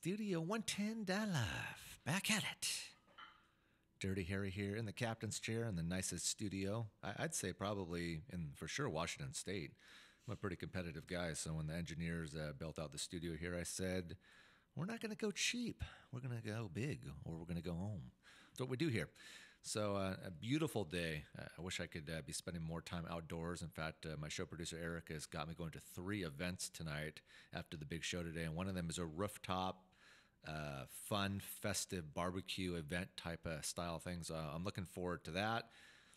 Studio 110 Live. Back at it. Dirty Harry here in the captain's chair in the nicest studio. I'd say probably for sure Washington State. I'm a pretty competitive guy, so when the engineers built out the studio here, I said, we're not going to go cheap. We're going to go big, or we're going to go home. That's what we do here. So a beautiful day. I wish I could be spending more time outdoors. In fact, my show producer Eric has got me going to 3 events tonight after the big show today, and one of them is a rooftop fun, festive barbecue event type of style thing. So I'm looking forward to that.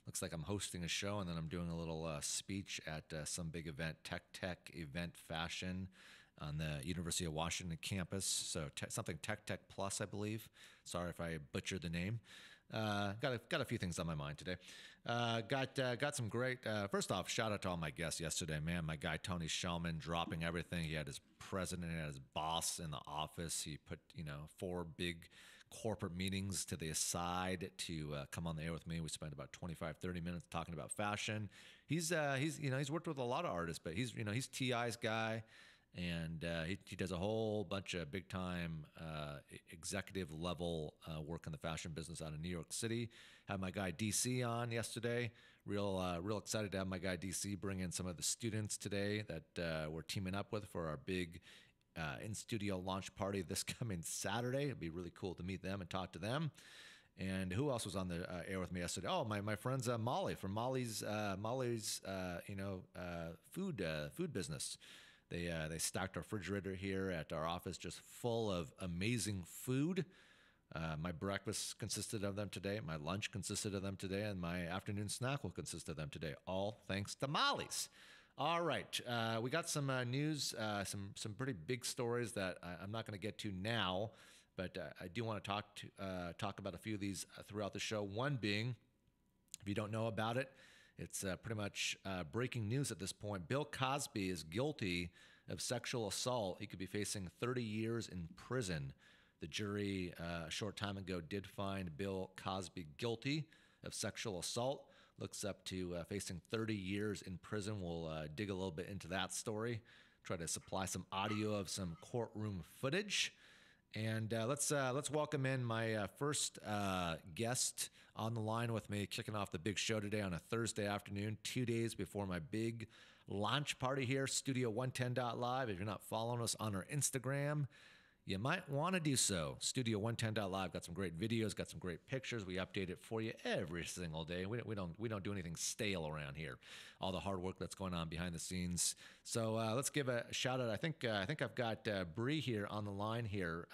Looks like I'm hosting a show, and then I'm doing a little speech at some big event, tech event fashion on the University of Washington campus. So something Tech Plus, I believe. Sorry if I butchered the name. Got a few things on my mind today. Got some great. First off, shout out to all my guests yesterday, man. My guy Tony Shellman dropping everything. He had his president, he had his boss in the office. He put 4 big corporate meetings to the side to come on the air with me. We spent about 25-30 minutes talking about fashion. He's worked with a lot of artists, but he's T.I.'s guy. And he does a whole bunch of big time executive level work in the fashion business out of New York City. Had my guy DC on yesterday. Real excited to have my guy DC bring in some of the students today that we're teaming up with for our big in studio launch party this coming Saturday. It'd be really cool to meet them and talk to them. And who else was on the air with me yesterday? Oh, my friends Molly from Molly's food business. They stocked our refrigerator here at our office just full of amazing food. My breakfast consisted of them today. My lunch consisted of them today. And my afternoon snack will consist of them today. All thanks to Molly's. All right. We got some news, some pretty big stories that I'm not going to get to now. But I do want to talk about a few of these throughout the show. One being, if you don't know about it, it's pretty much breaking news at this point. Bill Cosby is guilty of sexual assault. He could be facing 30 years in prison. The jury a short time ago did find Bill Cosby guilty of sexual assault. Looks up to facing 30 years in prison. We'll dig a little bit into that story, try to supply some audio of some courtroom footage. And let's welcome in my first guest on the line with me, kicking off the big show today on a Thursday afternoon, 2 days before my big launch party here, Studio110.live. If you're not following us on our Instagram, you might want to do so. Studio110.live got some great videos, got some great pictures. We update it for you every single day. We don't do anything stale around here. All the hard work that's going on behind the scenes. So let's give a shout out. I think I've got Bree here on the line here,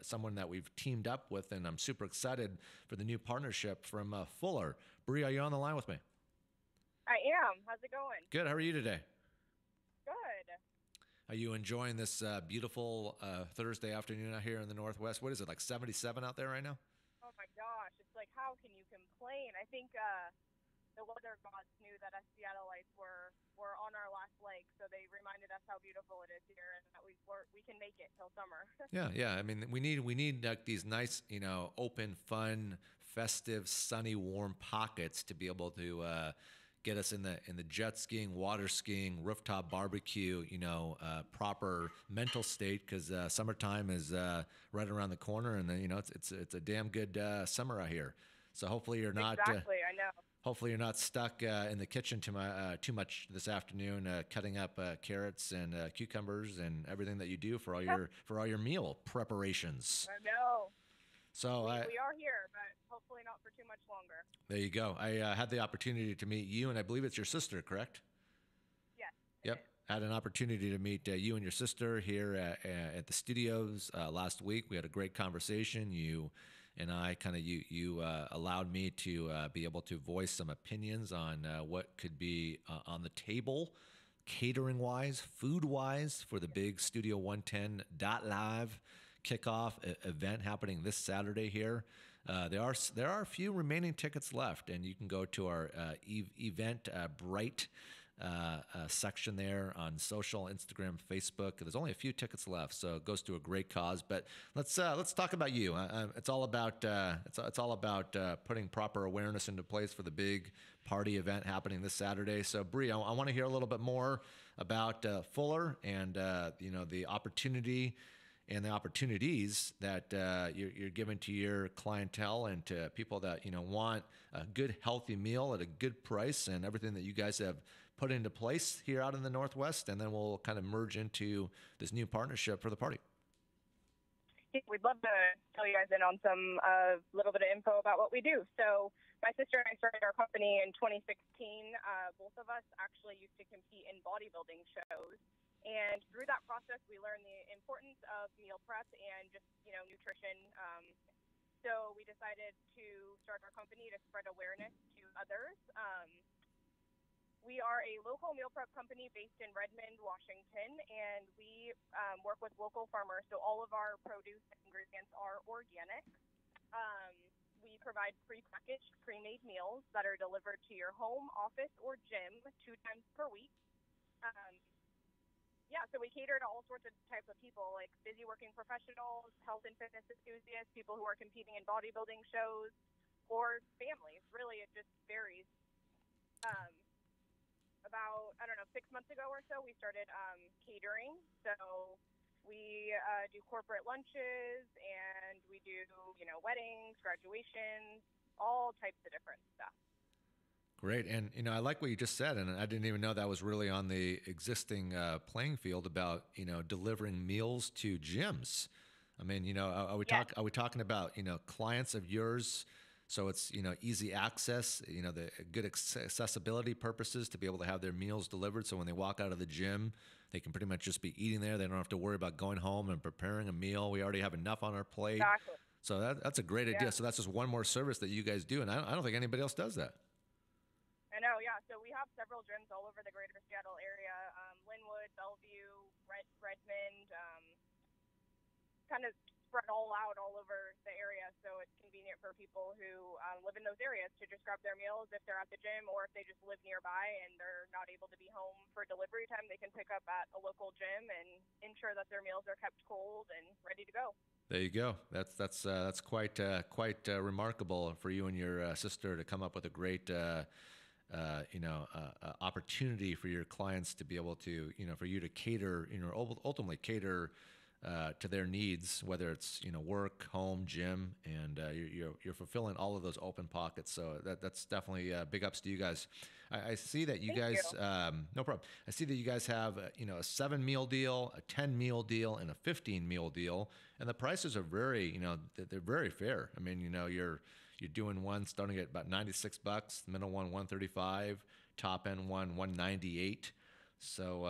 someone that we've teamed up with, and I'm super excited for the new partnership from Fuller. Bree, are you on the line with me? I am. How's it going? Good. How are you today? Good. Are you enjoying this beautiful Thursday afternoon out here in the Northwest? What is it, like 77 out there right now? Oh, my gosh. It's like, how can you complain? I think the weather gods knew that us Seattleites were on our last leg, so they reminded us how beautiful it is here and that we can make it till summer. Yeah. I mean, we need like these nice, open, fun, festive, sunny, warm pockets to be able to get us in the jet skiing, water skiing, rooftop barbecue, proper mental state, because summertime is right around the corner, and it's a damn good summer out here. So hopefully you're not exactly. I know. Hopefully you're not stuck in the kitchen too much this afternoon, cutting up carrots and cucumbers and everything that you do for all your meal preparations. I know. So we are here, but hopefully not for too much longer. There you go. I had the opportunity to meet you, and I believe it's your sister, correct? Yes. Yep. Had an opportunity to meet you and your sister here at the studios last week. We had a great conversation. You and I you allowed me to be able to voice some opinions on what could be on the table, catering-wise, food-wise, for the big Studio 110.live kickoff event happening this Saturday here. There are a few remaining tickets left, and you can go to our event Bright section there on social, Instagram, Facebook. There's only a few tickets left, so it goes to a great cause. But let's talk about you. It's all about putting proper awareness into place for the big party event happening this Saturday. So Bree, I want to hear a little bit more about Fuller and the opportunity and the opportunities that you're giving to your clientele and to people that want a good, healthy meal at a good price, and everything that you guys have put into place here out in the Northwest, and then we'll kind of merge into this new partnership for the party. We'd love to fill you guys in on some little bit of info about what we do. So my sister and I started our company in 2016. Both of us actually used to compete in bodybuilding shows. And through that process, we learned the importance of meal prep and just, nutrition. So we decided to start our company to spread awareness to others. We are a local meal prep company based in Redmond, Washington, and we work with local farmers. So all of our produce and ingredients are organic. We provide prepackaged, pre-made meals that are delivered to your home, office, or gym 2 times per week. So we cater to all sorts of types of people, like busy working professionals, health and fitness enthusiasts, people who are competing in bodybuilding shows, or families. Really, it just varies. About, 6 months ago or so, we started catering. So we do corporate lunches, and we do, weddings, graduations, all types of different stuff. Great. And, I like what you just said, and I didn't even know that was really on the existing playing field about, delivering meals to gyms. I mean, are we talking about, clients of yours? So it's, easy access, the good accessibility purposes to be able to have their meals delivered. So when they walk out of the gym, they can pretty much just be eating there. They don't have to worry about going home and preparing a meal. We already have enough on our plate. Exactly. So that's a great idea. So that's just one more service that you guys do. And I don't think anybody else does that. I know, yeah. So we have several gyms all over the greater Seattle area, Linwood, Bellevue, Redmond, kind of spread all out all over the area. So it's convenient for people who live in those areas to just grab their meals if they're at the gym, or if they just live nearby and they're not able to be home for delivery time, they can pick up at a local gym and ensure that their meals are kept cold and ready to go. There you go. That's quite remarkable for you and your sister to come up with a great opportunity for your clients to be able to, for you to cater, ultimately cater to their needs, whether it's, work, home, gym, and you're fulfilling all of those open pockets. So that's definitely big ups to you guys. I see that you Thank guys, you. no problem. I see that you guys have, a 7-meal deal, a 10-meal deal, and a 15-meal deal. And the prices are very, they're very fair. I mean, you're doing one starting at about $96, middle one $135, top end one $198. So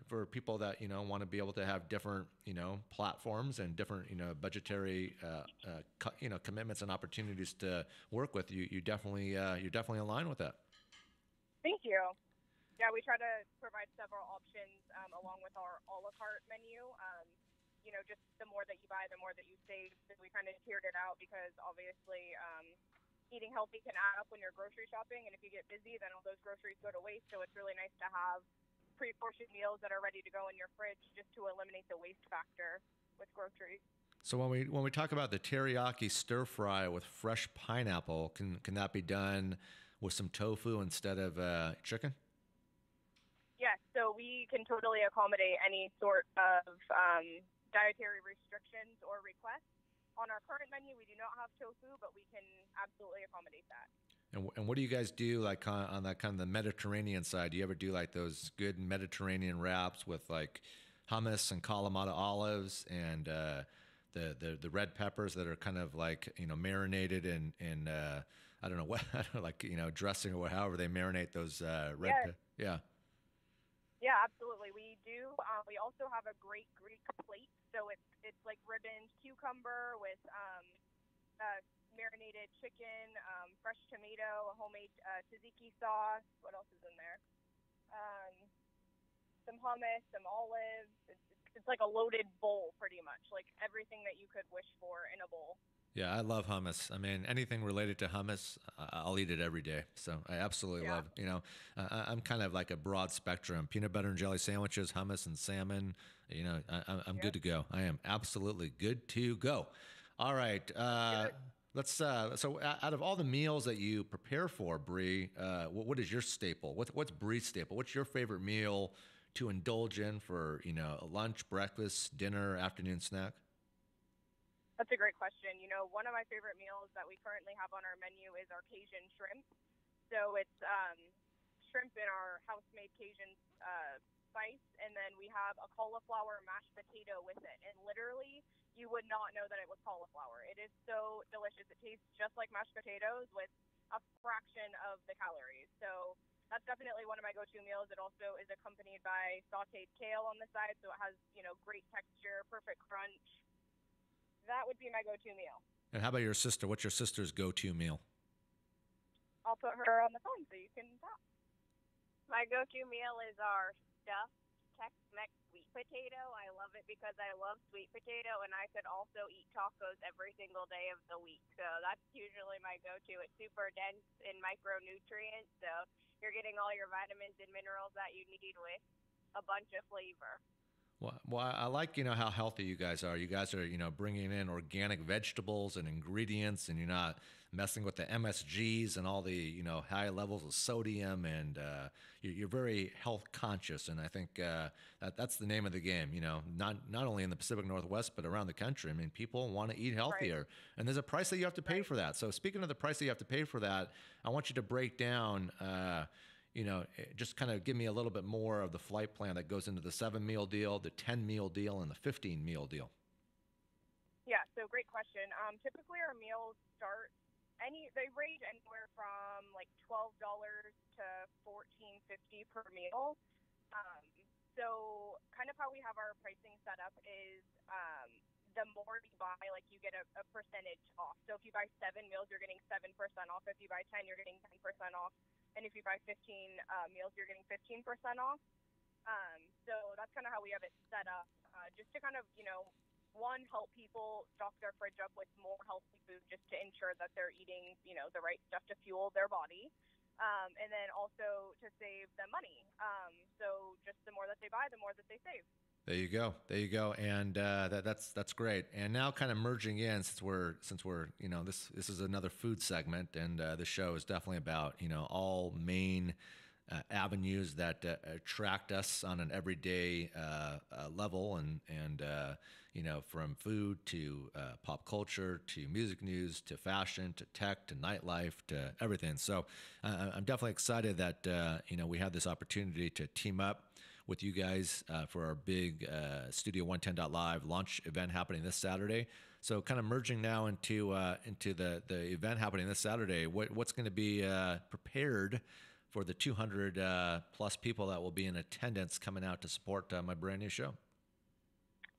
for people that want to be able to have different platforms and different budgetary commitments and opportunities to work with, you're definitely aligned with that. Thank you. Yeah, we try to provide several options along with our a la carte menu. Just the more that you buy, the more that you save. So we kind of tiered it out because obviously eating healthy can add up when you're grocery shopping, and if you get busy, then all those groceries go to waste. So it's really nice to have pre-portioned meals that are ready to go in your fridge just to eliminate the waste factor with groceries. So when we talk about the teriyaki stir fry with fresh pineapple, can that be done with some tofu instead of chicken? Yes, so we can totally accommodate any sort of dietary restrictions or requests. On our current menu, we do not have tofu, but we can absolutely accommodate that. And what do you guys do like on that kind of the Mediterranean side? Do you ever do like those good Mediterranean wraps with like hummus and Kalamata olives and the red peppers that are kind of like marinated in I don't know what like dressing or however they marinate those red Yes. Yeah. Yeah, absolutely. We do. We also have a great Greek plate. So it's like ribboned cucumber with marinated chicken, fresh tomato, a homemade tzatziki sauce. What else is in there? Some hummus, some olives. It's like a loaded bowl, pretty much. Like everything that you could wish for in a bowl. Yeah, I love hummus. I mean, anything related to hummus, I'll eat it every day. So I absolutely love, I'm kind of like a broad spectrum. Peanut butter and jelly sandwiches, hummus and salmon, I'm good to go. I am absolutely good to go. All right. Let's, so out of all the meals that you prepare for, Bree, what is your staple? What's Bree's staple? What's your favorite meal to indulge in for, a lunch, breakfast, dinner, afternoon snack? That's a great question. One of my favorite meals that we currently have on our menu is our Cajun shrimp. So it's shrimp in our house-made Cajun spice, and then we have a cauliflower mashed potato with it. And literally, you would not know that it was cauliflower. It is so delicious. It tastes just like mashed potatoes with a fraction of the calories. So that's definitely one of my go-to meals. It also is accompanied by sautéed kale on the side, so it has great texture, perfect crunch. That would be my go-to meal. And how about your sister? What's your sister's go-to meal? I'll put her on the phone so you can talk. My go-to meal is our stuffed Tex-Mex sweet potato. I love it because I love sweet potato, and I could also eat tacos every single day of the week. So that's usually my go-to. It's super dense in micronutrients, so you're getting all your vitamins and minerals that you need with a bunch of flavor. Well, I like, how healthy you guys are. You guys are, bringing in organic vegetables and ingredients, and you're not messing with the MSGs and all the, high levels of sodium, and you're very health conscious. And I think that's the name of the game, not only in the Pacific Northwest, but around the country. I mean, people want to eat healthier, right. And there's a price that you have to pay for that. So speaking of the price that you have to pay for that, I want you to break down just kind of give me a little bit more of the flight plan that goes into the 7-meal deal, the 10-meal deal, and the 15-meal deal. Yeah, so great question. Typically our meals they range anywhere from like $12 to $14.50 per meal. So kind of how we have our pricing set up is the more you buy, like you get a percentage off. So if you buy 7 meals, you're getting 7% off. If you buy 10, you're getting 10% off. And if you buy 15 meals, you're getting 15% off. So that's kind of how we have it set up, just to kind of, one, help people stock their fridge up with more healthy food just to ensure that they're eating, the right stuff to fuel their body. And then also to save them money. So just the more that they buy, the more that they save. There you go. And that's great. And now kind of merging in, since we're this is another food segment, and the show is definitely about, all main avenues that attract us on an everyday level, and from food to pop culture to music news to fashion to tech to nightlife to everything. So I'm definitely excited that we have this opportunity to team up with you guys for our big Studio 110.live launch event happening this Saturday. So kind of merging now into the event happening this Saturday, what's going to be prepared for the 200 plus people that will be in attendance coming out to support my brand new show?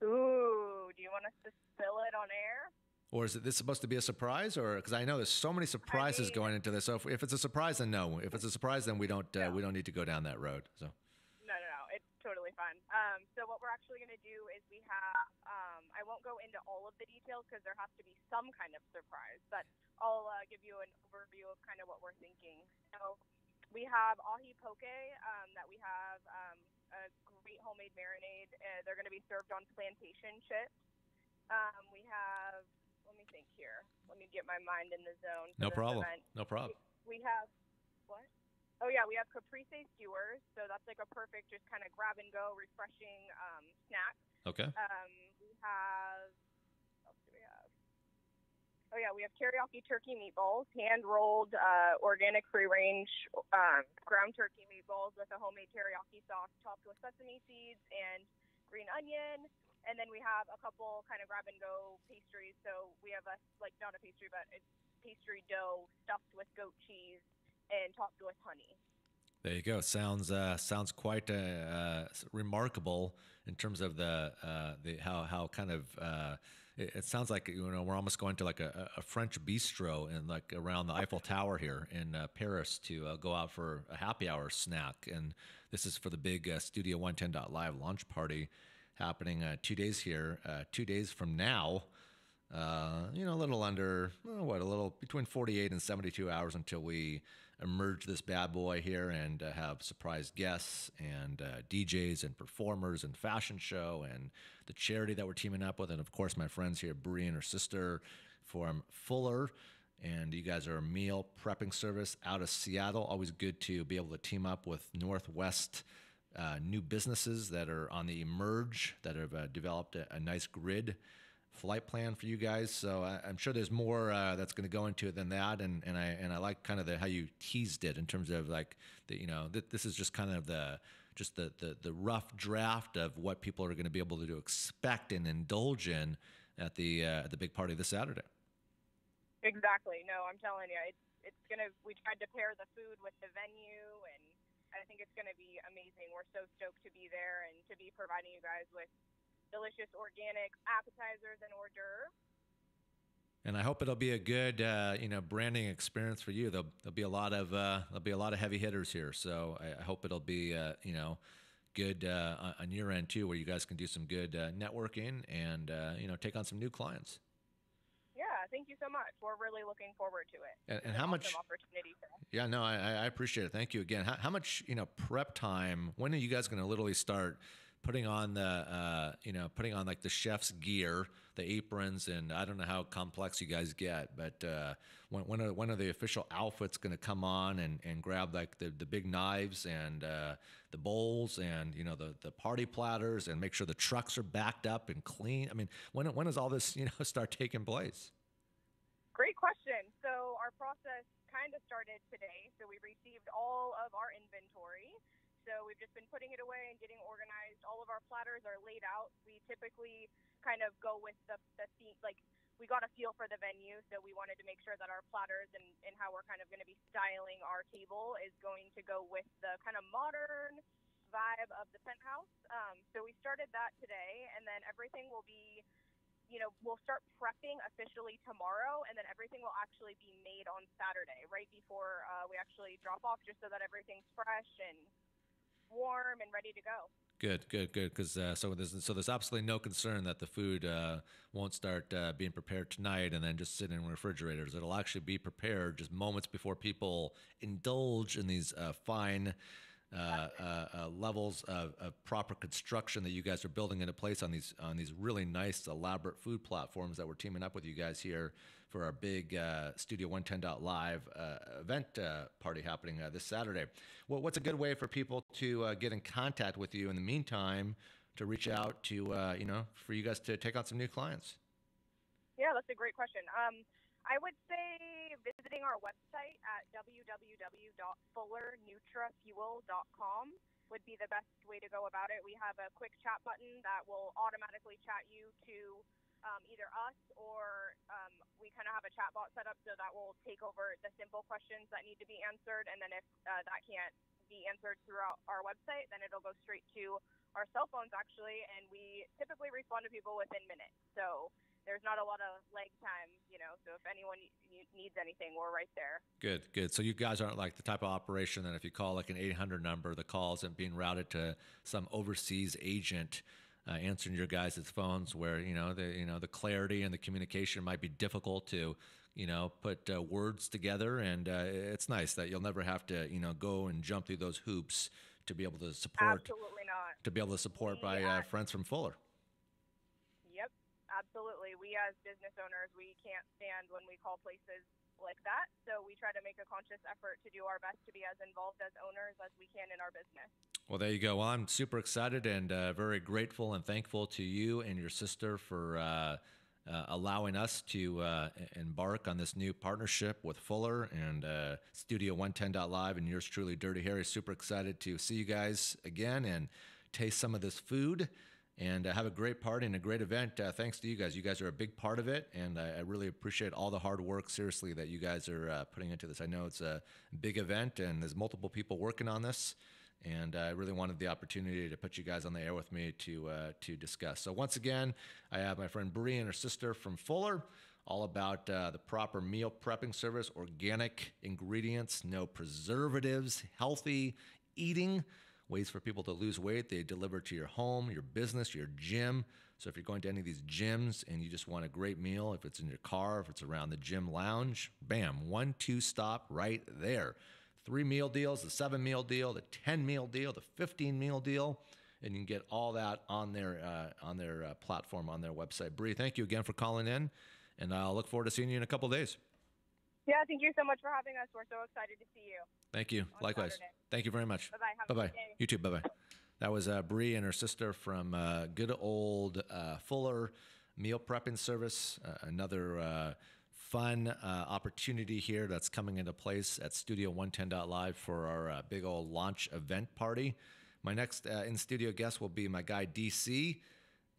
Ooh, do you want us to spill it on air? Or is this supposed to be a surprise? Or because I know there's so many surprises going into this. So if it's a surprise, then no. If it's a surprise, then we don't need to go down that road. So. No, it's totally fine. So what we're actually going to do is we have, I won't go into all of the details because there has to be some kind of surprise, but I'll give you an overview of kind of what we're thinking. So we have ahi poke that we have a great homemade marinade. They're going to be served on plantation chips. We have, let me think here. Let me get my mind in the zone. No problem. Event. No problem. We have, what? Oh, yeah, we have caprese skewers, so that's like a perfect just kind of grab-and-go, refreshing snack. Okay. We have, what else do we have? Oh, yeah, we have teriyaki turkey meatballs, hand-rolled, organic free-range ground turkey meatballs with a homemade teriyaki sauce topped with sesame seeds and green onion. And then we have a couple kind of grab-and-go pastries. So we have not a pastry, but it's pastry dough stuffed with goat cheese and topped with honey. There you go. Sounds quite remarkable in terms of the how kind of it sounds like we're almost going to like a French bistro in like around the Eiffel Tower here in Paris to go out for a happy hour snack. And this is for the big Studio 110.live launch party happening 2 days here, 2 days from now. A little under, a little between 48 and 72 hours until we emerge this bad boy here and have surprise guests and DJs and performers and fashion show and the charity that we're teaming up with. And of course, my friends here, Bree and her sister from Fuller. And you guys are a meal prepping service out of Seattle. Always good to be able to team up with Northwest new businesses that are on the emerge that have developed a nice grid flight plan for you guys. So I'm sure there's more that's going to go into it than that. And I like kind of how you teased it in terms of like this is just kind of the rough draft of what people are going to be able to expect and indulge in at the big party this Saturday. Exactly. No, I'm telling you, we tried to pair the food with the venue, and I think it's gonna be amazing. We're so stoked to be there and to be providing you guys with delicious organic appetizers and hors d'oeuvres. And I hope it'll be a good, branding experience for you. There'll be a lot of heavy hitters here, so I hope it'll be, good on your end too, where you guys can do some good networking and take on some new clients. Yeah, thank you so much. We're really looking forward to it. And how much opportunity for us. Yeah, no, I appreciate it. Thank you again. How much prep time? When are you guys going to literally start putting on like the chef's gear, the aprons, and I don't know how complex you guys get, but when are the official outfits going to come on and grab like the big knives and the bowls and the party platters and make sure the trucks are backed up and clean? I mean, when does all this start taking place? Great question. So our process kind of started today. So we received all of our inventory. So we've just been putting it away and getting organized. All of our platters are laid out. We typically kind of go with the theme, like we got a feel for the venue. So we wanted to make sure that our platters and how we're kind of going to be styling our table is going to go with the kind of modern vibe of the penthouse. So we started that today, and then everything will be, we'll start prepping officially tomorrow, and then everything will actually be made on Saturday, right before we actually drop off, just so that everything's fresh and warm and ready to go. Good. Because so there's absolutely no concern that the food won't start being prepared tonight and then just sit in refrigerators. It'll actually be prepared just moments before people indulge in these fine levels of proper construction that you guys are building into place on these really nice elaborate food platforms that we're teaming up with you guys here for our big Studio 110.live event party happening this Saturday. Well, what's a good way for people to get in contact with you in the meantime to reach out to for you guys to take on some new clients? Yeah, that's a great question. I would say visiting our website at www.fullernutrafuel.com would be the best way to go about it. We have a quick chat button that will automatically chat you to either us or we kind of have a chat bot set up so that will take over the simple questions that need to be answered. And then if that can't be answered throughout our website, then it'll go straight to our cell phones actually. And we typically respond to people within minutes. So there's not a lot of lag time, so if anyone needs anything, we're right there. Good. So you guys aren't like the type of operation that if you call like an 800 number, the call isn't being routed to some overseas agent answering your guys' phones where, the clarity and the communication might be difficult to, put words together. And it's nice that you'll never have to, go and jump through those hoops to be able to support. Absolutely not. To be able to support by friends from Fuller. Absolutely. We as business owners, we can't stand when we call places like that. So we try to make a conscious effort to do our best to be as involved as owners as we can in our business. Well, there you go. Well, I'm super excited and very grateful and thankful to you and your sister for allowing us to embark on this new partnership with Fuller and Studio 110.live and yours truly, Dirty Harry. Super excited to see you guys again and taste some of this food. And have a great party and a great event. Thanks to you guys. You guys are a big part of it, and I really appreciate all the hard work, seriously, that you guys are putting into this. I know it's a big event, and there's multiple people working on this, and I really wanted the opportunity to put you guys on the air with me to discuss. So once again, I have my friend Bree and her sister from Fuller, all about the proper meal prepping service, organic ingredients, no preservatives, healthy eating, ways for people to lose weight. They deliver to your home, your business, your gym. So if you're going to any of these gyms and you just want a great meal, if it's in your car, if it's around the gym lounge, bam, 1-2 stop right there. 3 meal deals, the 7 meal deal, the 10 meal deal, the 15 meal deal, and you can get all that on their platform, on their website. Bree, thank you again for calling in, and I'll look forward to seeing you in a couple of days. Yeah, thank you so much for having us. We're so excited to see you. Thank you. Likewise. Saturday. Thank you very much. Bye-bye. Have Bye-bye. a good day. You too. Bye-bye. That was Bree and her sister from good old Fuller Meal Prepping Service. Another fun opportunity here that's coming into place at Studio 110.live for our big old launch event party. My next in-studio guest will be my guy DC,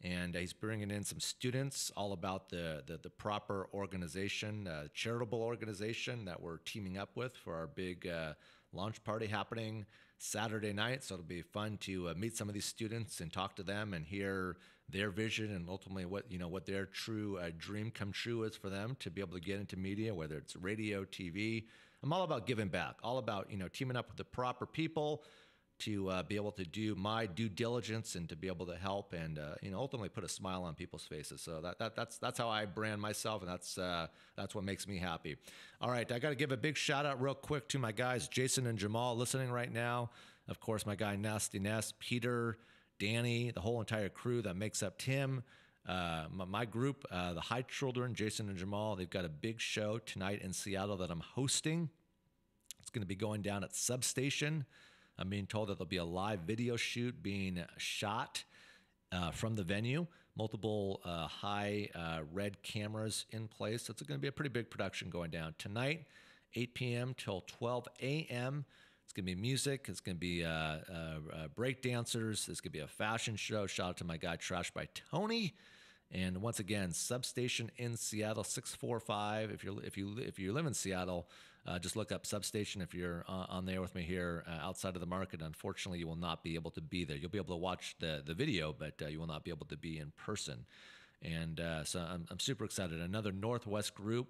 and he's bringing in some students all about the proper organization, charitable organization that we're teaming up with for our big launch party happening Saturday night. So it'll be fun to meet some of these students and talk to them and hear their vision and ultimately what their true dream come true is for them to be able to get into media, whether it's radio, TV. I'm all about giving back, all about teaming up with the proper people to be able to do my due diligence and to be able to help and ultimately put a smile on people's faces. So that's how I brand myself, and that's what makes me happy. All right, I got to give a big shout out real quick to my guys Jason and Jamal listening right now. Of course, my guy Nasty Nest, Peter, Danny, the whole entire crew that makes up Tim. My group, the High Children, Jason and Jamal, they've got a big show tonight in Seattle that I'm hosting. It's going to be going down at Substation. I'm being told that there'll be a live video shoot being shot from the venue, multiple high red cameras in place. So it's going to be a pretty big production going down tonight, 8 p.m. till 12 a.m. It's going to be music. It's going to be break dancers. There's going to be a fashion show. Shout out to my guy Trash by Tony. And once again, Substation in Seattle, 645. If you live in Seattle, just look up Substation if you're on there with me here outside of the market. Unfortunately, you will not be able to be there. You'll be able to watch the video, but you will not be able to be in person. And so I'm super excited. Another Northwest group.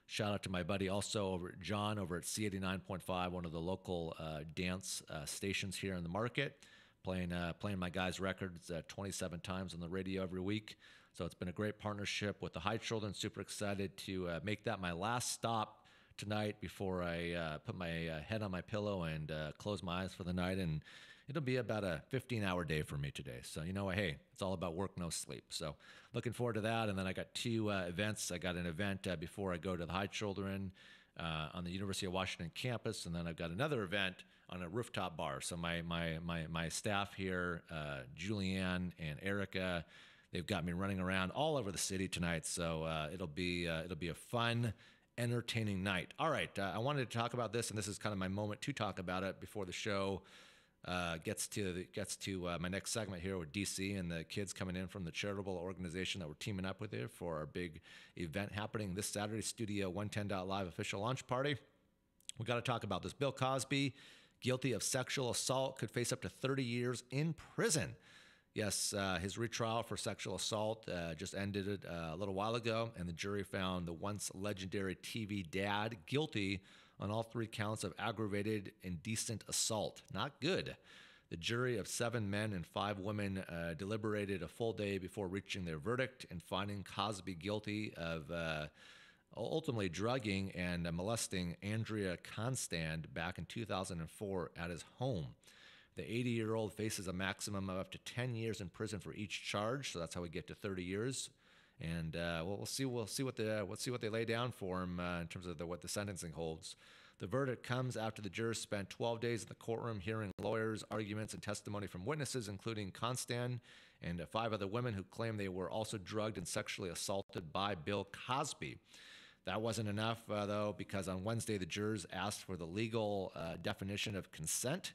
Shout out to my buddy also John over at C89.5, one of the local dance stations here in the market, playing my guys' records 27 times on the radio every week. So it's been a great partnership with the High Children. Super excited to make that my last stop tonight before I put my head on my pillow and close my eyes for the night. And it'll be about a 15-hour day for me today. So, hey, it's all about work, no sleep. So looking forward to that. And then I got two events. I got an event before I go to the High Children on the University of Washington campus. And then I've got another event on a rooftop bar. So my staff here, Julianne and Erica, they've got me running around all over the city tonight. So it'll be a fun, entertaining night. All right, I wanted to talk about this, and this is kind of my moment to talk about it before the show gets to my next segment here with DC and the kids coming in from the charitable organization that we're teaming up with here for our big event happening this Saturday, Studio 110.live official launch party. We got to talk about this. Bill Cosby, guilty of sexual assault, could face up to 30 years in prison. Yes, his retrial for sexual assault just ended a little while ago, and the jury found the once legendary TV dad guilty on all 3 counts of aggravated indecent assault. Not good. The jury of 7 men and 5 women deliberated a full day before reaching their verdict and finding Cosby guilty of ultimately drugging and molesting Andrea Constand back in 2004 at his home. The 80-year-old faces a maximum of up to 10 years in prison for each charge, so that's how we get to 30 years. And we'll see what they lay down for him in terms of what the sentencing holds. The verdict comes after the jurors spent 12 days in the courtroom hearing lawyers, arguments, and testimony from witnesses, including Constand and 5 other women who claim they were also drugged and sexually assaulted by Bill Cosby. That wasn't enough, though, because on Wednesday the jurors asked for the legal definition of consent.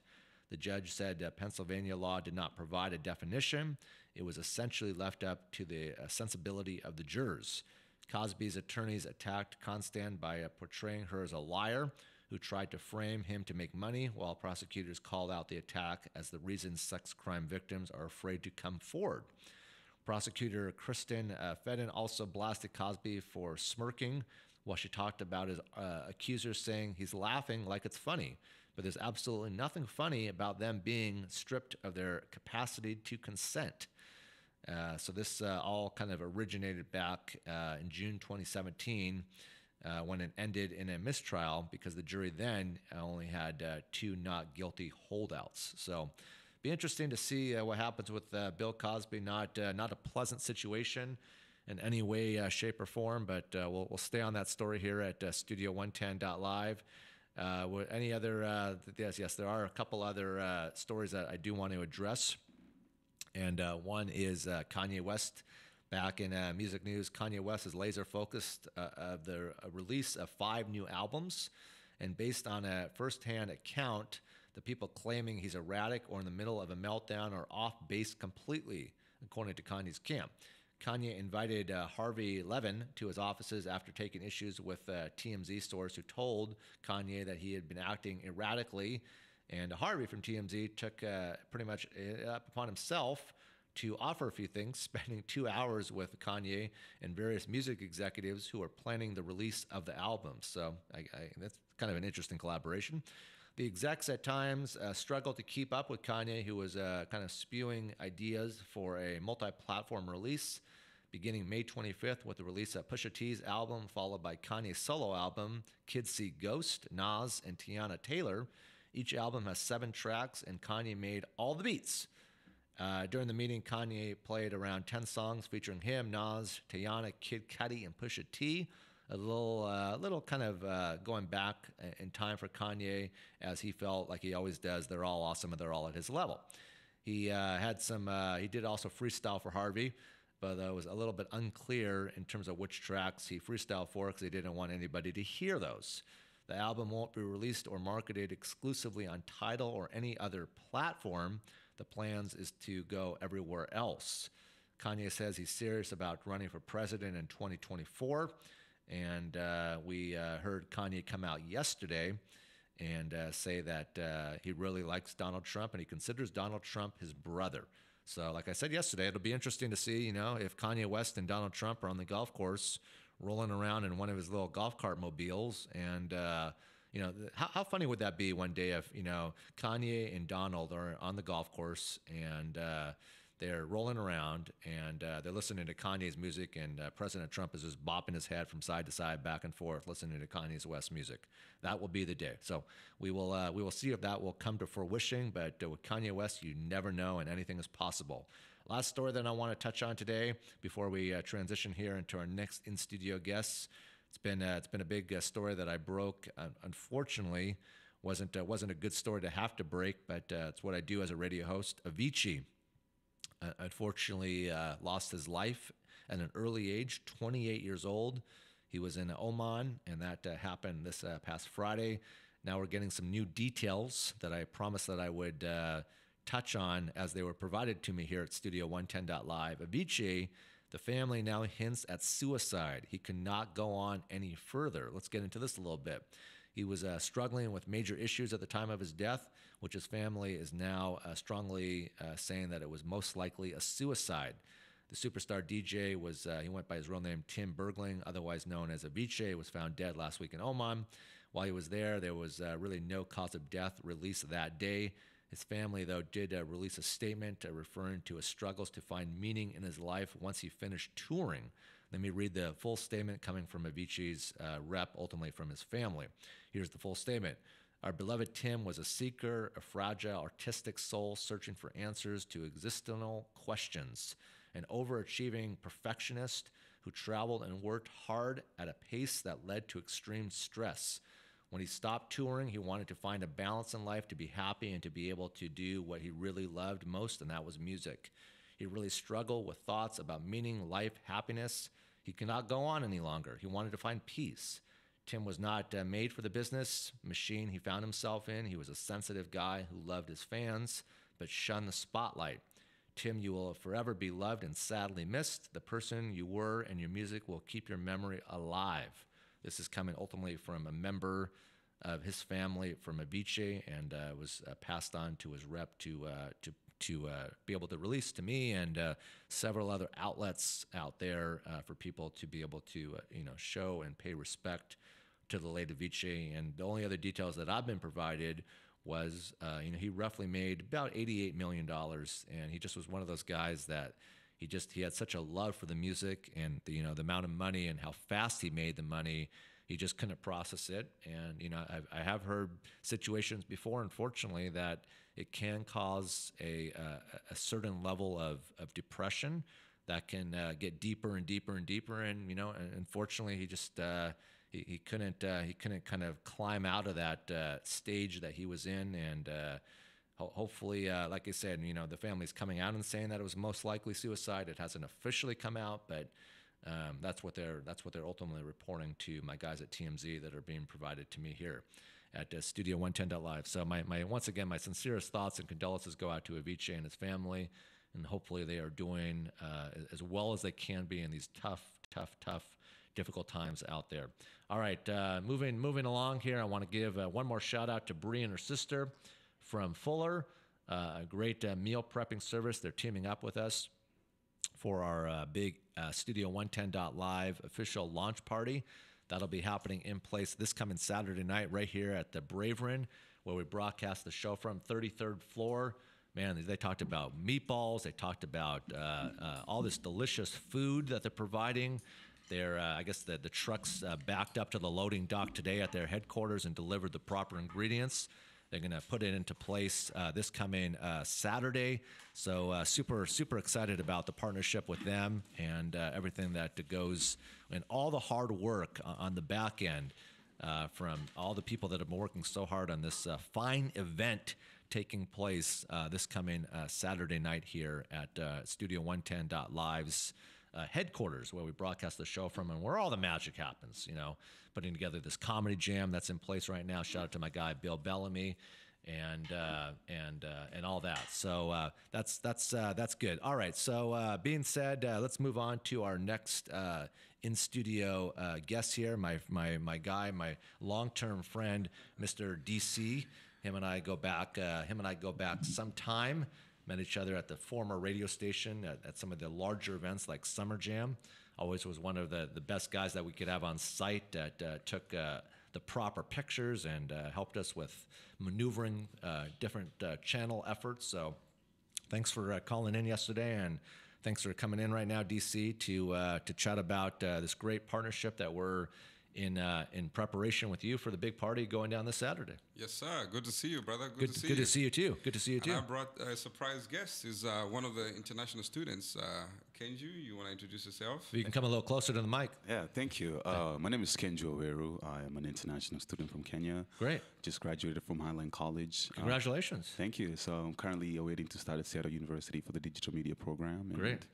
The judge said Pennsylvania law did not provide a definition. It was essentially left up to the sensibility of the jurors. Cosby's attorneys attacked Constand by portraying her as a liar who tried to frame him to make money, while prosecutors called out the attack as the reason sex crime victims are afraid to come forward. Prosecutor Kristen Fedden also blasted Cosby for smirking while she talked about his accusers, saying he's laughing like it's funny. But there's absolutely nothing funny about them being stripped of their capacity to consent. So this all kind of originated back in June 2017 when it ended in a mistrial because the jury then only had 2 not guilty holdouts. So be interesting to see what happens with Bill Cosby. Not a pleasant situation in any way, shape, or form, but we'll stay on that story here at Studio 110.live. Any other? Yes, there are a couple other stories that I do want to address. And one is Kanye West. Back in music news, Kanye West is laser focused of the release of 5 new albums. And based on a firsthand account, the people claiming he's erratic or in the middle of a meltdown are off base completely, according to Kanye's camp. Kanye invited Harvey Levin to his offices after taking issues with TMZ stores who told Kanye that he had been acting erratically. And Harvey from TMZ took pretty much up upon himself to offer a few things, spending 2 hours with Kanye and various music executives who are planning the release of the album. So that's kind of an interesting collaboration. The execs at times struggled to keep up with Kanye, who was kind of spewing ideas for a multi-platform release, beginning May 25th with the release of Pusha T's album, followed by Kanye's solo album, Kids See Ghost, Nas, and Tiana Taylor. Each album has 7 tracks, and Kanye made all the beats. During the meeting, Kanye played around 10 songs featuring him, Nas, Tiana, Kid Cudi, and Pusha T. A little kind of going back in time for Kanye, as he felt like he always does. They're all awesome and they're all at his level. He he did also freestyle for Harvey, but it was a little bit unclear in terms of which tracks he freestyled for because he didn't want anybody to hear those. The album won't be released or marketed exclusively on Tidal or any other platform. The plans is to go everywhere else. Kanye says he's serious about running for president in 2024. And we heard Kanye come out yesterday and say that he really likes Donald Trump and he considers Donald Trump his brother. So like I said yesterday, it'll be interesting to see, if Kanye West and Donald Trump are on the golf course rolling around in one of his little golf cart mobiles. And, how funny would that be one day if, Kanye and Donald are on the golf course and they're rolling around and they're listening to Kanye's music, and President Trump is just bopping his head from side to side, back and forth, listening to Kanye's West music. That will be the day. So we will see if that will come to fruition. But with Kanye West, you never know, and anything is possible. Last story that I want to touch on today before we transition here into our next in-studio guests. It's been a big story that I broke. Unfortunately, wasn't a good story to have to break, but it's what I do as a radio host. Avicii unfortunately lost his life at an early age, 28 years old. He was in Oman, and that happened this past Friday. Now we're getting some new details that I promised that I would touch on as they were provided to me here at Studio 110.live. Avicii, the family now hints at suicide. He cannot go on any further. Let's get into this a little bit. He was struggling with major issues at the time of his death, which his family is now strongly saying that it was most likely a suicide. The superstar DJ he went by his real name, Tim Bergling, otherwise known as Avicii, was found dead last week in Oman. While he was there was really no cause of death released that day. His family, though, did release a statement referring to his struggles to find meaning in his life once he finished touring. Let me read the full statement coming from Avicii's rep, ultimately from his family. Here's the full statement. Our beloved Tim was a seeker, a fragile, artistic soul searching for answers to existential questions, an overachieving perfectionist who traveled and worked hard at a pace that led to extreme stress. When he stopped touring, he wanted to find a balance in life, to be happy and to be able to do what he really loved most, and that was music. He really struggled with thoughts about meaning, life, happiness. He could not go on any longer. He wanted to find peace. Tim was not made for the business machine he found himself in. He was a sensitive guy who loved his fans but shunned the spotlight. Tim, you will forever be loved and sadly missed. The person you were and your music will keep your memory alive. This is coming ultimately from a member of his family, from Avicii, and was passed on to his rep to be able to release to me and several other outlets out there for people to be able to show and pay respect to the late Avicii. And the only other details that I've been provided was he roughly made about $88 million, and he just was one of those guys that he had such a love for the music and the amount of money and how fast he made the money. He just couldn't process it. And I have heard situations before, unfortunately, that it can cause a certain level of depression that can get deeper and deeper and deeper. And unfortunately, he just he couldn't kind of climb out of that stage that he was in, and hopefully, like I said, the family's coming out and saying that it was most likely suicide. It hasn't officially come out, but that's what they're ultimately reporting to my guys at TMZ that are being provided to me here at Studio 110.live. So once again, my sincerest thoughts and condolences go out to Avicii and his family, and hopefully they are doing as well as they can be in these tough, difficult times out there. All right, moving along here, I want to give one more shout out to Bree and her sister from Fuller, a great meal prepping service. They're teaming up with us for our big Studio 110.live official launch party. That'll be happening in place this coming Saturday night right here at the Braverin, where we broadcast the show from 33rd floor. Man, they talked about meatballs. They talked about all this delicious food that they're providing. I guess the trucks backed up to the loading dock today at their headquarters and delivered the proper ingredients. They're going to put it into place this coming Saturday. So super excited about the partnership with them and everything that goes, and all the hard work on the back end from all the people that have been working so hard on this fine event taking place this coming Saturday night here at Studio 110.live's headquarters, where we broadcast the show from and where all the magic happens, putting together this comedy jam that's in place right now. Shout out to my guy Bill Bellamy and all that. So that's good. All right. So being said, let's move on to our next in studio guest here. My guy, my long-term friend, Mr. DC. Him and I go back some time. Met each other at the former radio station at some of the larger events like Summer Jam. Always was one of the best guys that we could have on site that took the proper pictures and helped us with maneuvering different channel efforts. So thanks for calling in yesterday, and thanks for coming in right now, DC, to chat about this great partnership that we're in preparation with you for the big party going down this Saturday. Yes, sir. Good to see you, brother. Good to see you too. Good to see you too. And I brought a surprise guest. Is one of the international students. Kenju, you want to introduce yourself? You can come a little closer to the mic. Yeah, thank you. My name is Kenju Oweru. I am an international student from Kenya. Great. Just graduated from Highland College. Congratulations. Thank you. So I'm currently awaiting to start at Seattle University for the digital media program. And Great.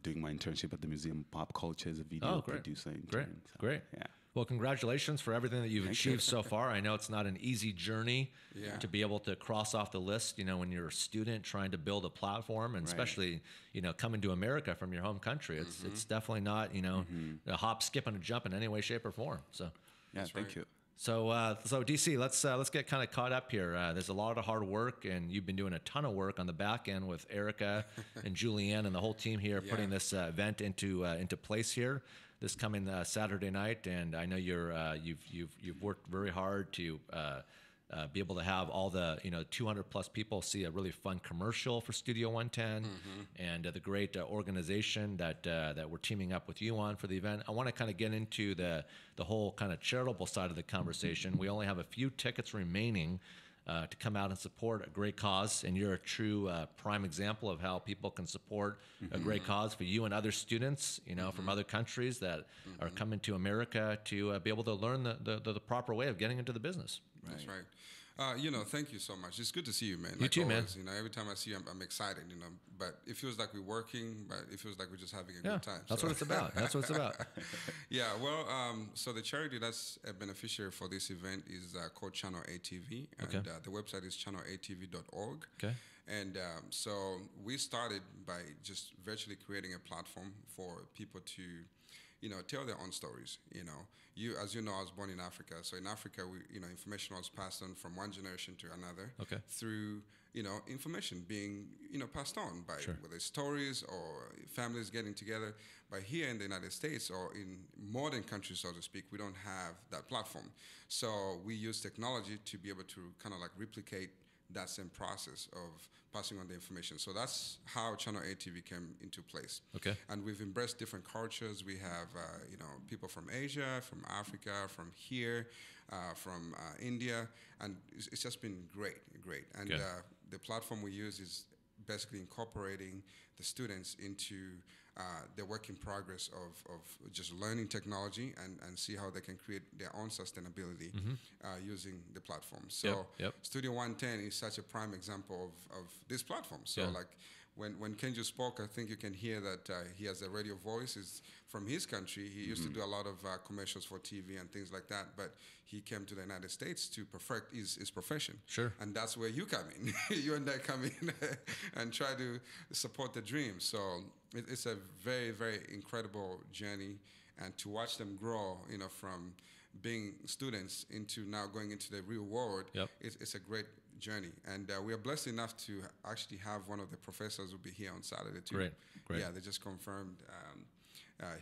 Doing my internship at the Museum of Pop Culture as a video producer. Intern. Great. Yeah. Well, congratulations for everything that you've achieved so far. I know it's not an easy journey to be able to cross off the list, when you're a student trying to build a platform, and especially, coming to America from your home country. It's definitely not, a hop, skip, and a jump in any way, shape, or form. So, yeah, thank you. So DC, let's get kind of caught up here. There's a lot of hard work, and you've been doing a ton of work on the back end with Erica and Julianne and the whole team here, putting this event into place here this coming Saturday night. And I know you've worked very hard to be able to have all the 200 plus people see a really fun commercial for Studio 110 and the great organization that we're teaming up with you on for the event. I want to kind of get into the whole kind of charitable side of the conversation. We only have a few tickets remaining to come out and support a great cause, and you're a true prime example of how people can support a great cause for you and other students, from other countries that are coming to America to be able to learn the proper way of getting into the business. Right. That's right. Thank you so much. It's good to see you, man. You too, always, man. Every time I see you, I'm excited, but it feels like we're working, but it feels like we're just having a good time. That's what it's about. That's what it's about. Yeah, well, so the charity that's a beneficiary for this event is called Channel ATV, and the website is channelatv.org. Okay. And so we started by just virtually creating a platform for people to tell their own stories. As you know, I was born in Africa. So in Africa, information was passed on from one generation to another through, information being, passed on by whether it's stories or families getting together. But here in the United States or in modern countries, so to speak, we don't have that platform. So we use technology to be able to kind of like replicate that same process of passing on the information. So that's how Channel ATV came into place. Okay. And we've embraced different cultures. We have, people from Asia, from Africa, from here, from India, and it's just been great. And the platform we use is basically incorporating the students into the work in progress of just learning technology and see how they can create their own sustainability using the platform. So Studio 110 is such a prime example of this platform. So like when Kenji spoke, I think you can hear that he has a radio voice. Is from his country. He used to do a lot of commercials for TV and things like that, but he came to the United States to perfect his profession. Sure. And that's where you come in. You and I come in and try to support the dream. So it's a very, very incredible journey. And to watch them grow, from being students into now going into the real world, it's a great journey. And we are blessed enough to actually have one of the professors will be here on Saturday too. Great. Yeah, they just confirmed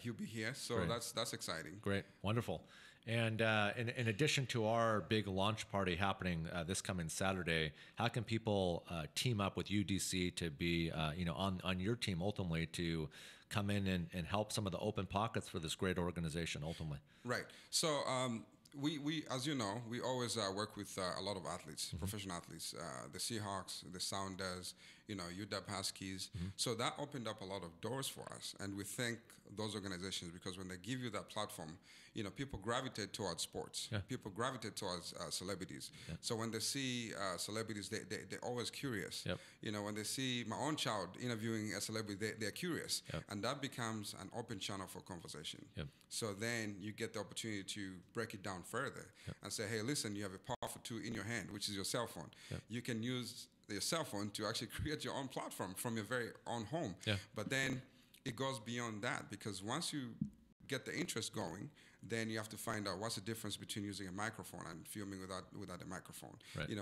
he'll be here. So that's exciting. Great. Wonderful. And in addition to our big launch party happening this coming Saturday, how can people team up with UDC to be on your team ultimately to come in and help some of the open pockets for this great organization ultimately? Right. So we as you know, we always work with a lot of athletes, professional athletes, the Seahawks, the Sounders, UW Huskies. So that opened up a lot of doors for us, and we thank those organizations because when they give you that platform, people gravitate towards sports. People gravitate towards celebrities. So when they see celebrities, they're always curious. When they see my own child interviewing a celebrity, they're curious, and that becomes an open channel for conversation. So then you get the opportunity to break it down further and say, hey, listen, you have a powerful tool in your hand, which is your cell phone. You can use your cell phone to actually create your own platform from your very own home. But then it goes beyond that, because once you get the interest going, then you have to find out what's the difference between using a microphone and filming without a microphone.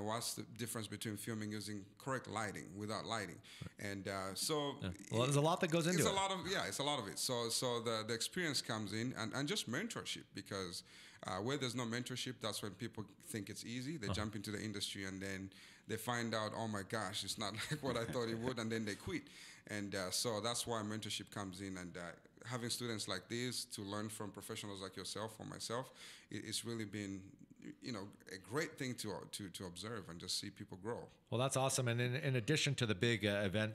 What's the difference between filming using correct lighting without lighting. And well, there's a lot that goes into it. It's a lot of it. So the experience comes in, and just mentorship, because where there's no mentorship, that's when people think it's easy. They jump into the industry and then they find out, oh my gosh, it's not like what I thought it would, and then they quit. And so that's why mentorship comes in, and having students like this to learn from professionals like yourself or myself, it's really been a great thing to observe and just see people grow. Well, that's awesome. And in addition to the big event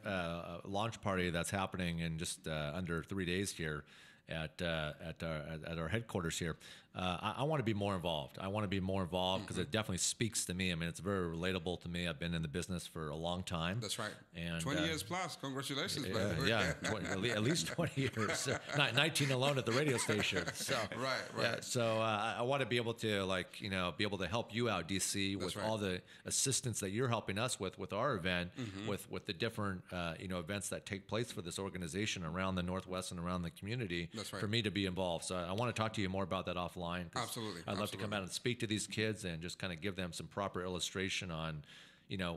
launch party that's happening in just under 3 days here at our headquarters here, I want to be more involved. I want to be more involved because it definitely speaks to me. I mean, it's very relatable to me. I've been in the business for a long time. That's right. And 20 years plus. Congratulations, brother. At least 20 years. 19 alone at the radio station. So right. Yeah, so I want to be able to be able to help you out, DC, with all the assistance that you're helping us with our event, with the different events that take place for this organization around the Northwest and around the community. That's right. For me to be involved. So I want to talk to you more about that offline. Absolutely. I'd love to come out and speak to these kids and just kind of give them some proper illustration on,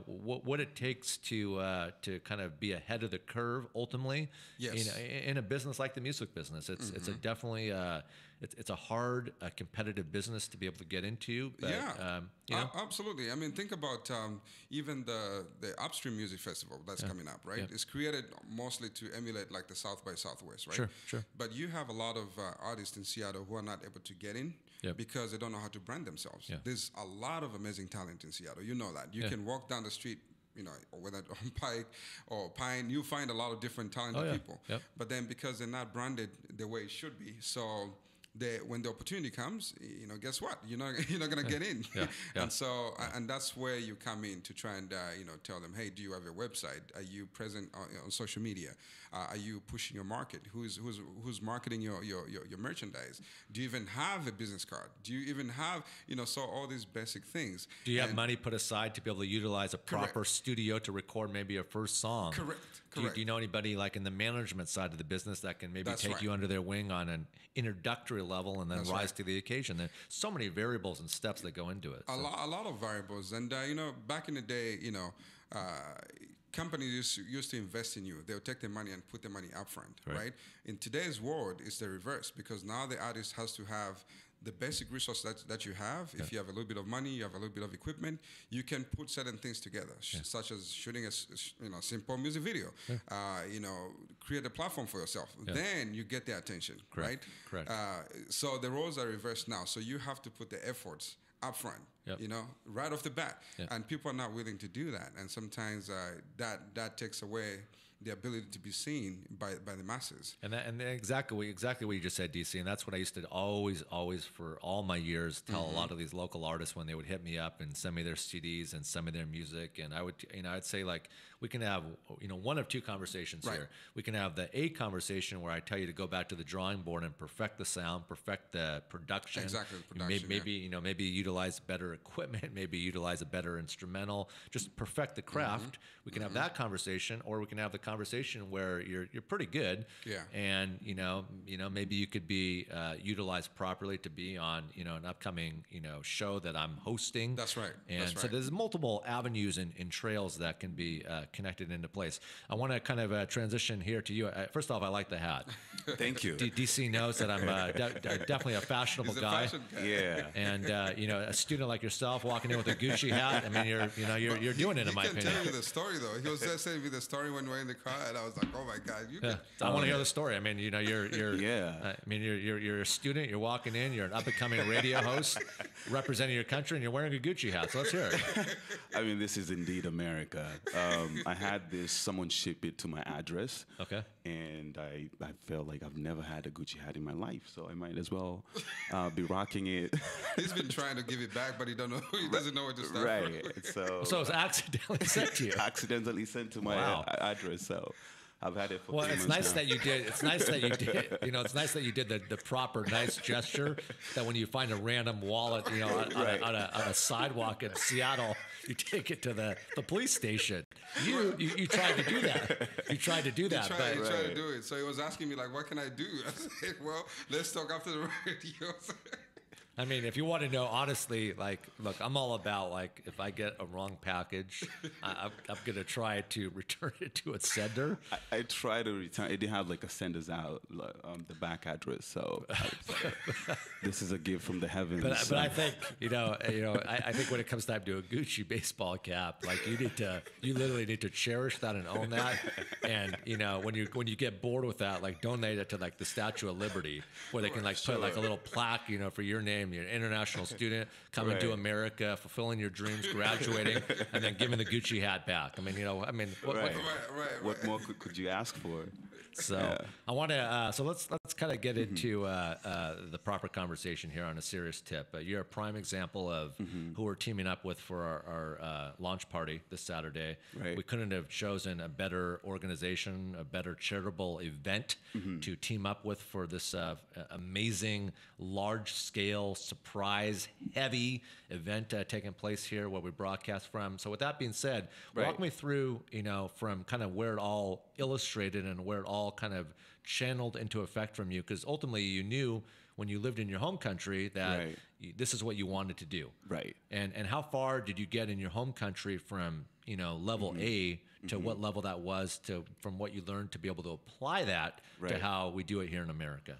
what it takes to kind of be ahead of the curve ultimately. Yes. In a business like the music business. It's a definitely it's a hard competitive business to be able to get into. But, absolutely. I mean, think about even the Upstream Music Festival that's coming up, right? It's created mostly to emulate like the South by Southwest, right? Sure. But you have a lot of artists in Seattle who are not able to get in because they don't know how to brand themselves. There's a lot of amazing talent in Seattle. You know that. You can walk down the street, whether on Pike or Pine, you find a lot of different talented people. But then because they're not branded the way it should be, so when the opportunity comes, guess what? You're not going to get in. And so, and that's where you come in to try and, tell them, hey, do you have a website? Are you present on social media? Are you pushing your market? Who's marketing your merchandise? Do you even have a business card? Do you even have, so all these basic things. Do you have money put aside to be able to utilize a proper studio to record maybe a first song? Correct. Do you know anybody like in the management side of the business that can maybe take you under their wing on an introductory level and then rise to the occasion? There's so many variables and steps that go into it. A lot of variables. And, back in the day, companies used to invest in you. They'll take the money and put the money up front, right? In today's world, it's the reverse, because now the artist has to have the basic resource that you have. If you have a little bit of money, you have a little bit of equipment, you can put certain things together, such as shooting a simple music video, create a platform for yourself. Then you get their attention, right? Correct. So the roles are reversed now. So you have to put the efforts up front, Yep. right off the bat. Yep. And people are not willing to do that. And sometimes that takes away the ability to be seen by the masses. And exactly what you just said, DC. And that's what I used to always for all my years tell a lot of these local artists when they would hit me up and send me their CDs and send me their music. And I would, I'd say like, we can have, one of two conversations here. We can have the A conversation where I tell you to go back to the drawing board and perfect the sound, perfect the production. Exactly, the production. Maybe utilize better equipment, maybe utilize a better instrumental, just perfect the craft. We can have that conversation, or we can have the conversation where you're pretty good. Yeah. And maybe you could be utilized properly to be on an upcoming show that I'm hosting. That's right. And so there's multiple avenues and trails that can be connected into place. I want to kind of transition here to you. First off, I like the hat. Thank you. DC knows that I'm definitely a fashionable guy. Yeah. And a student like yourself walking in with a Gucci hat. I mean, you're doing it in my opinion. He can tell you the story though. He was just telling me the story when we were in the car, and I was like, oh my God, I want to hear the story. I mean, you're Yeah. I mean, you're a student. You're walking in. You're an up and coming radio host, representing your country, and you're wearing a Gucci hat. So let's hear it. I mean, this is indeed America. I had someone ship it to my address. Okay. And I felt like I've never had a Gucci hat in my life, so I might as well be rocking it. He's been trying to give it back, but he doesn't know what to start. Right. So it's accidentally sent to you. Accidentally sent to my address. So I've had it for 3 months it's nice now. that you did. It's nice that you did. It's nice that you did the proper nice gesture. That when you find a random wallet, on a sidewalk in Seattle, you take it to the police station. You tried to do that. You tried to do that. He tried to do it. So he was asking me like, "What can I do?" I said, "Well, let's talk after the radio." I mean, if you want to know, honestly, like, look, I'm all about, like, if I get a wrong package, I'm going to try to return it to its sender. I try to return. It didn't have, like, a sender's out, the back address. So this is a gift from the heavens. But I think, I think when it comes time to a Gucci baseball cap, like, you literally need to cherish that and own that. And, when you get bored with that, like, donate it to, like, the Statue of Liberty, where they can, like, put, like, a little plaque, for your name. You're an international student coming to America, fulfilling your dreams, graduating, and then giving the Gucci hat back. I mean, what more could you ask for? So I want to. So let's kind of get into the proper conversation here on a serious tip. You're a prime example of who we're teaming up with for our launch party this Saturday. Right. We couldn't have chosen a better organization, a better charitable event to team up with for this amazing, large-scale, surprise-heavy event taking place here where we broadcast from. So with that being said, walk me through, from kind of where it all illustrated and where it all kind of channeled into effect from you, because ultimately you knew when you lived in your home country that this is what you wanted to do. Right. And how far did you get in your home country from, level A to what level that was from what you learned to be able to apply that to how we do it here in America?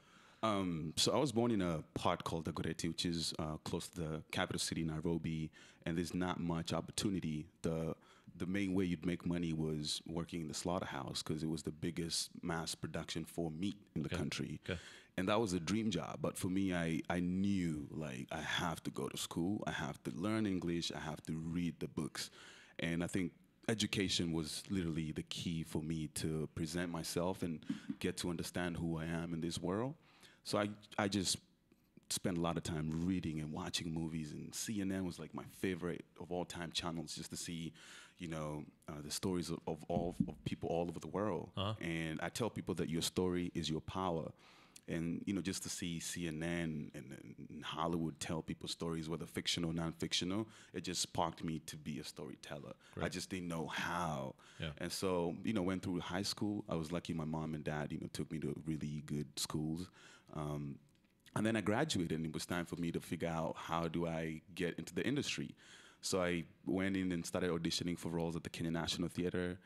So I was born in a part called Dagoretti, which is close to the capital city, Nairobi, and there's not much opportunity. The main way you'd make money was working in the slaughterhouse because it was the biggest mass production for meat in the country. Okay. And that was a dream job. But for me, I knew, like, I have to go to school. I have to learn English. I have to read the books. And I think education was literally the key for me to present myself and get to understand who I am in this world. So I just spent a lot of time reading and watching movies, and CNN was like my favorite of all time channels, just to see, the stories of people all over the world. And I tell people that your story is your power. And, just to see CNN and Hollywood tell people stories, whether fictional or non-fictional, it just sparked me to be a storyteller. Great. I just didn't know how. Yeah. And so, went through high school. I was lucky my mom and dad, took me to really good schools. And then I graduated, and it was time for me to figure out how do I get into the industry. So I went in and started auditioning for roles at the Kenya National Theater.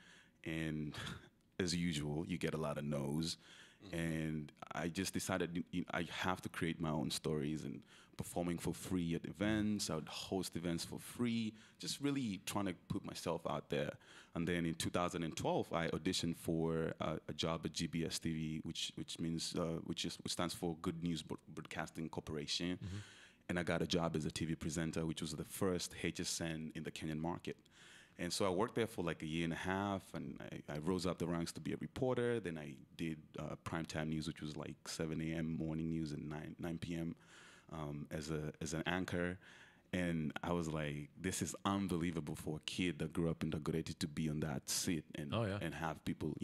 And as usual, you get a lot of no's. And I just decided I have to create my own stories, and performing for free at events. I would host events for free, just really trying to put myself out there. And then in 2012, I auditioned for a job at GBS TV, which stands for Good News Broadcasting Corporation. and I got a job as a TV presenter, which was the first HSN in the Kenyan market. And so I worked there for like a year and a half, and I rose up the ranks to be a reporter. Then I did primetime news, which was like 7 a.m. morning news and 9 p.m. As an anchor. And I was like, this is unbelievable for a kid that grew up in Dagoretti to be on that seat and and have people,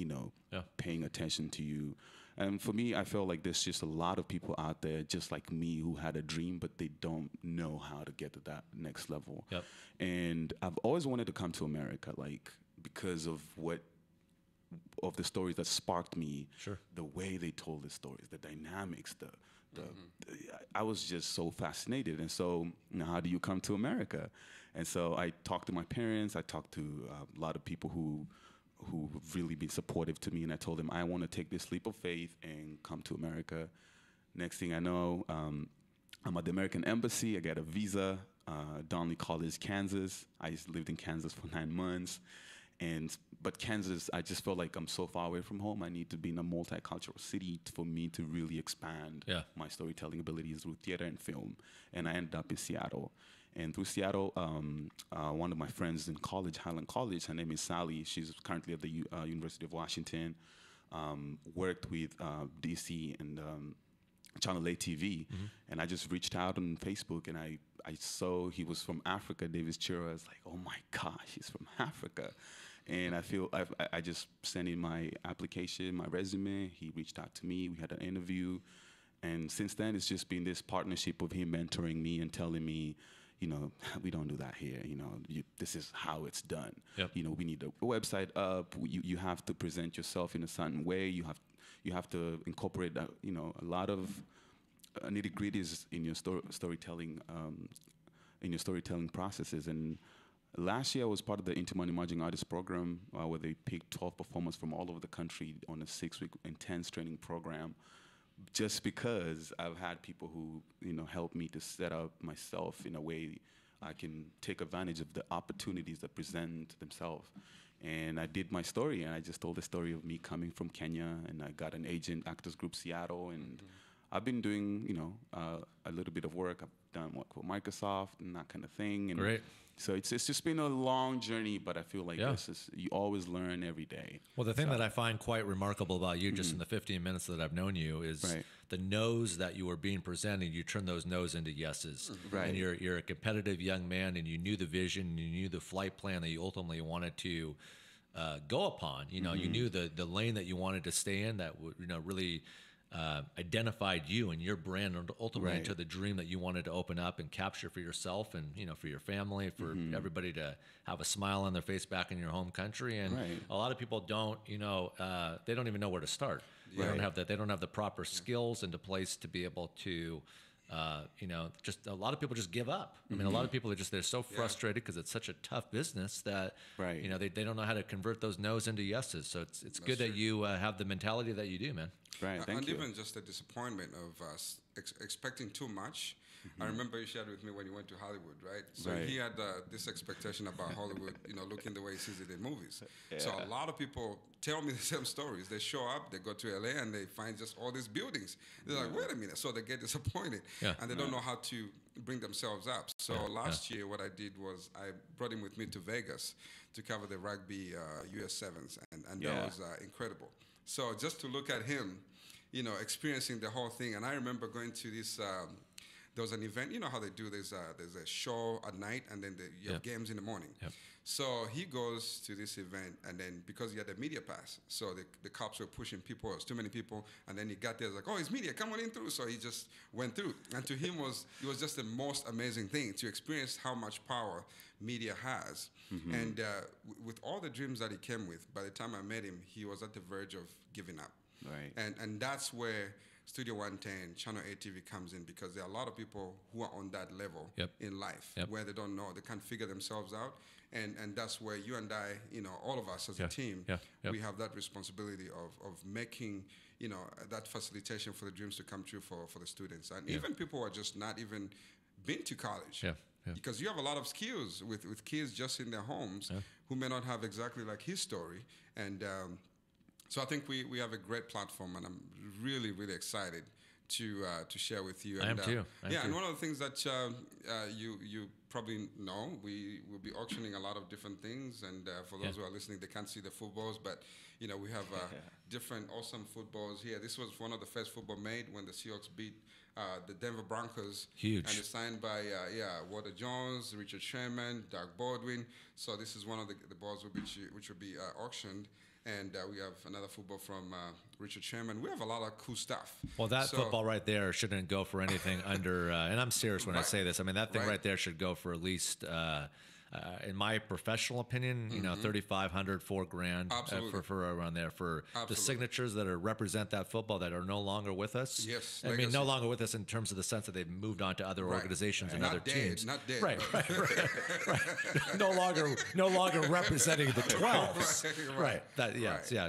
paying attention to you. And for me, I felt like there's just a lot of people out there just like me who had a dream, but they don't know how to get to that next level. Yep. And I've always wanted to come to America, like, because of the stories that sparked me, Sure. the way they told the stories, the dynamics, I was just so fascinated. And so, how do you come to America? And so I talked to my parents. I talked to a lot of people who've really been supportive to me, and I told them I want to take this leap of faith and come to America. Next thing I know, I'm at the American Embassy. I got a visa, Donley College, Kansas. I lived in Kansas for 9 months. But Kansas, I just felt like I'm so far away from home. I need to be in a multicultural city for me to really expand my storytelling abilities through theater and film. And I ended up in Seattle. And through Seattle, one of my friends in college, Highland College, her name is Sally. She's currently at the University of Washington, worked with DC and channel ATV. And I just reached out on Facebook, and I saw he was from Africa, Davis Chiro. I was like, oh my gosh, he's from Africa. And I just sent in my application, my resume. He reached out to me. We had an interview. And since then, it's just been this partnership of him mentoring me and telling me, we don't do that here. This is how it's done. Yep. We need a website up. You have to present yourself in a certain way. You have to incorporate, a lot of nitty-gritties in your storytelling, in your storytelling processes. And last year, I was part of the Intermoney Emerging Artists program, where they picked 12 performers from all over the country on a 6-week intense training program. Just because I've had people who, help me to set up myself in a way I can take advantage of the opportunities that present themselves. And I did my story, and I just told the story of me coming from Kenya, and I got an agent, Actors Group Seattle, and I've been doing, a little bit of work. I've done work for Microsoft and that kind of thing. And Great. So it's just been a long journey, but I feel like you always learn every day. Well, the thing that I find quite remarkable about you, just in the 15 minutes that I've known you, is the no's that you were being presented. You turn those no's into yeses. Right. And you're a competitive young man, and you knew the vision, and you knew the flight plan that you ultimately wanted to go upon. You knew the lane that you wanted to stay in that would, really identified you and your brand, and ultimately to the dream that you wanted to open up and capture for yourself and for your family, for everybody to have a smile on their face back in your home country. And a lot of people don't, they don't even know where to start. They don't have that. They don't have the proper skills into place to be able to. Just a lot of people just give up. I mean, a lot of people they're so frustrated because it's such a tough business that they don't know how to convert those no's into yeses. So it's good that you have the mentality that you do, man. Right. Thank you. Even just the disappointment of expecting too much. I remember you shared with me when you went to Hollywood, right? So he had this expectation about Hollywood, looking the way he sees it in movies. So a lot of people tell me the same stories. They show up, they go to LA, and they find just all these buildings. They're like, wait a minute. So they get disappointed, and they don't know how to bring themselves up. So last year, what I did was I brought him with me to Vegas to cover the rugby US Sevens, and that was incredible. So just to look at him, experiencing the whole thing. And I remember going to this, there was an event, how they do, there's a show at night, and then you have games in the morning. Yep. So he goes to this event, and then because he had a media pass, so the cops were pushing people, it was too many people, and then he got there, like, oh, it's media, come on in through. So he just went through. And to him, it was just the most amazing thing to experience how much power media has. And with all the dreams that he came with, by the time I met him, he was at the verge of giving up. Right. And that's where Studio 110, Channel ATV comes in, because there are a lot of people who are on that level in life where they don't know, they can't figure themselves out. And that's where you and I, all of us as a team, we have that responsibility of making, that facilitation for the dreams to come true for the students. And even people who are just not even been to college. Because you have a lot of skills with kids just in their homes who may not have exactly like his story. And so I think we have a great platform, and I'm really, really excited to share with you. I am too. And one of the things that you probably know, we will be auctioning a lot of different things. And for those who are listening, they can't see the footballs, but we have different awesome footballs here. This was one of the first football made when the Seahawks beat the Denver Broncos. Huge. And it's signed by Walter Jones, Richard Sherman, Doug Baldwin. So this is one of the balls which will be auctioned. And we have another football from Richard Sherman. We have a lot of cool stuff. Well, that football right there shouldn't go for anything under, and I'm serious when I say this. I mean, that thing right there should go for at least, in my professional opinion, $3,500, $4,000 for around there for the signatures that represent that football that are no longer with us. Yes, I mean, no longer with us in terms of the sense that they've moved on to other organizations and other teams. Not dead. Right. No longer representing the 12s. Right.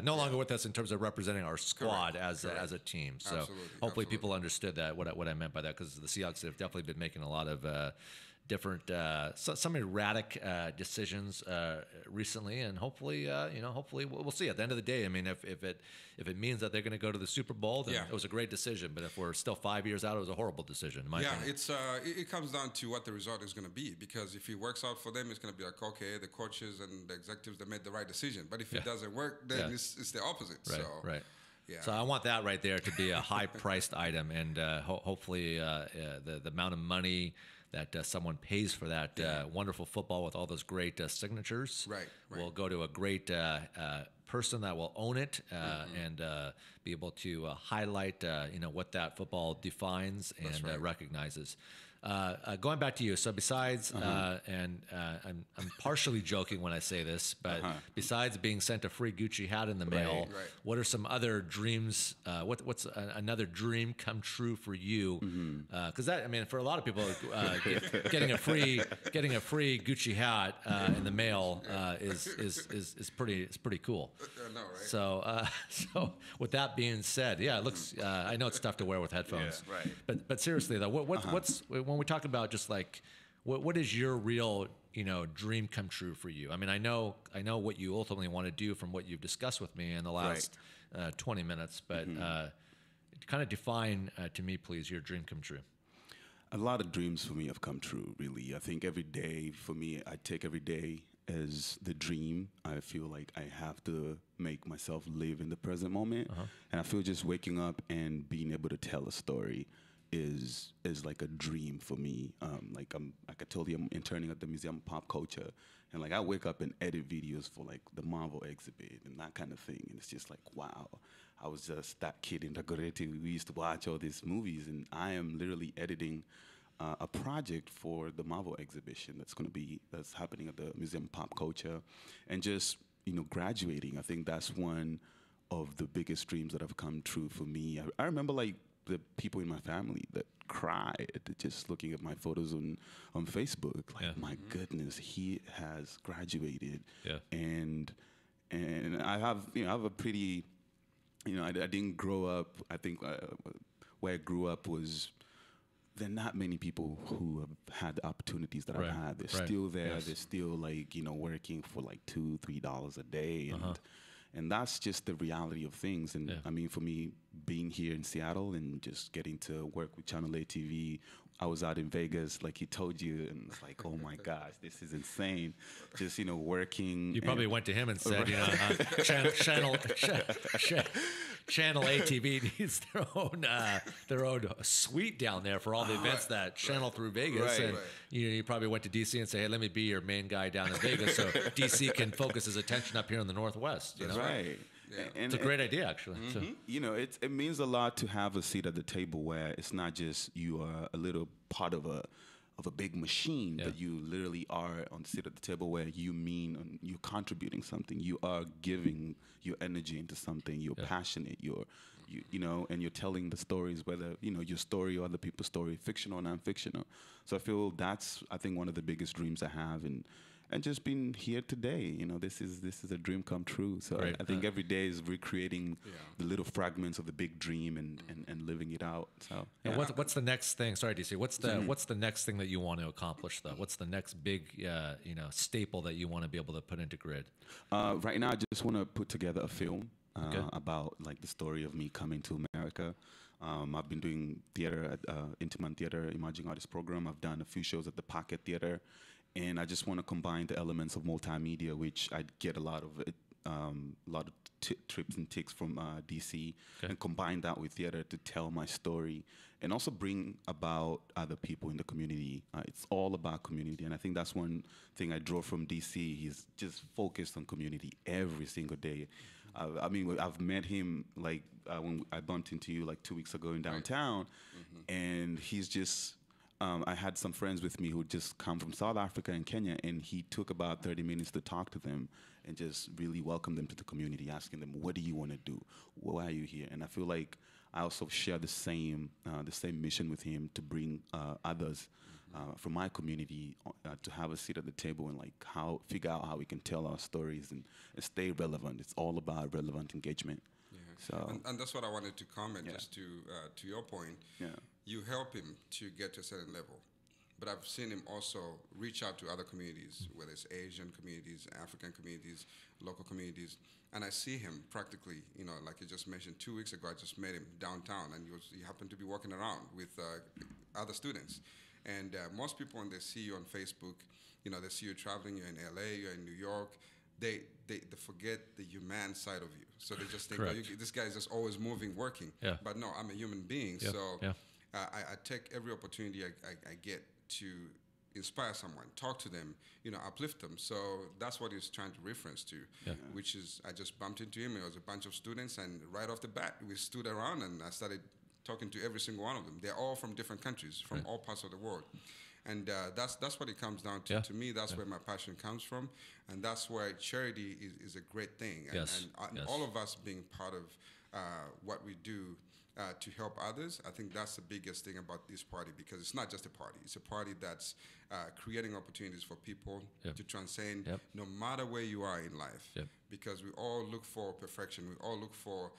No longer with us in terms of representing our squad as a team. So hopefully people understood that what I meant by that, because the Seahawks have definitely been making a lot of different, some erratic decisions recently, and hopefully we'll see. At the end of the day, I mean, if it means that they're going to go to the Super Bowl, then it was a great decision. But if we're still 5 years out, it was a horrible decision. In my opinion. It comes down to what the result is going to be. Because if it works out for them, it's going to be like, okay, the coaches and the executives, they made the right decision. But if it doesn't work, then it's the opposite. Right. Yeah. So I want that right there to be a high-priced item, and hopefully the amount of money that someone pays for that wonderful football with all those great signatures will go to a great person that will own it and be able to highlight what that football defines and recognizes. Going back to you, so besides, and I'm partially joking when I say this, but besides being sent a free Gucci hat in the mail, what are some other dreams? What's another dream come true for you? Because that, I mean, for a lot of people, getting a free Gucci hat in the mail is pretty cool. No, right? So with that being said, it looks. I know it's tough to wear with headphones, but seriously though, what's when we talk about just like what is your real dream come true for you? I mean, I know what you ultimately want to do from what you've discussed with me in the last 20 minutes, but kind of define to me, please, your dream come true. A lot of dreams for me have come true, really. I think every day for me, I take every day as the dream. I feel like I have to make myself live in the present moment. And I feel just waking up and being able to tell a story is like a dream for me. Like I told you, I'm interning at the Museum of Pop Culture, and like I wake up and edit videos for like the Marvel exhibit and that kind of thing. And it's just like, wow, I was just that kid in Dagoretti. We used to watch all these movies, and I am literally editing a project for the Marvel exhibition that's happening at the Museum of Pop Culture, and just graduating. I think that's one of the biggest dreams that have come true for me. I remember like the people in my family that cried just looking at my photos on Facebook. Like, my goodness, he has graduated. And I have a pretty, I didn't grow up. I think where I grew up was, there are not many people who have had the opportunities that I've had. They're still there. They're still like, working for like $2-3 a day. And that's just the reality of things. And I mean, for me, being here in Seattle and just getting to work with Channel ATV, I was out in Vegas, like he told you, and it's like, oh my gosh, this is insane. Just, working. You probably went to him and said, Channel ATV needs their own suite down there for all the events that channel through Vegas. And you probably went to DC and say, hey, let me be your main guy down in Vegas so DC can focus his attention up here in the Northwest. That's right. Yeah. It's a great idea, actually. So. It means a lot to have a seat at the table where it's not just you are a little part of a big machine, but you literally are on the seat at the table where you're contributing something. You are giving your energy into something. You're passionate. And you're telling the stories, whether your story or other people's story, fictional or non-fictional. So I feel that's one of the biggest dreams I have, and just being here today, this is a dream come true. So I think every day is recreating the little fragments of the big dream and living it out. So and what's the next thing? Sorry, DC. What's the next thing that you want to accomplish though? What's the next big staple that you want to be able to put into Grid? Right now, I just want to put together a film. about like the story of me coming to America. I've been doing theater at Intiman Theater Emerging Artist Program. I've done a few shows at the Pocket Theater, and I just want to combine the elements of multimedia, which I get a lot of it, a lot of trips and ticks from DC, and combine that with theater to tell my story and also bring about other people in the community. It's all about community, and I think that's one thing I draw from DC. He's just focused on community every single day. I mean, I've met him like when I bumped into you like 2 weeks ago in downtown, and he's just. I had some friends with me who just come from South Africa and Kenya, and he took about 30 minutes to talk to them and just really welcome them to the community, asking them, "What do you want to do? Why are you here?" And I feel like I also share the same mission with him to bring others from my community to have a seat at the table and like figure out how we can tell our stories and stay relevant. It's all about relevant engagement. Yeah. So and that's what I wanted to comment just to your point. Yeah. You help him to get to a certain level, but I've seen him also reach out to other communities, whether it's Asian communities, African communities, local communities, and I see him practically, like you just mentioned, 2 weeks ago, I just met him downtown, and he happened to be walking around with other students. And most people, when they see you on Facebook, they see you traveling, you're in LA, you're in New York, they forget the human side of you. So they just think, this guy is just always moving, working. Yeah. But no, I'm a human being, so I take every opportunity I get to inspire someone, talk to them, uplift them. So that's what he's trying to reference to, which is I just bumped into him. It was a bunch of students, and right off the bat, we stood around, and I started talking to every single one of them. They're all from different countries, from all parts of the world. And that's what it comes down to. To me, that's where my passion comes from, and that's why charity is a great thing. And all of us being part of what we do to help others, I think that's the biggest thing about this party, because it's not just a party. It's a party that's creating opportunities for people to transcend no matter where you are in life. Because we all look for perfection. We all look for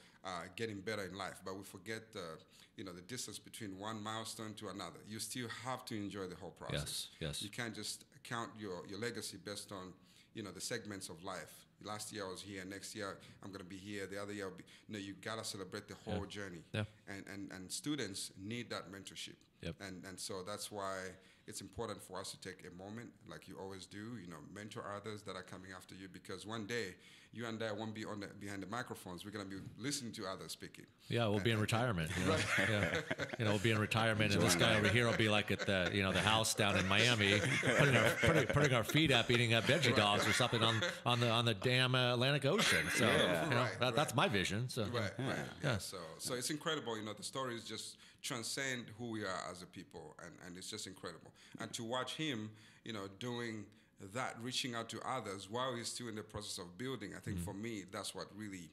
getting better in life, but we forget the distance between one milestone to another. You still have to enjoy the whole process. Yes. You can't just count your legacy based on the segments of life. Last year I was here. Next year I'm going to be here. The other year I'll be. You gotta celebrate the whole journey. And students need that mentorship. And so that's why it's important for us to take a moment, like you always do. Mentor others that are coming after you, because one day you and I won't be behind the microphones. We're going to be listening to others speaking. Yeah, we'll be in retirement. We'll be in retirement, and this guy over here will be like at the the house down in Miami, putting our feet up, eating veggie dogs or something on the damn Atlantic Ocean. So that's my vision. So So it's incredible. The stories just transcend who we are as a people, and it's just incredible. And to watch him, doing that, reaching out to others while he's still in the process of building, I think for me, that's what really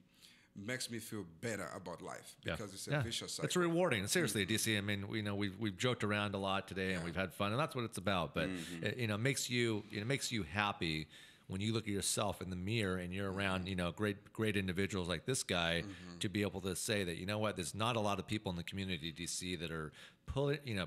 makes me feel better about life, because it's a vicious cycle. It's rewarding. Seriously, DC, I mean, we've joked around a lot today, and we've had fun, and that's what it's about. But it makes you happy when you look at yourself in the mirror and you're around, great individuals like this guy, to be able to say that, there's not a lot of people in the community, DC, that are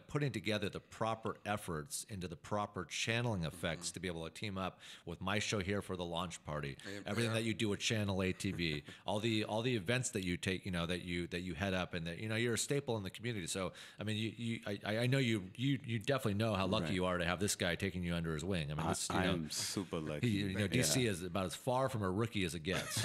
putting together the proper efforts into the proper channeling effects to be able to team up with my show here for the launch party, everything that you do with Channel ATV, all the events that you take, that you head up, and that you're a staple in the community. So I mean, I know you definitely know how lucky you are to have this guy taking you under his wing. I mean, I am super lucky. DC is about as far from a rookie as it gets.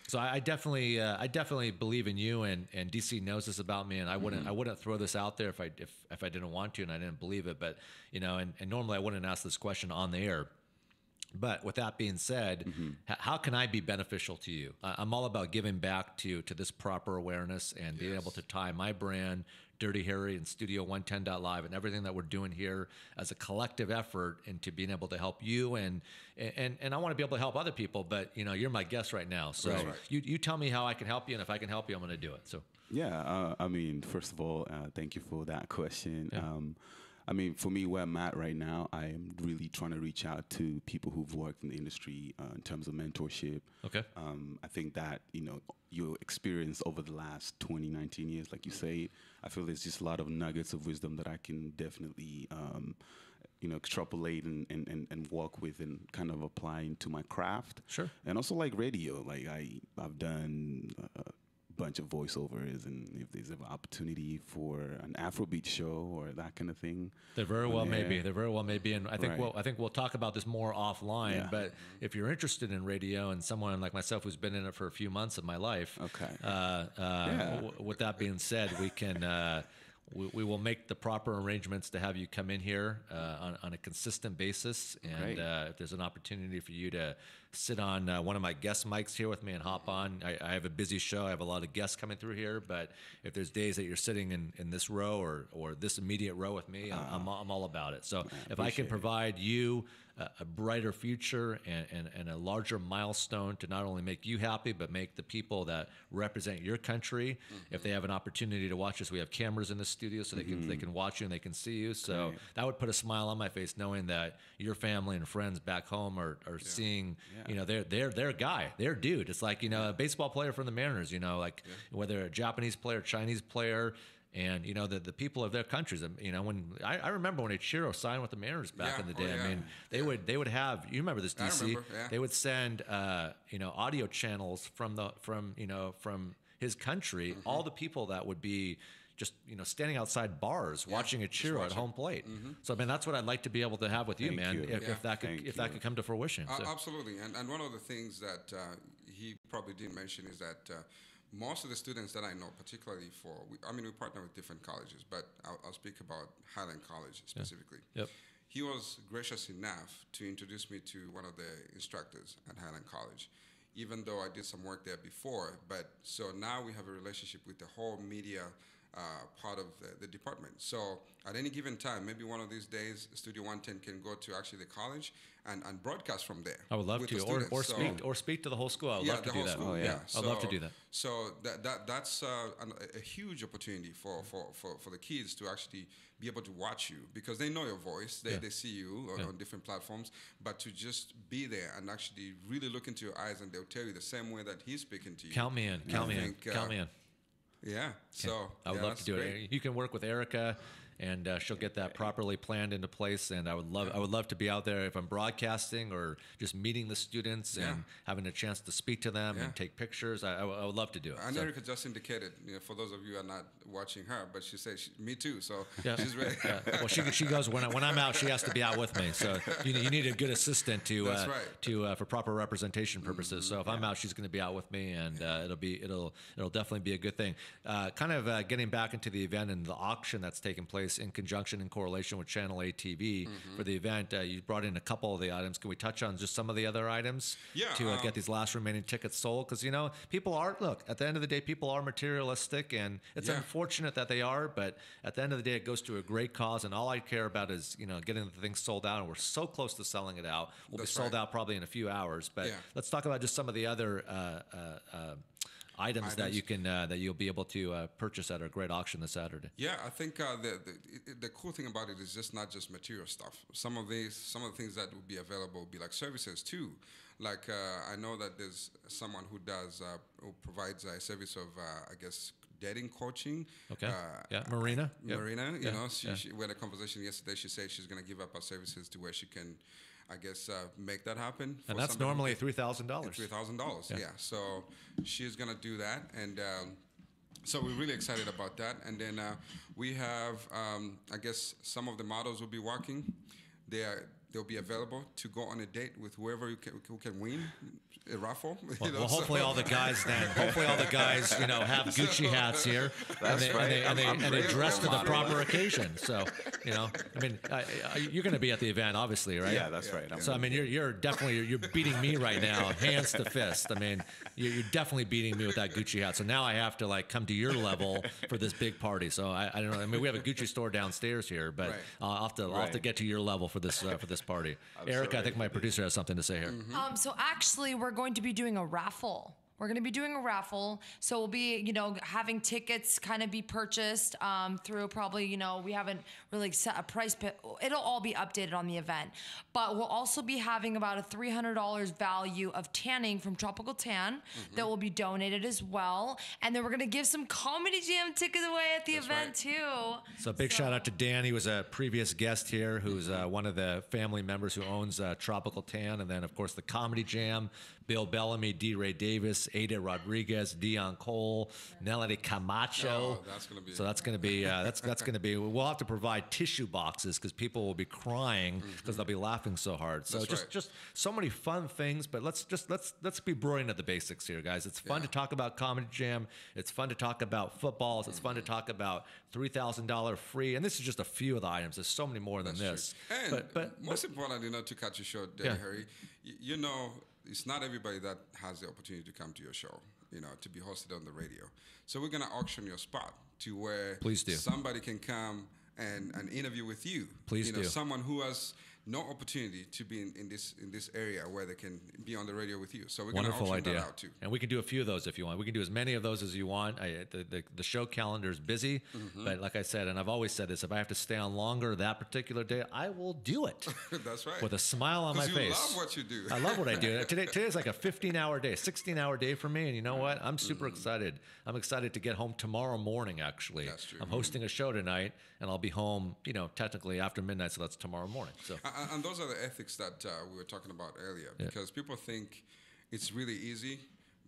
So I definitely believe in you, and DC knows this about me, and I wouldn't throw this out there if I didn't want to and I didn't believe it. But and normally I wouldn't ask this question on the air. But with that being said, how can I be beneficial to you? I'm all about giving back to this proper awareness and being able to tie my brand, Dirty Harry and Studio 110.live, and everything that we're doing here as a collective effort into being able to help you, and I want to be able to help other people, but you're my guest right now, so you tell me how I can help you, and if I can help you, I'm going to do it. So I mean, first of all, thank you for that question. I mean, for me, where I'm at right now, I am really trying to reach out to people who've worked in the industry in terms of mentorship. Okay. I think that, your experience over the last 20, 19 years, like you say, I feel there's just a lot of nuggets of wisdom that I can definitely extrapolate and walk with and kind of apply into my craft. Sure. And also like radio, like I've done a bunch of voiceovers, and if there's an opportunity for an Afrobeat show or that kind of thing, there very well may be. There very well may be, and I think we'll talk about this more offline. Yeah. But if you're interested in radio, and someone like myself who's been in it for a few months of my life, with that being said, we can. We will make the proper arrangements to have you come in here on a consistent basis. And if there's an opportunity for you to sit on one of my guest mics here with me and hop on, I have a busy show. I have a lot of guests coming through here. But if there's days that you're sitting in this row or this immediate row with me, I'm all about it. So if I can provide you a brighter future and a larger milestone to not only make you happy, but make the people that represent your country, if they have an opportunity to watch us, we have cameras in the studio so they can watch you and they can see you. So that would put a smile on my face, knowing that your family and friends back home are seeing, their guy, their dude. It's like, a baseball player from the Mariners, whether a Japanese player, Chinese player, and the people of their countries. When I remember when Ichiro signed with the Mariners back in the day. I mean, they would have, you remember this, DC? They would send audio channels from his country. All the people that would be just standing outside bars watching Ichiro at home plate. So that's what I'd like to be able to have with you, man. If that could come to fruition. Absolutely. And one of the things that he probably didn't mention is that. Most of the students that I know, particularly we partner with different colleges, but I'll speak about Highland College specifically. Yep. He was gracious enough to introduce me to one of the instructors at Highland College, even though I did some work there before. But so now we have a relationship with the whole media part of the department. So at any given time, maybe one of these days, Studio 110 can go to actually the college and broadcast from there. I would love to, or speak to the whole school. I would love to do that. School, I'd love to do that. So that's a huge opportunity for the kids to actually be able to watch you, because they know your voice, they see you on different platforms, but to just be there and actually really look into your eyes, and they'll tell you the same way that he's speaking to you. Count me in. Count me in. Yeah. So I would love to do it. You can work with Erica, and she'll get that properly planned into place. And I would love to be out there if I'm broadcasting or just meeting the students and having a chance to speak to them and take pictures. I would love to do it. And Erica just indicated, for those of you who are not watching her, but she said, me too. So she's ready. Well, she goes, when I'm out, she has to be out with me. So you need a good assistant for proper representation purposes. So if I'm out, she's going to be out with me, and it'll definitely be a good thing. Getting back into the event and the auction that's taking place in conjunction in correlation with Channel ATV for the event. You brought in a couple of the items. Can we touch on just some of the other items to get these last remaining tickets sold? Because people are, at the end of the day, people are materialistic, and it's unfortunate that they are, but at the end of the day, it goes to a great cause, and all I care about is getting the things sold out, and we're so close to selling it out. We'll be sold out probably in a few hours, but let's talk about just some of the other items that you'll be able to purchase at our great auction this Saturday. Yeah, I think the cool thing about it is just not just material stuff. Some of the things that will be available will be like services too. Like I know that there's someone who provides a service of dating coaching. Okay. Marina. Marina. We had a conversation yesterday. She said she's going to give up her services to where she can, make that happen. And that's normally $3,000. $3,000, yeah. So she's going to do that. And so we're really excited about that. And then we have, some of the models will be walking. They'll be available to go on a date with whoever who can win a raffle. Well, hopefully all the guys have Gucci hats here, and they dress to the proper occasion. So, you're going to be at the event, obviously, right? Yeah, that's right. So, you're definitely beating me right now, hands to fist. You're definitely beating me with that Gucci hat. So now I have to come to your level for this big party. So I don't know. We have a Gucci store downstairs here, but I'll have to get to your level for this party. Erica, I think my producer has something to say here. So actually, we're going to be doing a raffle We're going to be doing a raffle. So we'll be, having tickets kind of be purchased through probably, we haven't really set a price, but it'll all be updated on the event. But we'll also be having about a $300 value of tanning from Tropical Tan that will be donated as well. And then we're going to give some Comedy Jam tickets away at the event too. So big shout out to Dan. He was a previous guest here who's one of the family members who owns Tropical Tan. And then, of course, the Comedy Jam. Bill Bellamy, D. Ray Davis, Ada Rodriguez, Dion Cole, Nelly Camacho. Oh, that's going to be. So that's going to be that's going to be. We'll have to provide tissue boxes because people will be crying because they'll be laughing so hard. So just so many fun things. But let's be brilliant at the basics here, guys. It's fun to talk about Comedy Jam. It's fun to talk about footballs. It's fun to talk about $3,000 free. And this is just a few of the items. There's so many more than this. And but most importantly, not to cut you short, Harry. It's not everybody that has the opportunity to come to your show, to be hosted on the radio. So we're going to auction your spot to where somebody can come and interview with you. Please do. Someone who has no opportunity to be in this area where they can be on the radio with you. So we're going to auction that out too. And we can do a few of those if you want. We can do as many of those as you want. The show calendar is busy, but like I said, and I've always said this, if I have to stay on longer that particular day, I will do it. That's right. With a smile on my face. Because you love what you do. I love what I do. Today's like a 15-hour day, 16-hour day for me, and you know what? I'm super excited. I'm excited to get home tomorrow morning, actually. That's true. I'm hosting a show tonight, and I'll be home, technically after midnight, so that's tomorrow morning. So. And those are the ethics that we were talking about earlier, because people think it's really easy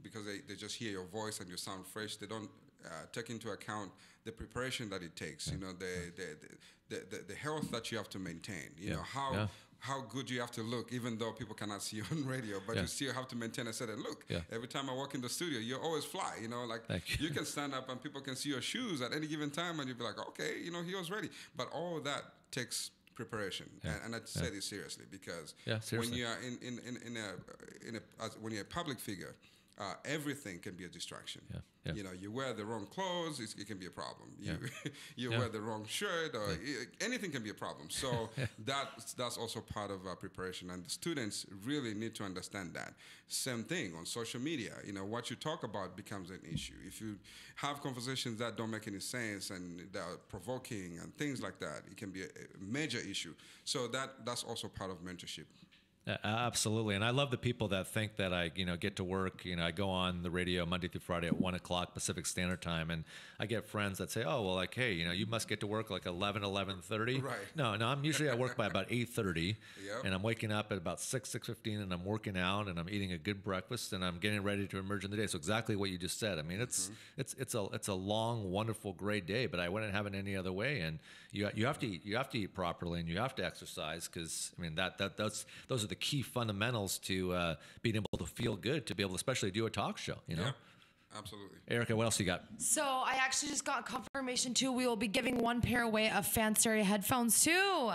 because they just hear your voice and you sound fresh. They don't take into account the preparation that it takes. The health that you have to maintain. How good you have to look, even though people cannot see you on radio, but you still have to maintain a certain look. Every time I walk in the studio, you always fly. You can stand up and people can see your shoes at any given time, and you'll be like, okay, he was ready. But all of that takes preparation, and I say this seriously because when you are when you're a public figure, everything can be a distraction. You wear the wrong clothes, it can be a problem. You wear the wrong shirt, or anything can be a problem. So that's also part of preparation, and the students really need to understand that. Same thing on social media. What you talk about becomes an issue. If you have conversations that don't make any sense and that are provoking and things like that, it can be a major issue. So that's also part of mentorship. Absolutely. And I love the people that think that I, get to work, I go on the radio Monday through Friday at 1:00 Pacific Standard Time. And I get friends that say, oh, well, like, hey, you must get to work like 11:30. Right. No, I'm usually at work by about 8:30 and I'm waking up at about 6:15 and I'm working out and I'm eating a good breakfast and I'm getting ready to emerge in the day. So exactly what you just said. I mean, it's a long, wonderful, great day, but I wouldn't have it any other way. And you have to eat properly and you have to exercise because, I mean, those are the key fundamentals to being able to feel good, to be able to especially do a talk show, Yeah, absolutely. Erica, what else you got? So I actually just got confirmation too. We will be giving one pair away of fan stereo headphones too.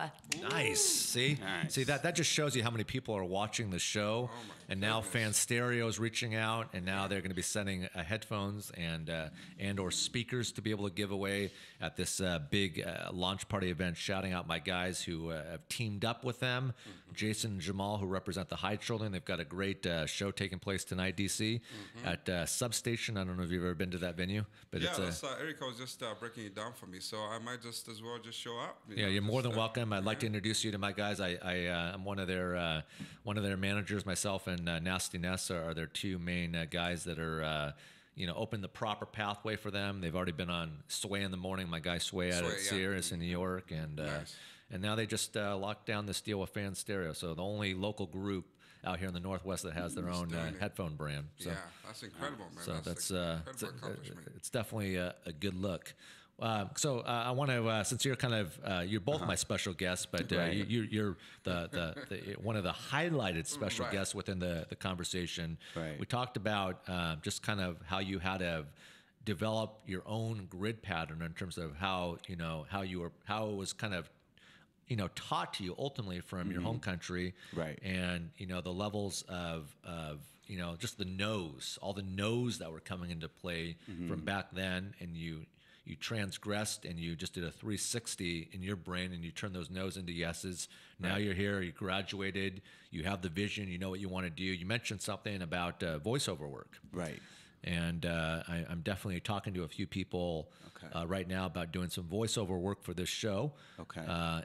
Nice. See, that just shows you how many people are watching the show, and now Fan Stereo is reaching out, and now they're going to be sending headphones and or speakers to be able to give away at this big launch party event. Shouting out my guys who have teamed up with them, Jason and Jamal, who represent the High Children. They've got a great show taking place tonight, DC, at Substation. I don't know if you've ever been to that venue, but it's Erica was just breaking it down for me, so I might just as well just show up. You're more than welcome. I'd like to introduce you to my guys. I'm one of their managers. Myself and Nasty Ness are their two main guys that are open the proper pathway for them. They've already been on Sway in the Morning. My guy Sway out at Sirius in New York, and now they just locked down this deal with Fan Stereo. So the only local group out here in the Northwest that has their own headphone brand. So, that's incredible, man. So that's incredible accomplishment. It's definitely a good look. So I want to, since you're kind of, you're both my special guests, but you're the one of the highlighted special guests within the conversation. Right. We talked about just kind of how you had to develop your own grid pattern in terms of how it was kind of taught to you ultimately from your home country, right? And the levels of just all the no's that were coming into play from back then, and you you transgressed and you just did a 360 in your brain and you turned those no's into yeses. Now you're here, you graduated, you have the vision, you know what you want to do. You mentioned something about voiceover work. Right. And I'm definitely talking to a few people right now about doing some voiceover work for this show. Okay.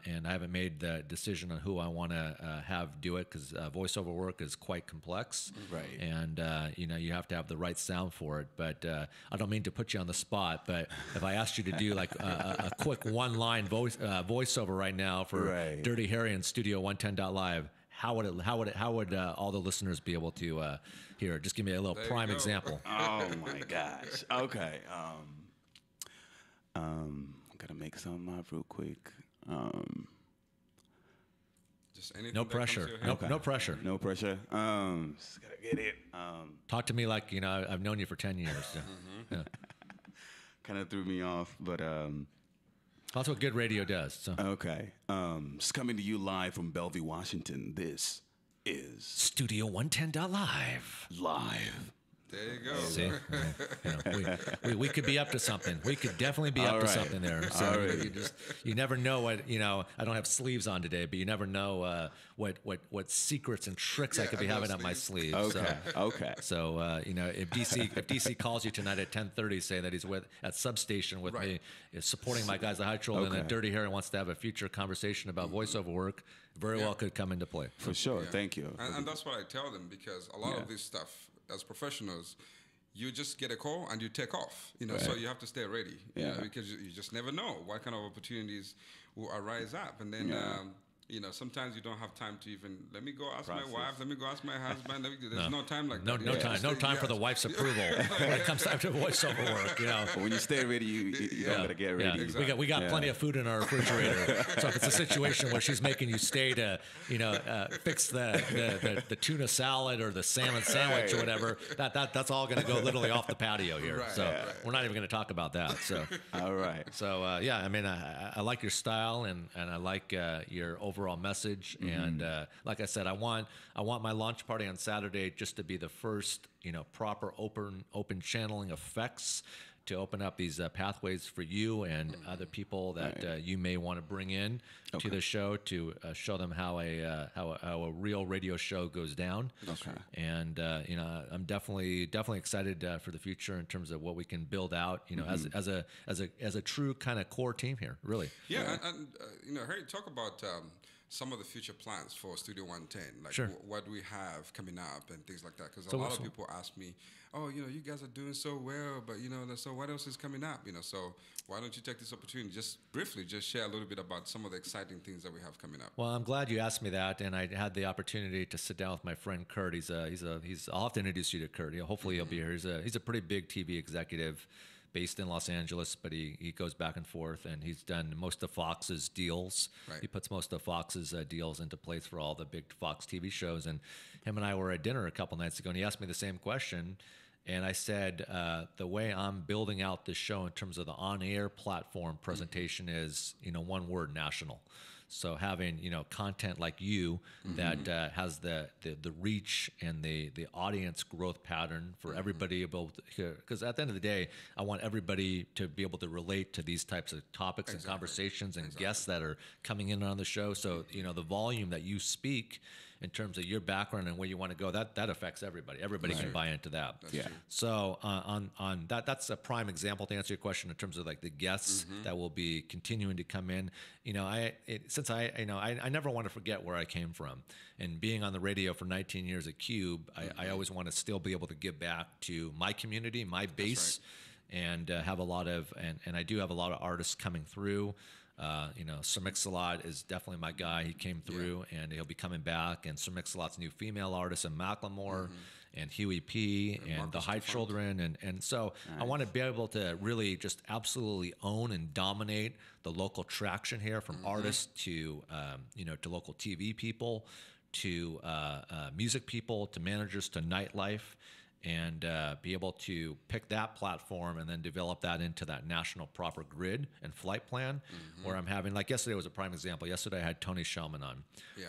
And I haven't made the decision on who I want to have do it, because voiceover work is quite complex. Right. And, you have to have the right sound for it. But I don't mean to put you on the spot, but if I asked you to do like a quick one-line voiceover right now for Dirty Harry and Studio 110.live, how would all the listeners be able to hear it? Just give me a little prime example. Oh my gosh. Okay. Gotta make something up real quick. Just anything. No pressure. No pressure. No pressure. Just gotta get it. Talk to me like I've known you for 10 years. Yeah. Kind of threw me off, but That's what good radio does. So. okay. Just coming to you live from Bellevue, Washington. This is Studio 110.live. live. There you go. See, we could be up to something. We could definitely be up to something there. So you never know what I don't have sleeves on today, but you never know what secrets and tricks I could be having up my sleeves. Okay. So if DC calls you tonight at 10:30, say that he's at Substation with me, is supporting my guys at High Troll, and then Dirty Harry wants to have a future conversation about voiceover work, very well could come into play. For sure. Thank you. And that's what I tell them, because a lot of this stuff, as professionals, you just get a call and you take off, so you have to stay ready, because you just never know what kind of opportunities will arise up. And then, sometimes you don't have time to even, let me go ask my wife, let me go ask my husband. There's no time like that. No time for the wife's approval when it comes time to voiceover work, When you stay ready, you gotta get ready. Yeah. Exactly. We got plenty of food in our refrigerator. So if it's a situation where she's making you stay to, fix the tuna salad or the salmon sandwich or whatever, that's all going to go literally off the patio here. We're not even going to talk about that. So all right. So I like your style and I like your overall message. And like I said, I want my launch party on Saturday just to be the first proper open channeling effects to open up these pathways for you and other people that you may want to bring in to the show to show them how a real radio show goes down. Okay. And I'm definitely excited for the future in terms of what we can build out. As a true kind of core team here, really. Yeah, and Harry, talk about some of the future plans for Studio 110, like what we have coming up and things like that. Because a lot of people ask me, you guys are doing so well, but so what else is coming up? So why don't you take this opportunity, just briefly, just share a little bit about some of the exciting things that we have coming up? Well, I'm glad you asked me that, and I had the opportunity to sit down with my friend Kurt. I'll have to introduce you to Kurt. Hopefully he'll be here. He's a pretty big TV executive, based in Los Angeles, but he goes back and forth, and he's done most of Fox's deals. He puts most of Fox's deals into place for all the big Fox TV shows. And him and I were at dinner a couple nights ago, and he asked me the same question. And I said, the way I'm building out this show in terms of the on-air platform presentation is, one word: national. So having content like you that has the reach and the audience growth pattern for everybody able to hear, because at the end of the day, I want everybody to be able to relate to these types of topics and conversations and guests that are coming in on the show. So the volume that you speak in terms of your background and where you want to go, that affects everybody. Everybody can buy into that. So on that's a prime example to answer your question in terms of like the guests that will be continuing to come in. I never want to forget where I came from, and being on the radio for 19 years at Cube, I always want to still be able to give back to my community, my base, and have a lot of and I do have a lot of artists coming through. Sir Mix-a-Lot is definitely my guy. He came through, and he'll be coming back. And Sir Mix-a-Lot's new female artist, and Macklemore, and Huey P, and the Hype Children. And so I want to be able to really just absolutely own and dominate the local traction here, from artists to, to local TV people, to music people, to managers, to nightlife. And be able to pick that platform and then develop that into that national proper grid and flight plan, where I'm having, like yesterday was a prime example. Yesterday I had Tony Shelman on.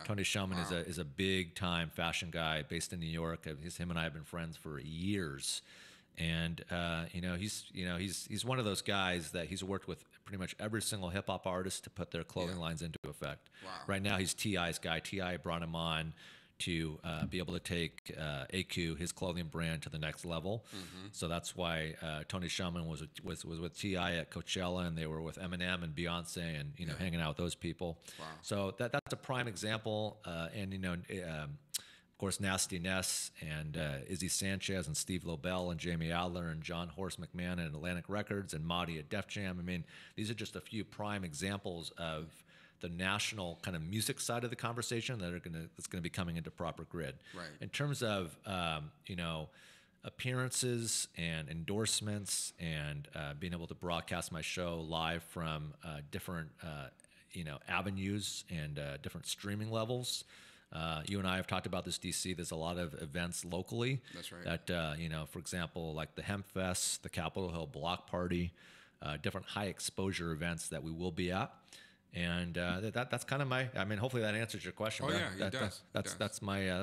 Tony Shelman is a big time fashion guy based in New York. Him and I have been friends for years. And he's one of those guys that he's worked with pretty much every single hip hop artist to put their clothing lines into effect. Wow. Right now, he's T.I.'s guy. T.I. brought him on to be able to take AQ, his clothing brand, to the next level. So that's why Tony Shelman was with T.I. at Coachella, and they were with Eminem and Beyonce, and hanging out with those people. Wow. So that's a prime example. Of course, Nasty Ness and Izzy Sanchez and Steve Lobel and Jamie Adler and John Horace McMahon at Atlantic Records and Mahdi at Def Jam. I mean, these are just a few prime examples of the national kind of music side of the conversation that's gonna be coming into proper grid. Right. In terms of appearances and endorsements and being able to broadcast my show live from different avenues and different streaming levels. You and I have talked about this, DC. There's a lot of events locally. That's right. That, for example, like the Hemp Fest, the Capitol Hill Block Party, different high exposure events that we will be at. And that's kind of hopefully that answers your question. Oh, but yeah, it does. That's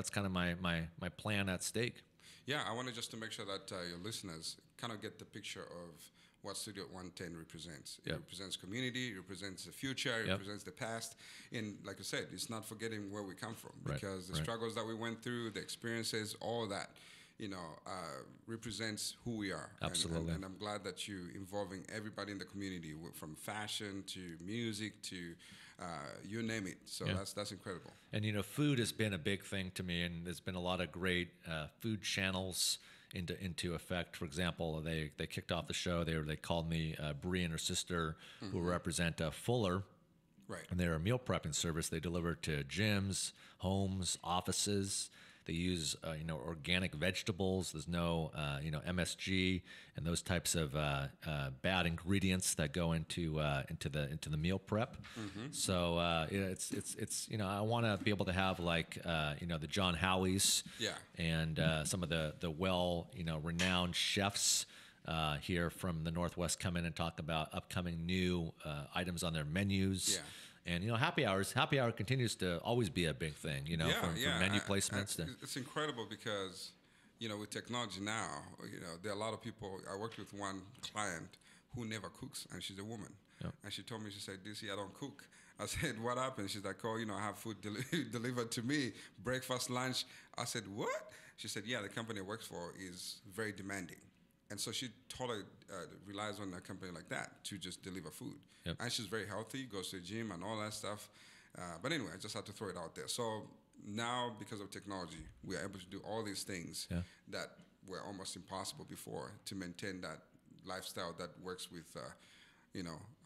kind of my plan at stake. Yeah, I wanted just to make sure that your listeners kind of get the picture of what Studio 110 represents. It represents community, it represents the future, it represents the past. And like I said, it's not forgetting where we come from, because the struggles that we went through, the experiences, all of that, represents who we are. Absolutely. And I'm glad that you're involving everybody in the community, from fashion to music to you name it. So that's incredible. And food has been a big thing to me, and there's been a lot of great food channels into effect. For example, they kicked off the show. They called me Bree and her sister, who represent Fuller. Right. And they're a meal prepping service. They deliver to gyms, homes, offices. They use organic vegetables. There's no MSG and those types of bad ingredients that go into the meal prep. So it's I want to be able to have the John Howies and some of the renowned chefs here from the Northwest come in and talk about upcoming new items on their menus. Yeah. And happy hour continues to always be a big thing. From menu placements. It's incredible because with technology now, there are a lot of people. I worked with one client who never cooks, and she's a woman. Yep. And she told me, she said, "DC, I don't cook." I said, "What happened?" She's like, "Oh, I have food delivered to me, breakfast, lunch." I said, "What?" She said, "Yeah, the company I works for is very demanding." And so she totally relies on a company like that to just deliver food. Yep. And she's very healthy, goes to the gym and all that stuff. But anyway, I just had to throw it out there. So now, because of technology, we are able to do all these things that were almost impossible before, to maintain that lifestyle that works with,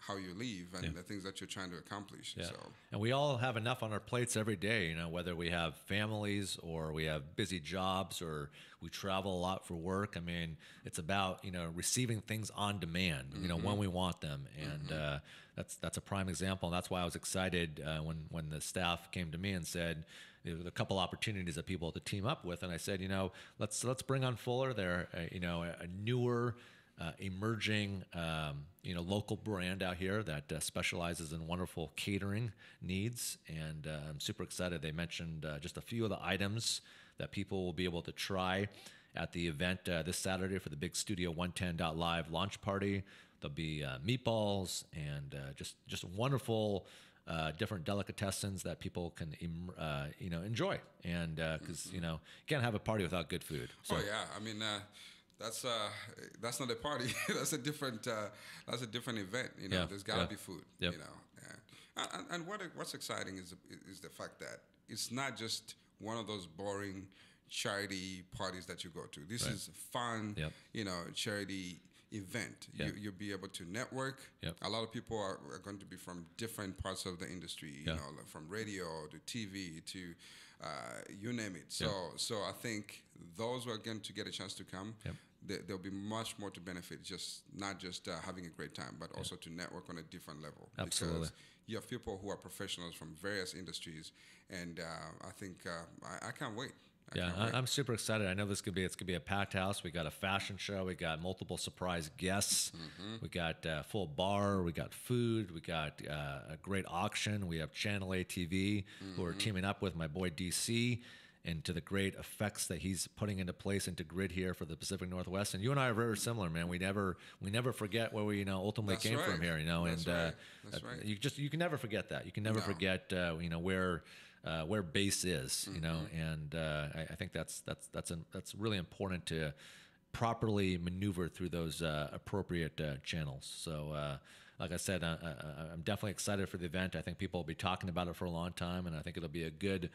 how you live and the things that you're trying to accomplish. Yeah. So. And we all have enough on our plates every day, whether we have families or we have busy jobs or we travel a lot for work. I mean, it's about, receiving things on demand, when we want them. And that's a prime example. And that's why I was excited when the staff came to me and said, there were a couple opportunities that people to team up with. And I said, let's bring on Fuller. They're, a newer, emerging, local brand out here that specializes in wonderful catering needs, and I'm super excited. They mentioned just a few of the items that people will be able to try at the event this Saturday for the big Studio 110 Live launch party. There'll be meatballs and just wonderful different delicatessens that people can enjoy, and because you can't have a party without good food. So. Oh yeah, I mean. That's not a party. That's a different event. There's got to be food. Yep. And what's exciting is the fact that it's not just one of those boring charity parties that you go to. This is fun. Charity event. Yep. You'll be able to network. Yep. A lot of people are going to be from different parts of the industry. From radio to TV to you name it. So I think those who are going to get a chance to come, there'll be much more to benefit. Not just having a great time, but also to network on a different level. Absolutely. Because you have people who are professionals from various industries, and I think I can't wait. I'm super excited. I know it's gonna be a packed house. We got a fashion show. We got multiple surprise guests. We got full bar. We got food. We got a great auction. We have Channel ATV who are teaming up with my boy DC, and to the great effects that he's putting into place into grid here for the Pacific Northwest. And you and I are very similar, man. We never forget where we ultimately came from here, That's and right. you can never forget that. You can never forget where base is, and I think that's really important to properly maneuver through those appropriate channels. So, like I said, I'm definitely excited for the event. I think people will be talking about it for a long time, and I think it'll be a good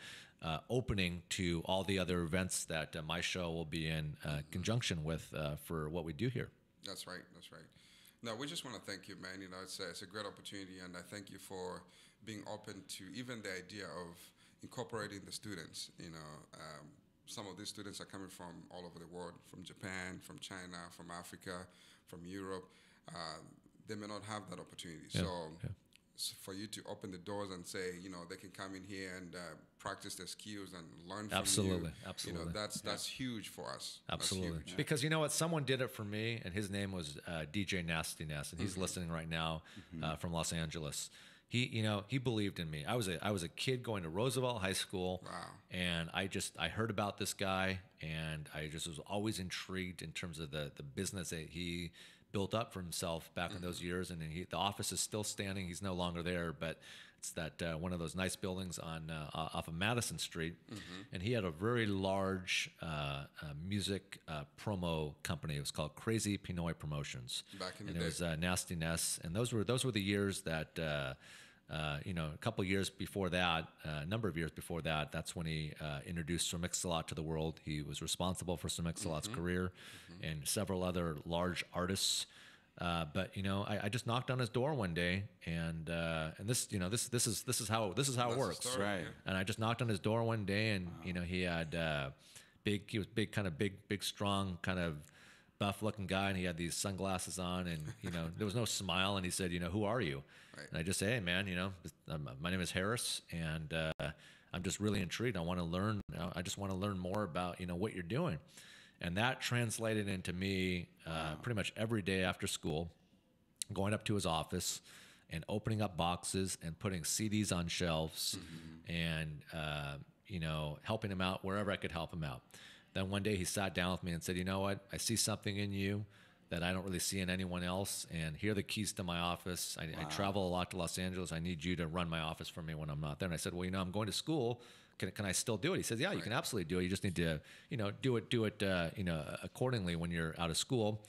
opening to all the other events that my show will be in conjunction with for what we do here. That's right. No, we just want to thank you, man. It's a great opportunity, and I thank you for being open to even the idea of incorporating the students. Some of these students are coming from all over the world, from Japan, from China, from Africa, from Europe. They may not have that opportunity. So for you to open the doors and say, they can come in here and practice their skills and learn from you. Absolutely. That's huge for us. Absolutely. Because you know what? Someone did it for me, and his name was DJ Nasty Ness, and he's listening right now from Los Angeles. He believed in me. I was a kid going to Roosevelt High School, and I heard about this guy, and I just was always intrigued in terms of the business that he built up for himself back in those years. And the office is still standing. He's no longer there, but it's that one of those nice buildings on off of Madison Street, and he had a very large music promo company. It was called Crazy Pinoy Promotions. Back in the day. It was Nasty Ness, and those were the years that a couple years before that, a number of years before that, that's when he introduced Sir Mix-a-Lot to the world. He was responsible for Sir Mix-a-Lot's career and several other large artists. But I just knocked on his door one day, and this is how it works, story, right? And I just knocked on his door one day, and he had he was big, strong, kind of buff-looking guy, and he had these sunglasses on, and there was no smile, and he said, "Who are you?" Right. And I just say, "Hey, man, my name is Harris, and I'm just really intrigued. I want to learn. I just want to learn more about what you're doing." And that translated into me pretty much every day after school, going up to his office and opening up boxes and putting CDs on shelves and, helping him out wherever I could help him out. Then one day he sat down with me and said, "You know what? I see something in you that I don't really see in anyone else. And here are the keys to my office. I travel a lot to Los Angeles. I need you to run my office for me when I'm not there." And I said, "Well, I'm going to school. Can I still do it?" He says, "Yeah, you can absolutely do it. You just need to, do it, accordingly when you're out of school."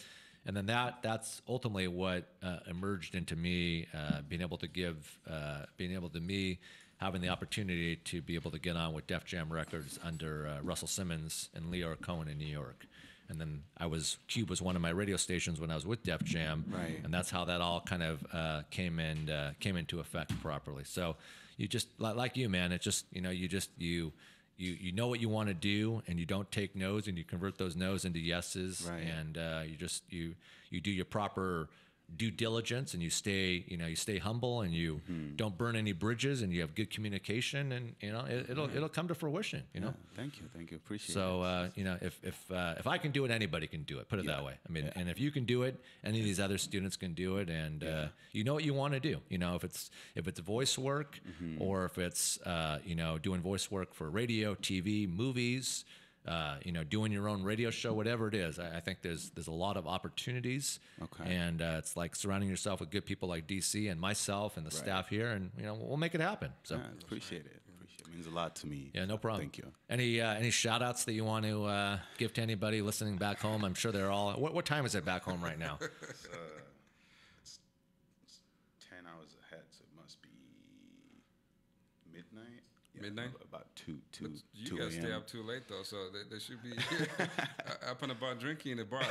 And then that's ultimately what emerged into me being able to me having the opportunity to be able to get on with Def Jam Records under Russell Simmons and Leo Cohen in New York. And then Cube was one of my radio stations when I was with Def Jam, right. And that's how that all kind of came into effect properly. So you just like you, man. It's just you know what you want to do, and you don't take no's, and you convert those no's into yeses, right. And you do your proper due diligence, and you stay humble, and you don't burn any bridges, and you have good communication, and it'll come to fruition. Yeah, thank you, appreciate it. So if I can do it, anybody can do it. Put it that way. I mean, and if you can do it, any of these other students can do it, and you know what you want to do. If it's voice work, or if it's doing voice work for radio, TV, movies. Doing your own radio show, whatever it is, I think there's a lot of opportunities. Okay. And it's like surrounding yourself with good people like DC and myself and the staff here, and we'll make it happen. So appreciate it. It means a lot to me. Yeah, no problem. Thank you. Any shout outs that you want to give to anybody listening back home? I'm sure they're all. What time is it back home right now? It's 10 hours ahead, so it must be midnight. Midnight? About 2 You guys stay up too late, though, so they should be up and about drinking in the bar.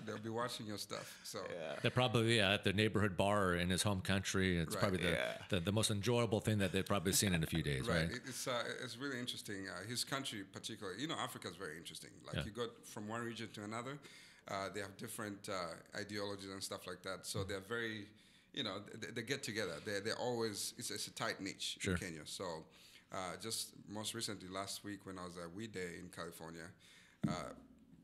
They'll be watching your stuff. So They're probably at the neighborhood bar in his home country. It's probably the most enjoyable thing that they've probably seen in a few days, right? It's really interesting. His country, particularly, Africa is very interesting. Like you go from one region to another, they have different ideologies and stuff like that. So they're very, they get together. They're always it's a tight niche in Kenya. So. Just most recently, last week when I was at We Day in California,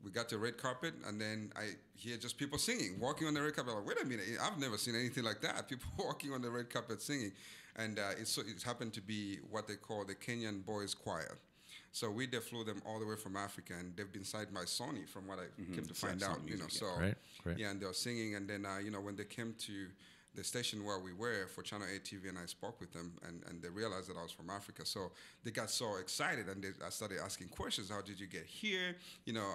we got the red carpet, and then I hear just people singing, walking on the red carpet. I'm like, wait a minute, I've never seen anything like that. People walking on the red carpet singing. And it happened to be what they call the Kenyan Boys Choir. So they flew them all the way from Africa, and they've been signed by Sony, from what I came to find out. Sony Music, So Right, great. yeah, and they were singing, and then when they came to the station where we were for Channel ATV, and I spoke with them, and they realized that I was from Africa. So they got so excited, and I started asking questions. How did you get here?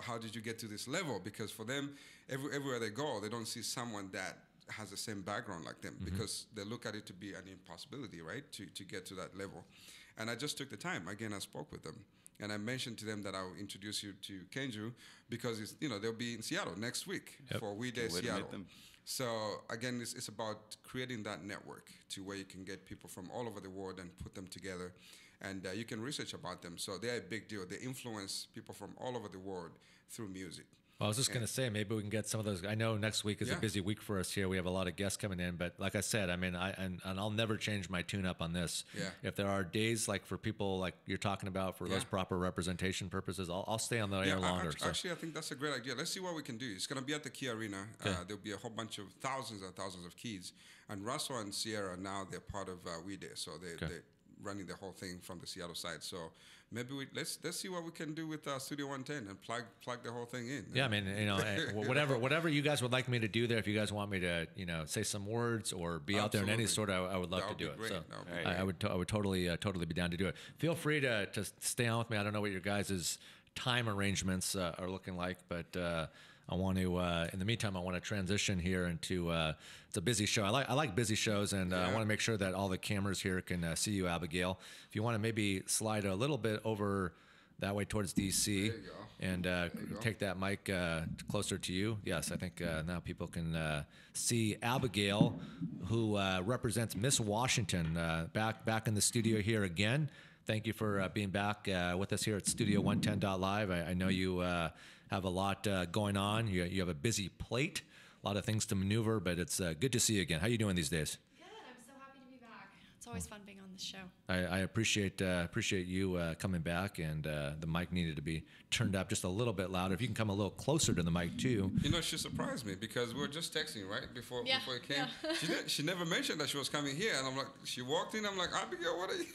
How did you get to this level? Because for them, everywhere they go, they don't see someone that has the same background like them, because they look at it to be an impossibility, right, to get to that level. And I just took the time. Again, I spoke with them. And I mentioned to them that I'll introduce you to Kenju, because they'll be in Seattle next week for We Day Seattle. So again, it's about creating that network to where you can get people from all over the world and put them together, and you can research about them. So they're a big deal. They influence people from all over the world through music. Well, I was just going to say, maybe we can get some of those. I know next week is a busy week for us here. We have a lot of guests coming in, but like I said, I mean, and I'll never change my tune up on this. Yeah. If there are days like for people like you're talking about for those proper representation purposes, I'll stay on the air longer. Actually, I think that's a great idea. Let's see what we can do. It's going to be at the Key Arena. There'll be a whole bunch of thousands and thousands of kids. And Russell and Sierra, now they're part of We Day. So they're running the whole thing from the Seattle side. So maybe let's see what we can do with Studio 110 and plug the whole thing in. Yeah, I mean, whatever you guys would like me to do there. If you guys want me to, say some words or be out there in any sort, I would love to do it. Great. So I would totally be down to do it. Feel free to stay on with me. I don't know what your guys' time arrangements are looking like, but I want to. In the meantime, I want to transition here into. It's a busy show. I like busy shows, and I want to make sure that all the cameras here can see you, Abigail. If you want to maybe slide a little bit over that way towards DC, and take that mic closer to you. Yes, I think now people can see Abigail, who represents Ms.Washington, back in the studio here again. Thank you for being back with us here at Studio 110.live. I know you have a lot going on. You have a busy plate, a lot of things to maneuver, but it's good to see you again. How are you doing these days? Good. I'm so happy to be back. It's always fun being on this show. I appreciate you coming back, and the mic needed to be turned up just a little bit louder. If you can come a little closer to the mic too. She surprised me because we were just texting right before it came. Yeah. She never mentioned that she was coming here, and I'm like, she walked in. I'm like, Abigail, what are you?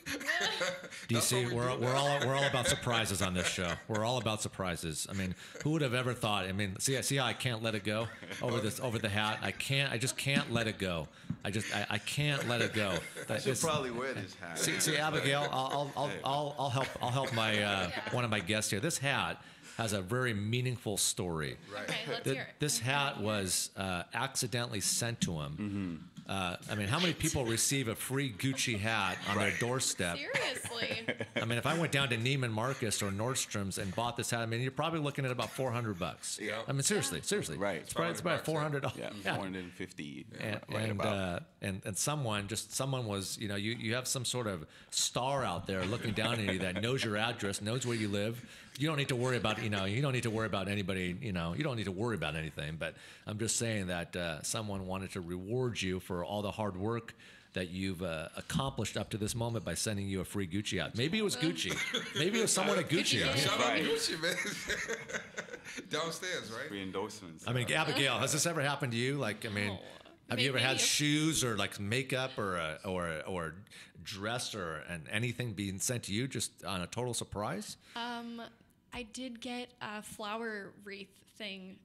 DC, we're all about surprises on this show. We're all about surprises. I mean, who would have ever thought? I mean, see how I can't let it go over the hat. I just can't let it go. I can't let it go. I should probably wear this hat. See, Abigail, I'll help my one of my guests here. This hat has a very meaningful story. Right. Okay, let's hear it. This hat was accidentally sent to him. I mean, how many people receive a free Gucci hat on their doorstep? Seriously. I mean, if I went down to Neiman Marcus or Nordstrom's and bought this hat, I mean, you're probably looking at about $400. Yeah. I mean, seriously. Right. It's about $400. Yeah, 450. And someone was, you have some sort of star out there looking down at you that knows your address, knows where you live. You don't need to worry about, you don't need to worry about anybody, you don't need to worry about anything. But I'm just saying that someone wanted to reward you for all the hard work that you've accomplished up to this moment by sending you a free Gucci hat. Maybe it was Gucci. Maybe it was someone at Gucci. Shout out Gucci, man. Downstairs, right? Free endorsements. I mean, Abigail, has this ever happened to you? Like, I mean, have you ever had shoes or like makeup or dress or anything being sent to you just on a total surprise? I did get a flower wreath thing,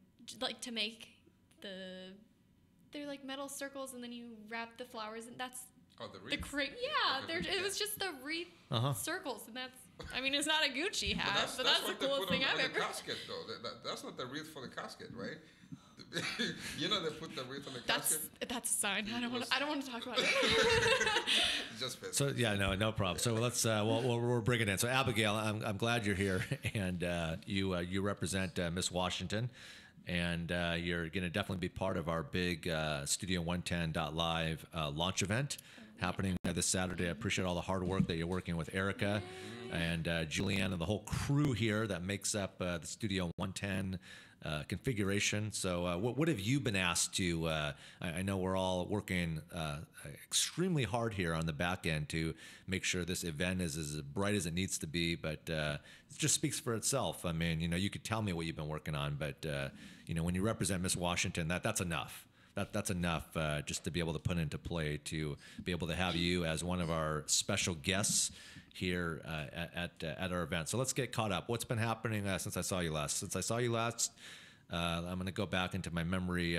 like to make they're like metal circles, and then you wrap the flowers, and that's the wreath. It was just the wreath circles, and it's not a Gucci But hat, but that's the what they coolest put thing on I've the ever. casket, though. That's not the wreath for the casket, right? They put the wreath on the casket. That's a sign. I don't want to talk about it. Just fit. So yeah, no problem. So let's we'll bring it in. So Abigail, I'm glad you're here, and you represent Miss Washington, and you're going to definitely be part of our big Studio 110.live launch event happening this Saturday. I appreciate all the hard work that you're working with Erica and Julianne and the whole crew here that makes up the Studio 110 configuration. So what have you been asked to, I know we're all working extremely hard here on the back end to make sure this event is as bright as it needs to be, but it just speaks for itself. I mean, you could tell me what you've been working on, but when you represent Miss Washington, that's enough. that's enough just to be able to put into play to be able to have you as one of our special guests here at our event. So let's get caught up. What's been happening since I saw you last? I'm going to go back into my memory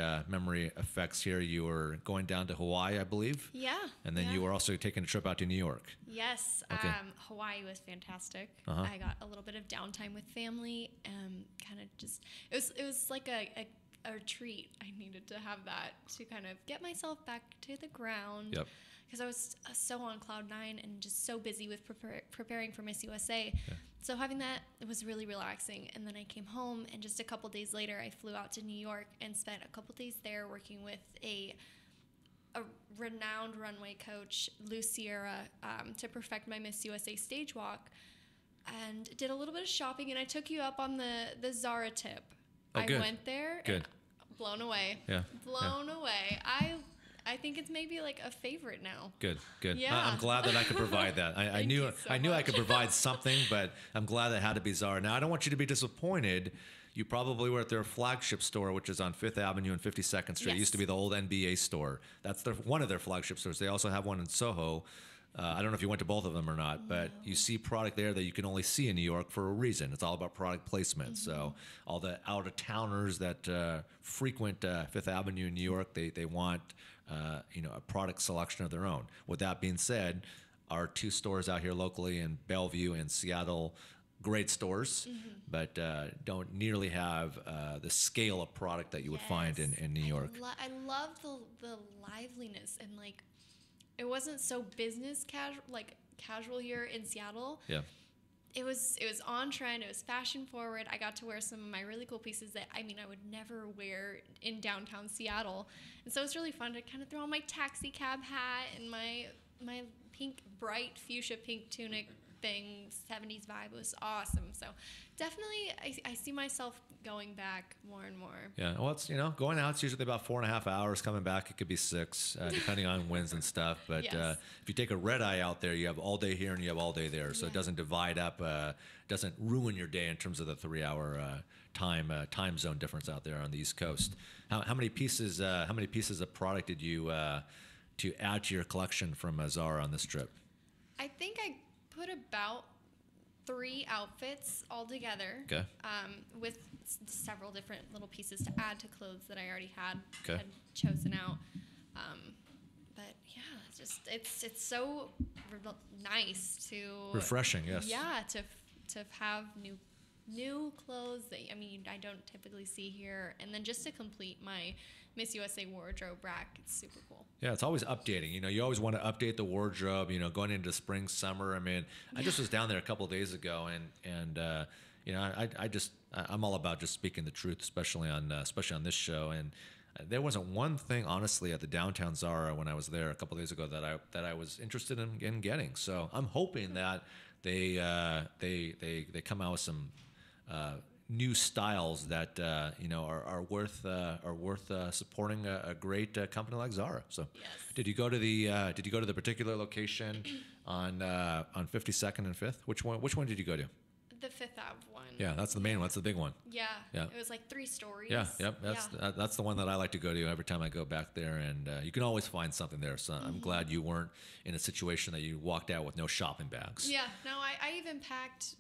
effects here. You were going down to Hawaii, I believe. Yeah. And then you were also taking a trip out to New York. Yes. Okay. Hawaii was fantastic. Uh-huh. I got a little bit of downtime with family. Kind of just it was like a retreat. I needed to have that to kind of get myself back to the ground. Yep. Because I was so on cloud nine and just so busy with preparing for Miss USA. Yeah. So having that, it was really relaxing. And then I came home, and just a couple days later, I flew out to New York and spent a couple days there working with a renowned runway coach, Lou Sierra, to perfect my Miss USA stage walk. And did a little bit of shopping, and I took you up on the Zara tip. Oh, good. I went there. Good. And blown away. Yeah. Blown away. I think it's maybe like a favorite now. Good. Yeah. I'm glad that I could provide that. I Thank knew you so I knew I much. could provide something, but I'm glad that it had to be Zara. Now I don't want you to be disappointed. You probably were at their flagship store, which is on 5th Avenue and 52nd Street. It Yes. used to be the old NBA store. That's one of their flagship stores. They also have one in Soho. I don't know if you went to both of them or not, but you see product there that you can only see in New York for a reason. It's all about product placement. So all the out-of-towners that frequent 5th Avenue in New York, they want a product selection of their own. With that being said, our 2 stores out here locally in Bellevue and Seattle, great stores, but don't nearly have the scale of product that you would find in New York. I love the liveliness, and like it wasn't so business casual here in Seattle. Yeah. It was on trend. It was fashion forward. I got to wear some of my really cool pieces that I would never wear in downtown Seattle, and so it's really fun to kind of throw on my taxi cab hat and my pink, bright fuchsia pink tunic thing. 70s vibe. It was awesome. So definitely, I see myself going back more and more. Yeah, well, it's going out. It's usually about 4.5 hours. Coming back, it could be 6, depending on winds and stuff. But Yes. If you take a red eye out there, you have all day here and you have all day there, so it doesn't divide up, doesn't ruin your day in terms of the 3-hour time zone difference out there on the East Coast. How many pieces of product did you to add to your collection from Zara on this trip? I think I put about 3 outfits all together. Okay. With several different little pieces to add to clothes that I already had chosen out. But yeah, it's so nice to Refreshing, yes. Yeah, to have new clothes that I don't typically see here, and then just to complete my Miss USA wardrobe rack, it's super cool. Yeah, it's always updating. You always want to update the wardrobe. Going into spring, summer. I just was down there a couple of days ago, and I'm all about just speaking the truth, especially on this show. And there wasn't one thing, honestly, at the downtown Zara when I was there a couple of days ago that I was interested in getting. So I'm hoping that they come out with some new styles that are worth supporting a great company like Zara. So, Yes. did you go to the particular location on 52nd and 5th? Which one did you go to? The Fifth Ave one. Yeah, that's the main one. That's the big one. Yeah. Yeah. It was like 3 stories. Yeah, yep. That's the one that I like to go to every time I go back there, and you can always find something there. So I'm glad you weren't in a situation that you walked out with no shopping bags. Yeah. No, I even packed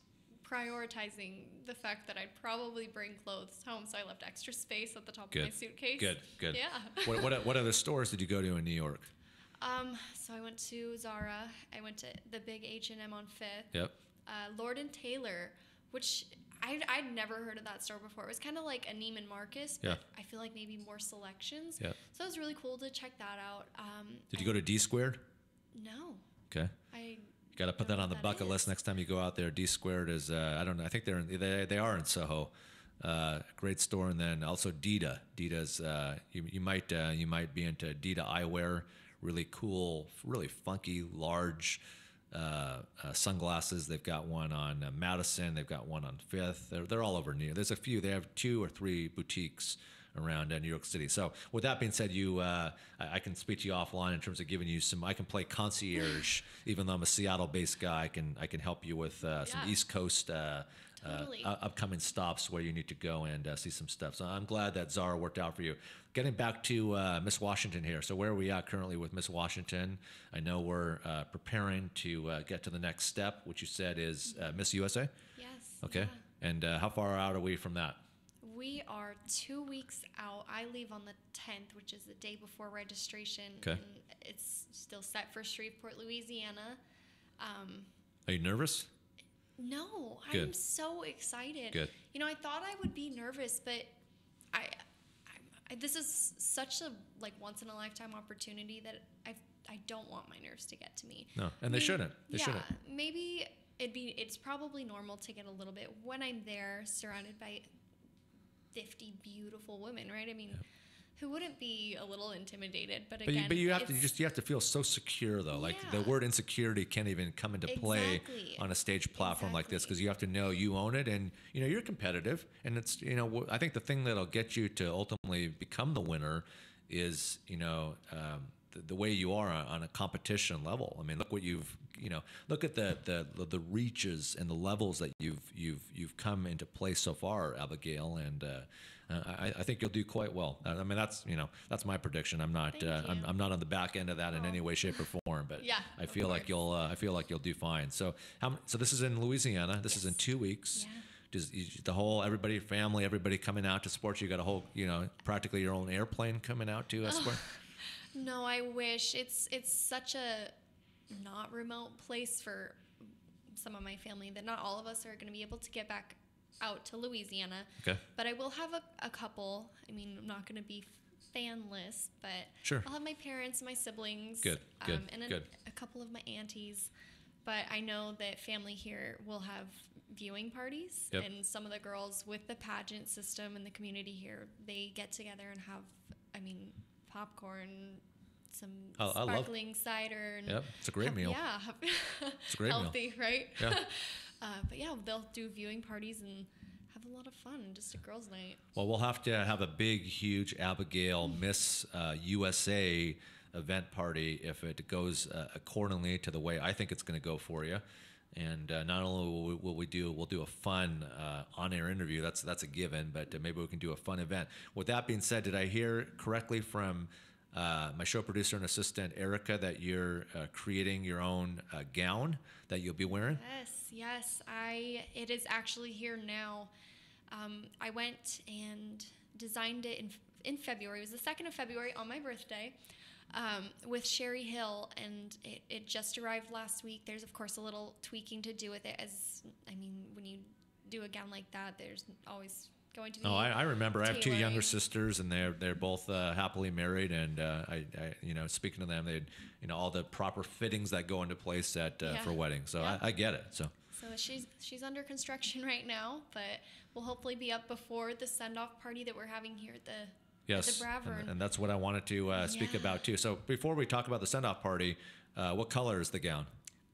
prioritizing the fact that I'd probably bring clothes home, so I left extra space at the top of my suitcase. Good. Yeah. What other stores did you go to in New York? So I went to Zara. I went to the big H&M on 5th. Yep. Lord & Taylor, which I'd never heard of that store before. It was kind of like a Neiman Marcus, but I feel like maybe more selections. Yeah. So it was really cool to check that out. Did you go to D Squared? No. Okay. You got to put that on the bucket list next time you go out there. D Squared is I don't know. I think they are in Soho. Great store, and then also Dita. Dita's you might be into Dita eyewear. Really cool, really funky, large sunglasses. They've got one on Madison. They've got one on 5th. They're all over New York. There's a few. They have 2 or 3 boutiques around New York City. So with that being said, I can speak to you offline in terms of giving you I can play concierge, even though I'm a Seattle-based guy. I can help you with some East Coast Totally. upcoming stops where you need to go and see some stuff. So I'm glad that Zara worked out for you. Getting back to Miss Washington here. So where are we at currently with Miss Washington? I know we're preparing to get to the next step, which you said is Miss USA. Yes. Okay. Yeah. And how far out are we from that? We are 2 weeks out. I leave on the 10th, which is the day before registration. Okay. And it's still set for Shreveport, Louisiana. Are you nervous? No, Good. I'm so excited. Good. You know, I thought I would be nervous, but I this is such a once in a lifetime opportunity that I don't want my nerves to get to me. No, and they shouldn't. They shouldn't. Maybe it's probably normal to get a little bit when I'm there surrounded by 50 beautiful women, right? I mean, who wouldn't be a little intimidated? But again, but you have to feel so secure though. Like the word insecurity can't even come into play on a stage platform like this, because you have to know you own it, and you're competitive, and it's I think the thing that'll get you to ultimately become the winner is the way you are on a competition level. I mean, look what look at the reaches and the levels that you've come into place so far, Abigail, and I think you'll do quite well. I mean, that's my prediction. I'm not I'm not on the back end of that in any way, shape, or form, but I feel like you'll do fine. So this is in Louisiana. This is in 2 weeks. Yeah. Does the whole family, everybody coming out to support you? You got a whole practically your own airplane coming out to support. No, I wish. It's such a not remote place for some of my family that not all of us are going to be able to get back out to Louisiana. Okay. But I will have a couple. I mean, I'm not going to be fanless, but sure. I'll have my parents, my siblings, good, and a couple of my aunties. But I know that family here will have viewing parties, and some of the girls with the pageant system in the community here, they get together and have, popcorn, some sparkling cider. And it's a great meal. Yeah, it's a great healthy, meal. right? Yeah. But yeah, they'll do viewing parties and have a lot of fun, just a girls' night. Well, we'll have to have a big, huge Abigail Miss USA event party if it goes accordingly to the way I think it's going to go for you. And not only we'll do a fun on-air interview. That's a given. But maybe we can do a fun event. With that being said, did I hear correctly from my show producer and assistant Erica that you're creating your own gown that you'll be wearing? Yes. It is actually here now. I went and designed it in February. It was the 2nd of February on my birthday. With Sherry Hill, and it just arrived last week. There's of course a little tweaking to do with it, when you do a gown like that, there's always going to be. I remember. I have 2 younger tailoring. sisters, and they're both happily married. And I speaking to them, they all the proper fittings that go into place for weddings. So I get it. So she's under construction right now, but we'll hopefully be up before the send-off party that we're having here at the. Yes, and that's what I wanted to speak about too. So before we talk about the send-off party, what color is the gown?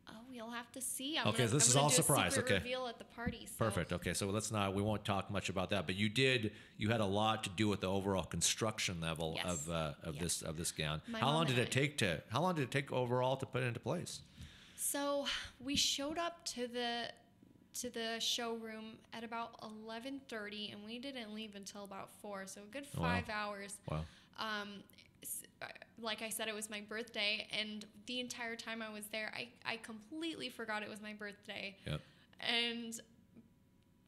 Oh, you'll have to see. This is all surprise. Okay. Reveal at the party. So. Perfect. Okay, so we won't talk much about that. But you had a lot to do with the overall construction level of this gown. How long did it take overall to put it into place? So we showed up to the showroom at about 11:30, and we didn't leave until about 4, so a good 5 hours. Wow. Like I said, it was my birthday, and the entire time I was there, I completely forgot it was my birthday. Yep. And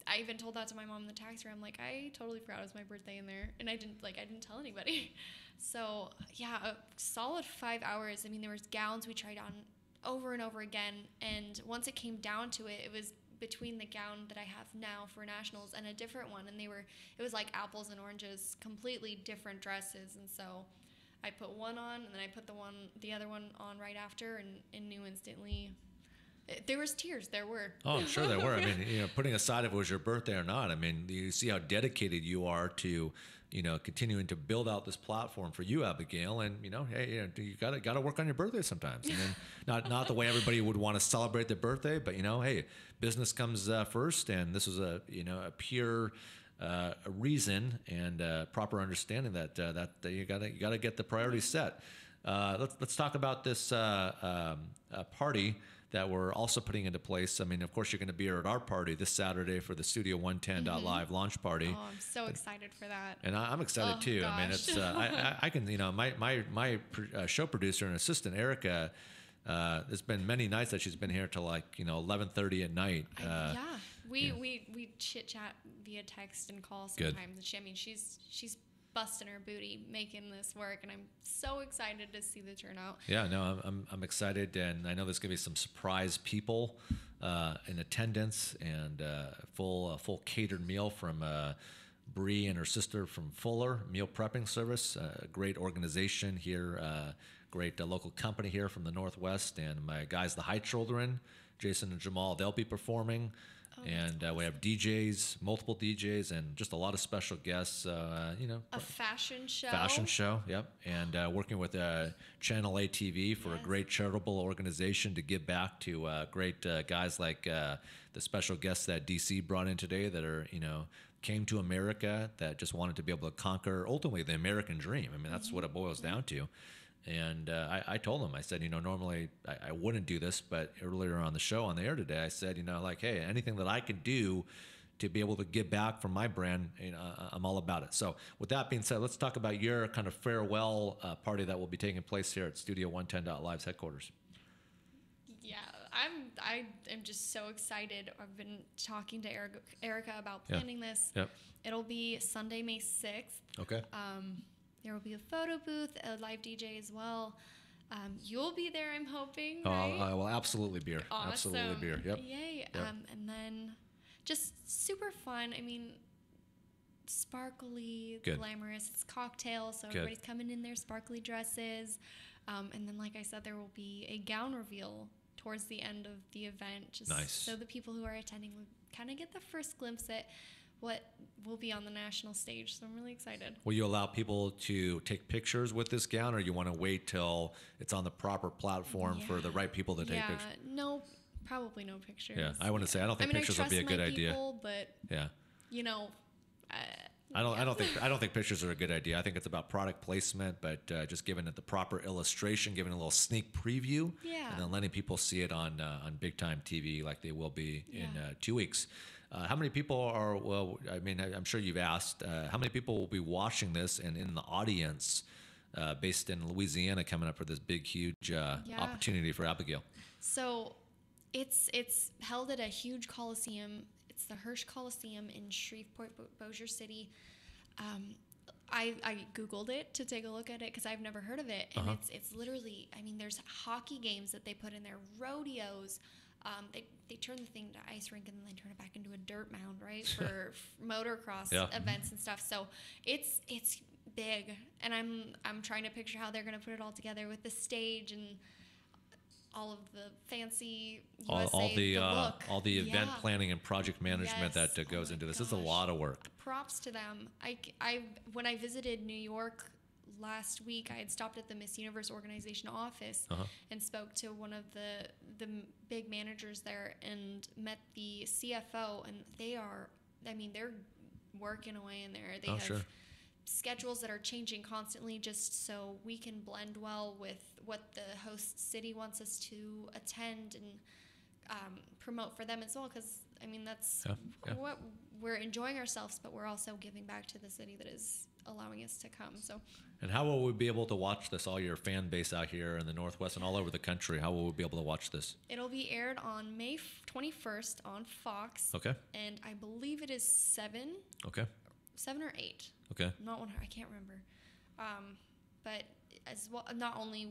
I even told that to my mom in the taxi. I'm like, I totally forgot it was my birthday in there, and I didn't tell anybody. So yeah, a solid 5 hours. I mean, there was gowns we tried on over and over again, and once it came down to it, it was between the gown that I have now for nationals and a different one, and it was like apples and oranges, completely different dresses. And so I put one on, and then I put the other one on right after, and knew instantly. There was tears. There were. Oh, I'm sure there were. I mean, putting aside if it was your birthday or not, I mean, you see how dedicated you are to, continuing to build out this platform for you, Abigail. And hey, you gotta work on your birthday sometimes. And then not the way everybody would want to celebrate their birthday, but hey, business comes first, and this was a pure a reason and proper understanding that you gotta get the priorities set. Let's talk about this party that we're also putting into place. I mean, of course, you're going to be here at our party this Saturday for the Studio 110 Live launch party. Oh, I'm so excited for that. And I'm excited too. Gosh. I mean, it's I can, you know, my show producer and assistant Erica. There's been many nights that she's been here till like 11:30 at night. We chit chat via text and call sometimes. Good. She's busting her booty making this work, and I'm so excited to see the turnout. Yeah, no, I'm excited, and I know there's gonna be some surprise people in attendance, and full catered meal from Bree and her sister from Fuller Meal Prepping Service, a great organization here, great local company here from the Northwest, and my guys, the High Children, Jason and Jamal, they'll be performing. And we have DJs, multiple DJs, and just a lot of special guests. A fashion show. Fashion show, yep. And working with Channel ATV for a great charitable organization to give back to great guys like the special guests that DC brought in today that are, came to America, that just wanted to be able to conquer ultimately the American dream. I mean, that's what it boils down to. And I told him, I said, normally I wouldn't do this, but earlier on the show on the air today, I said, hey, anything that I could do to be able to give back from my brand, I'm all about it. So with that being said, let's talk about your kind of farewell party that will be taking place here at Studio 110.Live's headquarters. Yeah, I am just so excited. I've been talking to Erica about planning this. Yep. It'll be Sunday, May 6th. Okay. There will be a photo booth, a live DJ as well. You'll be there, I'm hoping, right? I will absolutely be here. Awesome. Absolutely be here. Yep. Yay. Yep. And then just super fun. I mean, sparkly, glamorous. It's cocktails, so everybody's coming in their sparkly dresses. And then, like I said, there will be a gown reveal towards the end of the event. Just nice. So the people who are attending will kind of get the first glimpse at what will be on the national stage. So I'm really excited. Will you allow people to take pictures with this gown, or you want to wait till it's on the proper platform for the right people to take pictures? No, probably no pictures. Yeah, I want to say I don't think pictures would be a good idea. People, but I don't think pictures are a good idea. I think it's about product placement, but just giving it the proper illustration, giving it a little sneak preview, and then letting people see it on big time TV like they will be in 2 weeks. How many people are? Well, I mean, I'm sure you've asked. How many people will be watching this and in the audience, based in Louisiana, coming up for this big, huge opportunity for Abigail? So, it's held at a huge coliseum. It's the Hirsch Coliseum in Shreveport, Bossier City. I Googled it to take a look at it because I've never heard of it, and it's literally. I mean, there's hockey games that they put in there, rodeos. They turn the thing to ice rink and then they turn it back into a dirt mound, right, for motocross events and stuff. So it's big, and I'm trying to picture how they're going to put it all together with the stage and all of the fancy USA, all the event planning and project management that goes into this. It's a lot of work. Props to them. When I visited New York last week, I had stopped at the Miss Universe organization office and spoke to one of the big managers there and met the CFO, and they're working away in there. They have schedules that are changing constantly just so we can blend well with what the host city wants us to attend and promote for them as well, because I mean that's what we're enjoying ourselves, but we're also giving back to the city that is allowing us to come. So, and how will we be able to watch this? All your fan base out here in the Northwest and all over the country, how will we be able to watch this? It'll be aired on May 21st on Fox. Okay. And I believe it is 7. Okay. 7 or 8. Okay. Not 100. I can't remember. But as well, not only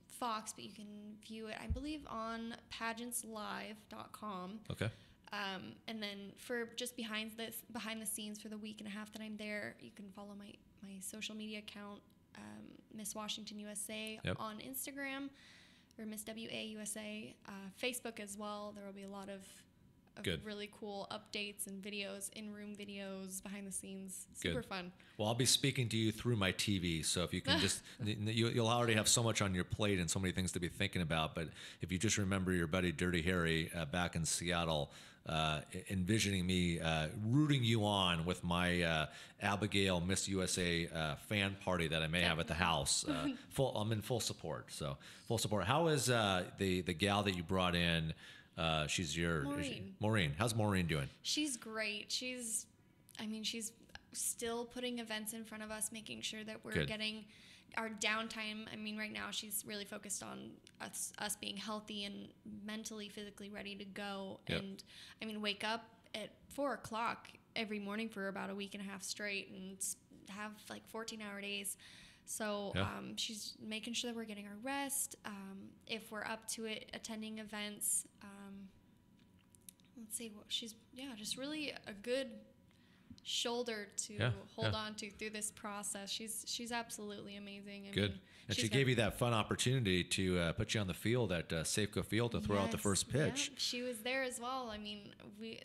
Fox, but you can view it, I believe, on pageantslive.com. Okay. And then for just behind the scenes for the week and a half that I'm there, you can follow my social media account, Ms.Washington USA on Instagram, or Miss WA USA, Facebook as well. There will be a lot of of Good. really cool updates and videos, in-room videos, behind the scenes. Super fun. Well, I'll be speaking to you through my TV, so if you can just, you'll already have so much on your plate and so many things to be thinking about, but if you just remember your buddy Dirty Harry back in Seattle, envisioning me rooting you on with my Abigail Miss USA fan party that I may have at the house. I'm in full support, so full support. How is the gal that you brought in? She's your Maureen. Maureen. How's Maureen doing? She's great. She's still putting events in front of us, making sure that we're Good. getting our downtime. I mean, right now she's really focused on us being healthy and mentally, physically ready to go. Yep. And I mean, wake up at 4:00 every morning for about a week and a half straight and have like 14-hour days. So she's making sure that we're getting our rest. If we're up to it, attending events. Let's see, she's just really a good shoulder to hold on to through this process. She's absolutely amazing. I Good. mean, And she gave you that fun opportunity to put you on the field at Safeco Field to throw out the first pitch. Yeah, she was there as well. I mean,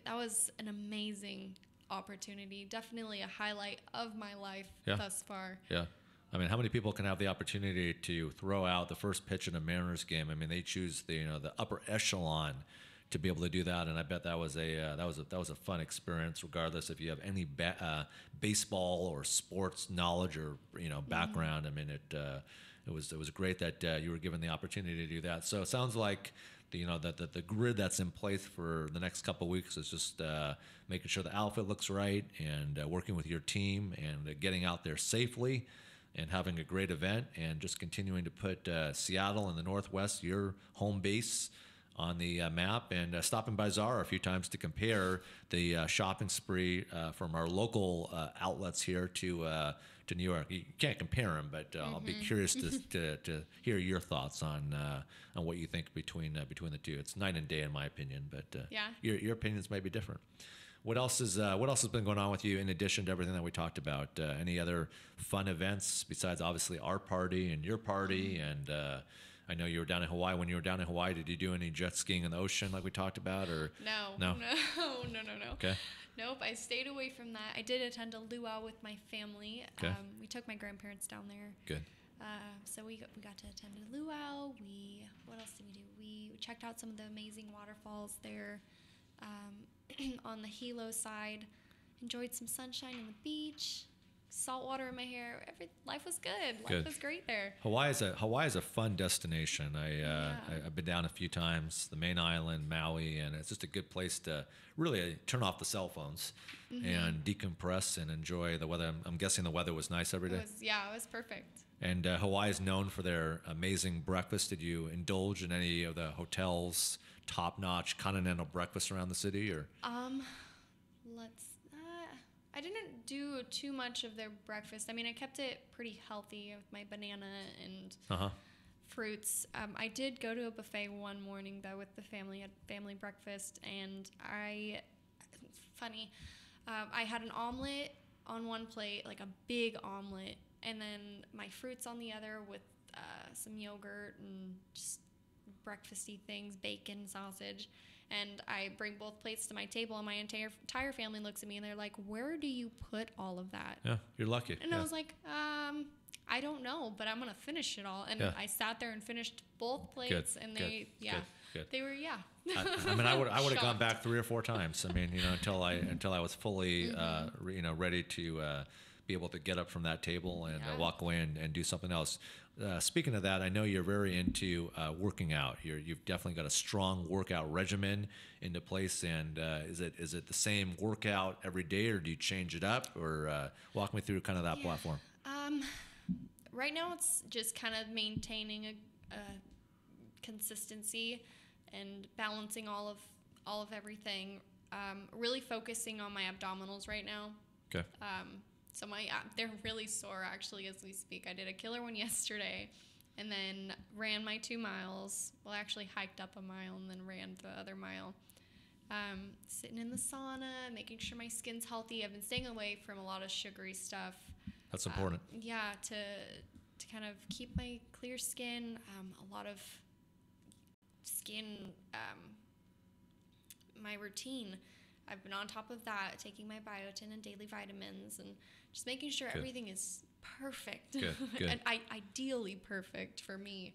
that was an amazing opportunity. Definitely a highlight of my life thus far. Yeah. I mean, how many people can have the opportunity to throw out the first pitch in a Mariners game? I mean, they choose the upper echelon to be able to do that, and I bet that was a fun experience, regardless if you have any baseball or sports knowledge or background. I mean, it was great that you were given the opportunity to do that. So it sounds like the grid that's in place for the next couple of weeks is just making sure the outfit looks right and working with your team and getting out there safely and having a great event and just continuing to put Seattle and the Northwest, your home base, on the map, and stopping by Zara a few times to compare the shopping spree from our local outlets here to New York. You can't compare them, but I'll be curious to hear your thoughts on what you think between the two. It's night and day in my opinion, but your opinions may be different. What else has been going on with you in addition to everything that we talked about? Any other fun events besides obviously our party and your party? And I know you were down in Hawaii. When you were down in Hawaii, did you do any jet skiing in the ocean like we talked about? Or No. Okay. Nope, I stayed away from that. I did attend a luau with my family. Okay. We took my grandparents down there. Good. So we got to attend a luau. What else did we do? We checked out some of the amazing waterfalls there on the Hilo side. Enjoyed some sunshine on the beach. Salt water in my hair. Life was good. Life was great there. Hawaii is a fun destination. I've been down a few times. The main island, Maui, and it's just a good place to really turn off the cell phones and decompress and enjoy the weather. I'm guessing the weather was nice every day. It was perfect. And Hawaii is known for their amazing breakfast. Did you indulge in any of the hotel's top-notch continental breakfast around the city, or? I didn't do too much of their breakfast. I mean, I kept it pretty healthy with my banana and fruits. I did go to a buffet one morning, though, with the family, had family breakfast, and I had an omelet on one plate, like a big omelet, and then my fruits on the other with some yogurt and just breakfasty things, bacon, sausage. And I bring both plates to my table, and my entire family looks at me, and they're like, "Where do you put all of that?" Yeah, you're lucky. And I was like, I don't know, but I'm going to finish it all. And I sat there and finished both plates, and they were, I mean, I would have gone back 3 or 4 times. I mean, until I was fully, ready to be able to get up from that table and walk away and do something else. Speaking of that, I know you're very into working out. You've definitely got a strong workout regimen into place. And is it the same workout every day, or do you change it up? Or walk me through kind of that platform. Right now, it's just kind of maintaining a consistency and balancing all of everything. Really focusing on my abdominals right now. Okay. So they're really sore actually as we speak. I did a killer one yesterday, and then ran my 2 miles. Well, actually hiked up a mile and then ran the other mile. Sitting in the sauna, making sure my skin's healthy. I've been staying away from a lot of sugary stuff. That's important. To kind of keep my clear skin. A lot of skin my routine. I've been on top of that, taking my biotin and daily vitamins, and just making sure everything is perfect. Good. And ideally perfect for me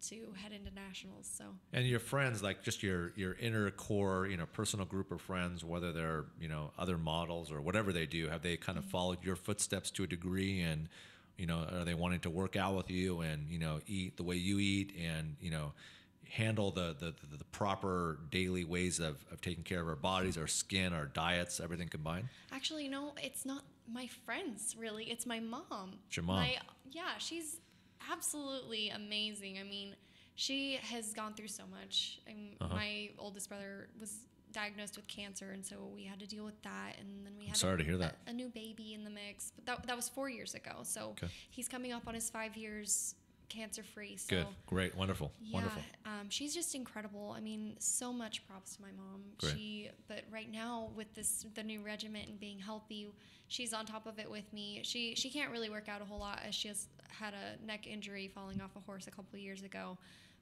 to head into nationals. So. And your friends, like just your inner core, personal group of friends, whether they're, other models or whatever they do, have they kind of followed your footsteps to a degree? And, are they wanting to work out with you and, eat the way you eat and, handle the proper daily ways of taking care of our bodies, our skin, our diets, everything combined? Actually, it's not my friends, really. It's my mom. It's your mom? She's absolutely amazing. I mean, she has gone through so much. My oldest brother was diagnosed with cancer, and so we had to deal with that. And then we had sorry to hear that. A new baby in the mix. But that was 4 years ago. So he's coming up on his 5 years cancer-free. So, good, great, wonderful, wonderful. She's just incredible. I mean, so much props to my mom. Great. But right now with the new regiment and being healthy, she's on top of it with me. She can't really work out a whole lot as she has had a neck injury falling off a horse a couple of years ago.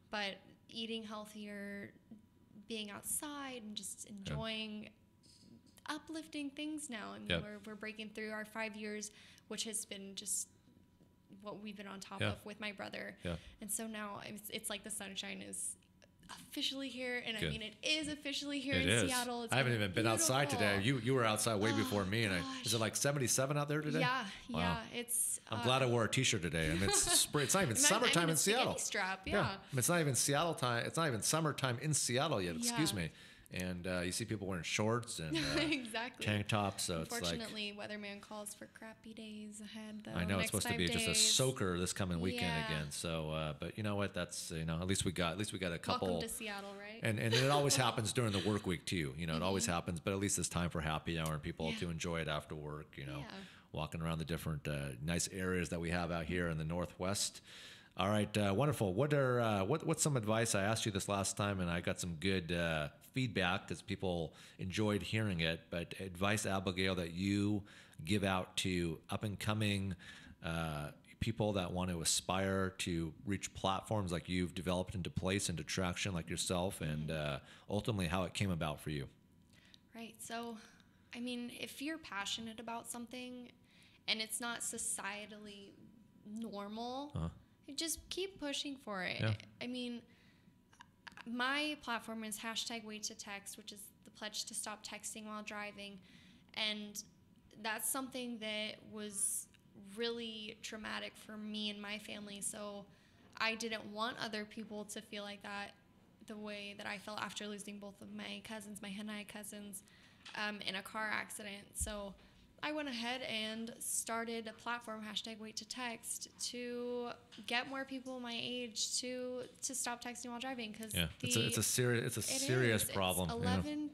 But eating healthier, being outside, and just enjoying uplifting things now. I mean, we're breaking through our 5 years, which has been just what we've been on top of with my brother. And so now it's like the sunshine is officially here, and I mean it is officially here in Seattle. It's I haven't even been outside today. You were outside way before me, and is it like 77 out there today? Yeah. It's. I'm glad I wore a t-shirt today. I mean, it's not even summertime in Seattle. Strap, I mean, it's not even Seattle time. It's not even summertime in Seattle yet. Excuse me. And you see people wearing shorts and exactly. tank tops. So unfortunately, weatherman calls for crappy days ahead. Though, I know it's next supposed to be 5 just a days. soaker this coming weekend again. So, but you know what? That's at least we got a couple. Welcome to Seattle, right? And it always happens during the work week too. It always happens. But at least it's time for happy hour and people to enjoy it after work. Walking around the different nice areas that we have out here in the Northwest. All right, wonderful. What's some advice? I asked you this last time, and I got some good feedback because people enjoyed hearing it. But advice, Abigail, that you give out to up and coming people that want to aspire to reach platforms like you've developed into place, into traction like yourself, and ultimately how it came about for you. Right. So, I mean, if you're passionate about something and it's not societally normal, just keep pushing for it. Yeah. I mean, my platform is #WaitToText, which is the pledge to stop texting while driving. And that's something that was really traumatic for me and my family. So I didn't want other people to feel like that the way that I felt after losing both of my cousins, my Hanai cousins, in a car accident. So I went ahead and started a platform, #WaitToText, to get more people my age to stop texting while driving. Because it's a serious problem. It's 11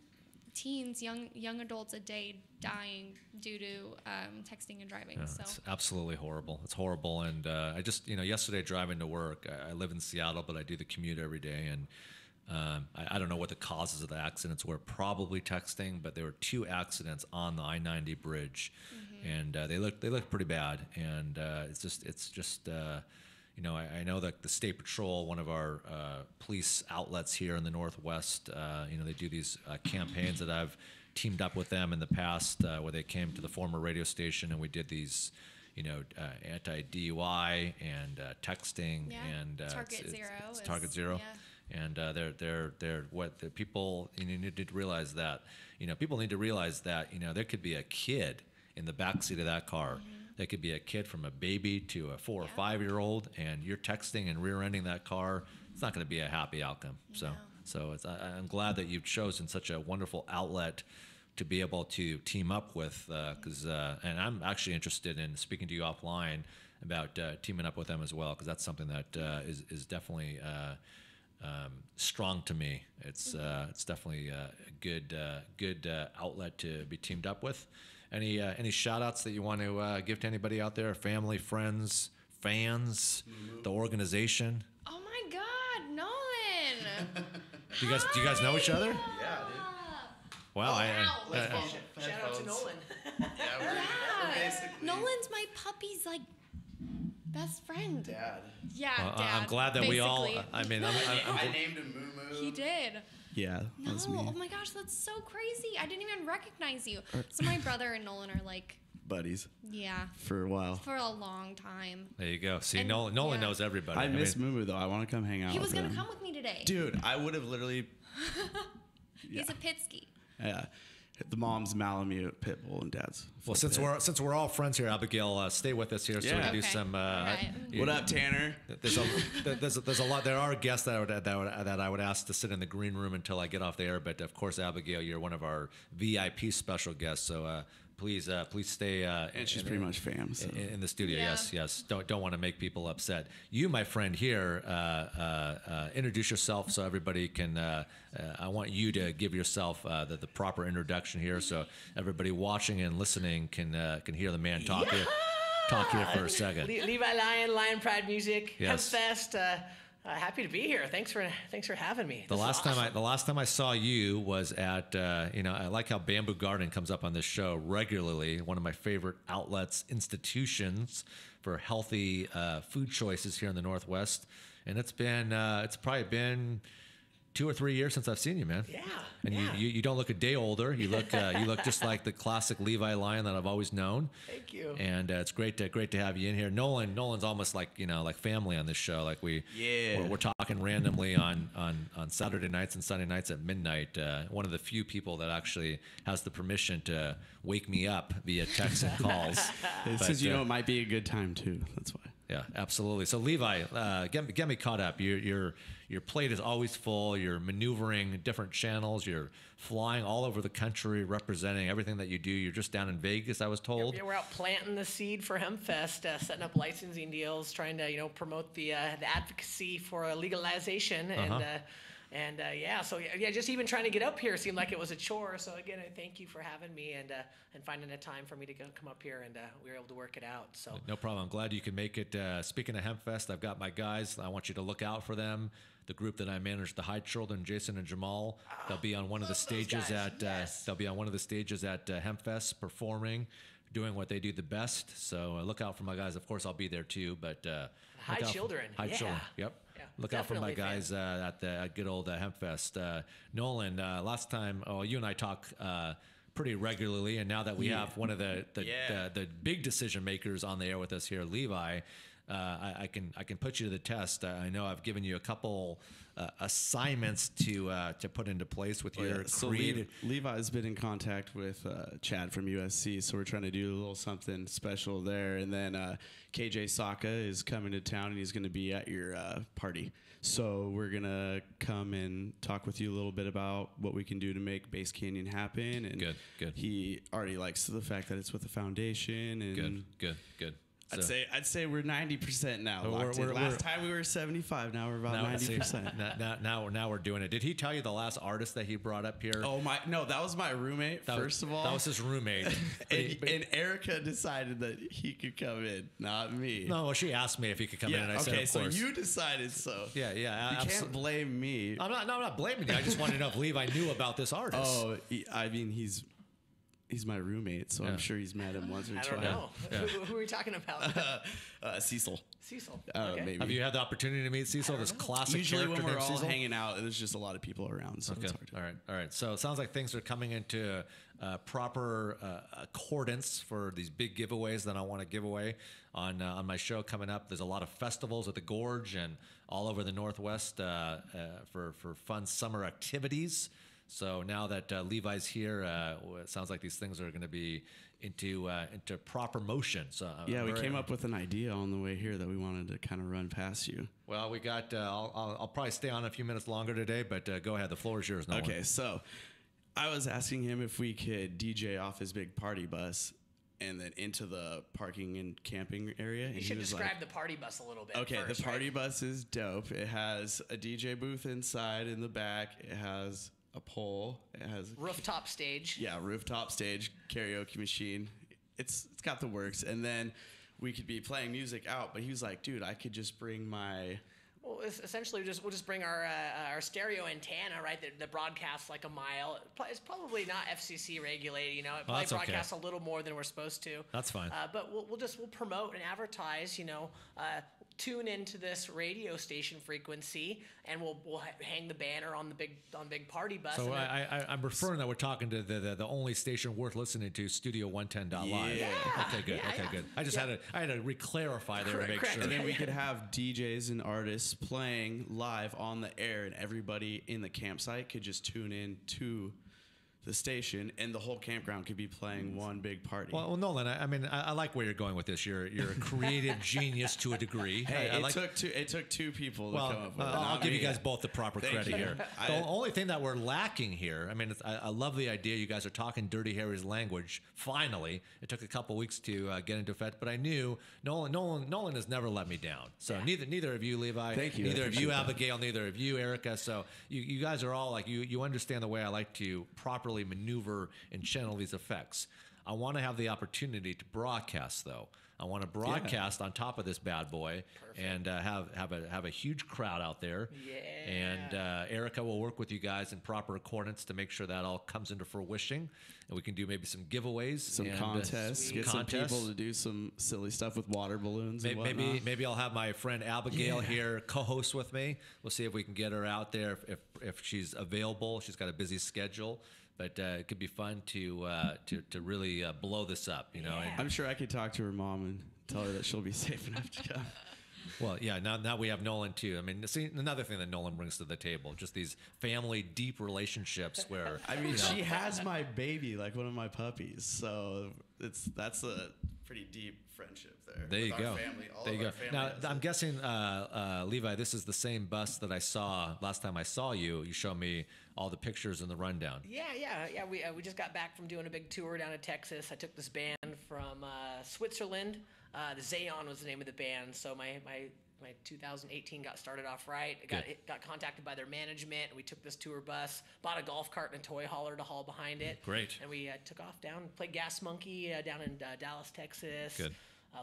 teens, young adults a day dying due to texting and driving. So it's absolutely horrible. It's horrible. And I just yesterday driving to work, I live in Seattle, but I do the commute every day, and I don't know what the causes of the accidents were. Probably texting, but there were 2 accidents on the I-90 bridge, and they look pretty bad. And it's just I know that the State Patrol, one of our police outlets here in the Northwest, they do these campaigns that I've teamed up with them in the past, where they came to the former radio station and we did these. Anti-DUI and texting and Target Zero. It's Target Zero. Yeah. And they're what the people need to realize that people need to realize that there could be a kid in the backseat of that car. There could be a kid from a baby to a 4 or 5 year old, and you're texting and rear-ending that car. It's not going to be a happy outcome. So I'm glad that you've chosen such a wonderful outlet to be able to team up with, and I'm actually interested in speaking to you offline about teaming up with them as well, because that's something that is definitely strong to me. It's definitely a good outlet to be teamed up with. Any shout outs that you want to give to anybody out there? Family, friends, fans, the organization? Oh my God, Nolan! Do you guys know each other? Yeah, dude. Wow. Shout out to Nolan. Yeah, basically. Nolan's my puppy's best friend. Dad. Yeah, Well, Dad. I'm glad that we all. basically. I mean, I named him Moo Moo. He did. Yeah, No, that's me. oh my gosh, that's so crazy. I didn't even recognize you. So my brother and Nolan are like, Buddies yeah, for a while. for a long time. There you go. See, And- Nolan yeah. knows everybody. I miss Mumu though. I want to come hang out. He was with gonna him. come with me today. Dude, I would have literally. He's a Pitsky. Yeah, the mom's Malamute pit bull and dad's. Well, full pit. since we're all friends here, Abigail, stay with us here so we Yeah. can do Okay. some. All right. What up, Tanner? There's a lot. There are guests that I would ask to sit in the green room until I get off the air. But of course, Abigail, you're one of our VIP special guests. So please stay. And she's pretty much fam. So. In the studio. Yeah. Yes. Don't want to make people upset. You, my friend here, introduce yourself so everybody can. I want you to give yourself the proper introduction here, so everybody watching and listening can hear the man talk here for a second. Levi, Lyon Pride Music, Yes. Hempfest. Happy to be here. Thanks for having me. The This is last awesome. time I saw you was at I like how Bamboo Garden comes up on this show regularly. One of my favorite outlets, institutions for healthy food choices here in the Northwest, and it's probably been 2 or 3 years since I've seen you, man. Yeah. And yeah. you don't look a day older. You look just like the classic Levi Lyon that I've always known. Thank you. And it's great to have you in here. Nolan's almost like family on this show. Like we're talking randomly on Saturday nights and Sunday nights at midnight. One of the few people that actually has the permission to wake me up via text and calls. It's because it might be a good time too. That's why. Yeah, absolutely. So Levi, get me caught up. Your plate is always full. You're maneuvering different channels. You're flying all over the country, representing everything that you do. You're just down in Vegas, I was told. Yeah, we're out planting the seed for Hempfest, setting up licensing deals, trying to promote the advocacy for legalization, and just even trying to get up here seemed like it was a chore. So again, I thank you for having me and finding a time for me to come up here, and we were able to work it out. So No problem. I'm glad you can make it. Speaking of Hempfest, I've got my guys. I want you to look out for them. The group that I manage, the High Children, Jason and Jamal, they'll be on one of the stages at Hempfest performing, doing what they do the best. So look out for my guys. Of course, I'll be there too. But High Children, Children. Yep. Yeah, Look out for my definitely guys at the good old Hempfest. Nolan, last time, you and I talk pretty regularly, and now that we have one of the big decision makers on the air with us here, Levi. I can put you to the test. I know I've given you a couple assignments to put into place with your creative. Levi's been in contact with Chad from USC, so we're trying to do a little something special there. And then KJ Saka is coming to town, and he's going to be at your party. So we're going to come and talk with you a little bit about what we can do to make Base Canyon happen. And Good. He already likes the fact that it's with the foundation. And Good. I'd say we're 90% now. Last time we were 75. Now we're about 90%. Now we're doing it. Did he tell you the last artist that he brought up here? Oh my! No, that was my roommate. First of all, that was his roommate. and Erica decided that he could come in, not me. No, well, she asked me if he could come in, and I said, of course. So you decided so. Yeah. You can't blame me. I'm not blaming you. I just wanted to know if Levi knew about this artist. Oh, I mean, he's my roommate, so I'm sure he's met him once or twice. I don't know. Who are we talking about? Cecil. Okay. Maybe. Have you had the opportunity to meet Cecil? This classic Usually character when we're named all Cecil? hanging out, there's just a lot of people around, so it's hard to... All right. So it sounds like things are coming into proper accordance for these big giveaways that I want to give away on my show coming up. There's a lot of festivals at the Gorge and all over the Northwest for fun summer activities. So now that Levi's here, it sounds like these things are going to be into proper motion. So we came up with an idea on the way here that we wanted to kind of run past you. Well, we got. I'll probably stay on a few minutes longer today, but go ahead. The floor is yours. Nolan. Okay, so I was asking him if we could DJ off his big party bus and then into the parking and camping area. You should describe the party bus a little bit. Okay, first, the party bus is dope. It has a DJ booth inside in the back. It has a pole. It has rooftop stage. Yeah, rooftop stage, karaoke machine. It's got the works. And then we could be playing music out, but he was like, dude, I could just bring my... Well, essentially, we'll just bring our stereo antenna, right, that broadcasts like a mile. It's probably not FCC regulated, It probably broadcasts a little more than we're supposed to. That's fine. But we'll promote and advertise, tune into this radio station frequency, and we'll hang the banner on the big party bus. So I'm referring that we're talking to the only station worth listening to, Studio 110.live. Yeah. Okay, good. Yeah, Okay, yeah. good. I had to re-clarify there to make Correct. sure. And then we could have DJs and artists playing live on the air, and everybody in the campsite could just tune in to the station, and the whole campground could be playing one big party. Well, Nolan, I like where you're going with this. You're a creative genius to a degree. Hey, I it took two people to come up with it. I'll Not give you me. guys both the proper Thank credit you. here. The only thing that we're lacking here, I love the idea. You guys are talking Dirty Harry's language. Finally, it took a couple weeks to get into effect, but I knew Nolan has never let me down. So neither of you, Levi, Thank you. I neither of you, appreciate that. Abigail, neither of you, Erica. So you guys are all like you understand the way I like to properly maneuver and channel these effects. I want to have the opportunity to broadcast, though. I want to broadcast on top of this bad boy. Perfect. And have a huge crowd out there. Yeah. And Erica will work with you guys in proper coordinates to make sure that all comes into fruition. And we can do maybe some giveays, some contests, get some people to do some silly stuff with water balloons. And maybe I'll have my friend Abigail here co-host with me. We'll see if we can get her out there if she's available. She's got a busy schedule. But it could be fun to really blow this up, you know. Yeah. And, I'm sure I could talk to her mom and tell her that she'll be safe enough to come. well, yeah. Now we have Nolan too. I mean, see, another thing that Nolan brings to the table, just these family deep relationships where she has my baby like one of my puppies, so that's a pretty deep friendship there. There you with go. our family, all There of you our go. family Now has I'm it. guessing, Levi, this is the same bus that I saw last time I saw you. You showed me all the pictures in the rundown. Yeah. We just got back from doing a big tour down in Texas. I took this band from Switzerland. The Zayon was the name of the band. So my 2018 got started off right. Got contacted by their management. We took this tour bus, bought a golf cart and a toy hauler to haul behind it. Great. And we took off down, played Gas Monkey down in Dallas, Texas. Good.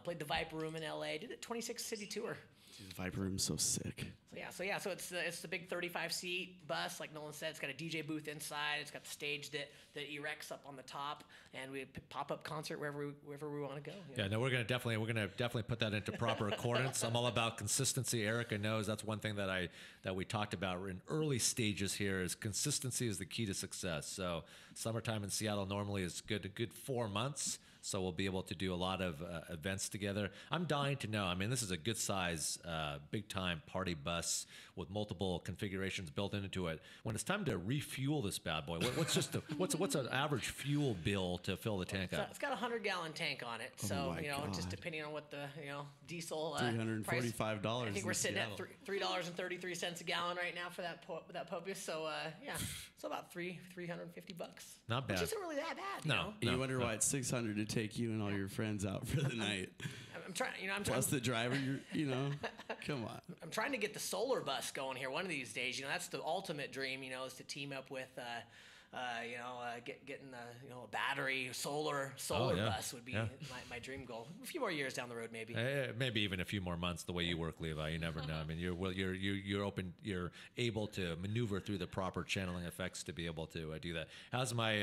Played the Viper Room in LA. Did a 26 city tour. Dude, the Viper Room's so sick. So it's the big 35-seat bus, like Nolan said. It's got a DJ booth inside. It's got the stage that erects up on the top, and we pop-up concert wherever we want to go. You know? Yeah, no, we're gonna definitely put that into proper accordance. I'm all about consistency. Erica knows that's one thing that we talked about in early stages here. Is consistency is the key to success. So summertime in Seattle normally is a good 4 months. So we'll be able to do a lot of events together. I'm dying to know. I mean, this is a good size, big time party bus with multiple configurations built into it. When it's time to refuel this bad boy, what's an average fuel bill to fill the tank up? It's got a 100-gallon tank on it. So God. just depending on what the diesel $345. price. I think we're sitting at $3.33 a gallon right now for that puppy. So so about $350. Not bad. Which isn't really that bad. No. You know? You wonder why it's $600 to take you and all your friends out for the night. I'm trying. Plus the driver, come on. I'm trying to get the solar bus going here one of these days. That's the ultimate dream. Is to team up with, getting a battery solar bus would be my dream goal. A few more years down the road, maybe. Maybe even a few more months. The way you work, Levi, you never know. I mean, you're able to maneuver through the proper channeling effects to be able to do that. How's my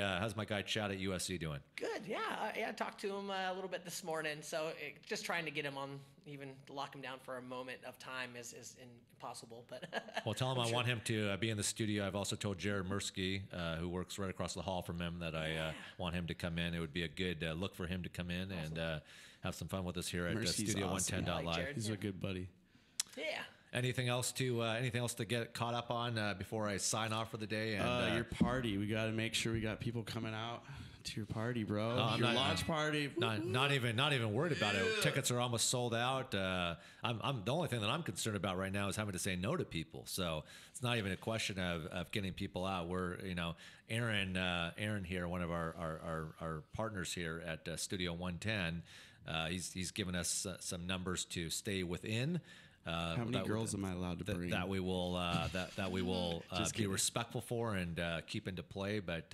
guy Chad at USC doing? Good. Yeah. I talked to him a little bit this morning. So just trying to get him on, even to lock him down for a moment of time is impossible. But well, tell him I want him to be in the studio. I've also told Jared Mursky, who works right across the hall from him, that I want him to come in. It would be a good look for him to come in and have some fun with us here at Studio awesome. 110.live. He's a good buddy. Yeah. Anything else to get caught up on before I sign off for the day? And your party, we got to make sure we got people coming out to your party, bro. Your launch party. Not even worried about it. Tickets are almost sold out. I'm the only thing that I'm concerned about right now is having to say no to people. So it's not even a question of getting people out. We're Aaron here, one of our partners here at Studio 110. He's given us some numbers to stay within. How many girls am I allowed to bring? That we will be respectful for and keep into play. But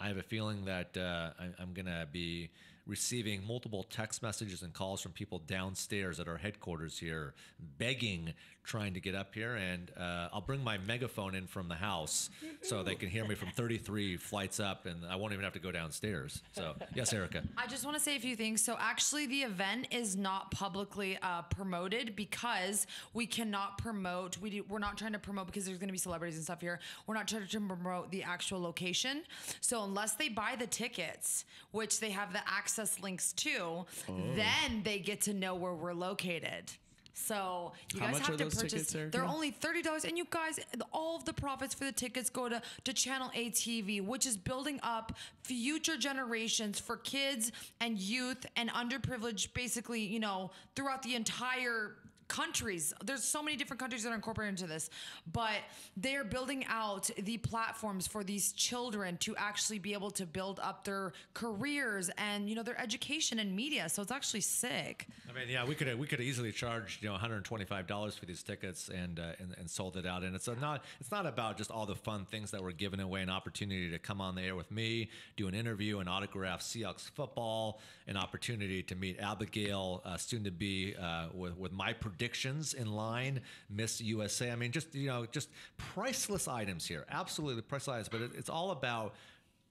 I have a feeling that I'm going to be receiving multiple text messages and calls from people downstairs at our headquarters here, begging, trying to get up here, and I'll bring my megaphone in from the house so they can hear me from 33 flights up, and I won't even have to go downstairs. So, yes, Erica. I just want to say a few things. So actually the event is not publicly promoted because we cannot promote. We're not trying to promote because there's going to be celebrities and stuff here. We're not trying to promote the actual location. So unless they buy the tickets, which they have the access links to, then they get to know where we're located. So you How guys much have are to those purchase. tickets, Erica? They're only $30, and you guys, all of the profits for the tickets go to Channel ATV, which is building up future generations for kids and youth and underprivileged, basically, you know, throughout the entire countries. There's so many different countries that are incorporated into this, but they're building out the platforms for these children to actually be able to build up their careers and, you know, their education in media. So it's actually sick. I mean, yeah, we could easily charge, you know, $125 for these tickets and sold it out. And it's not about just all the fun things that we're giving away, an opportunity to come on the air with me, do an interview, and autograph Seahawks football, an opportunity to meet Abigail, soon to be with my predictions in line, Miss USA. I mean, just priceless items here, absolutely priceless items. But it's all about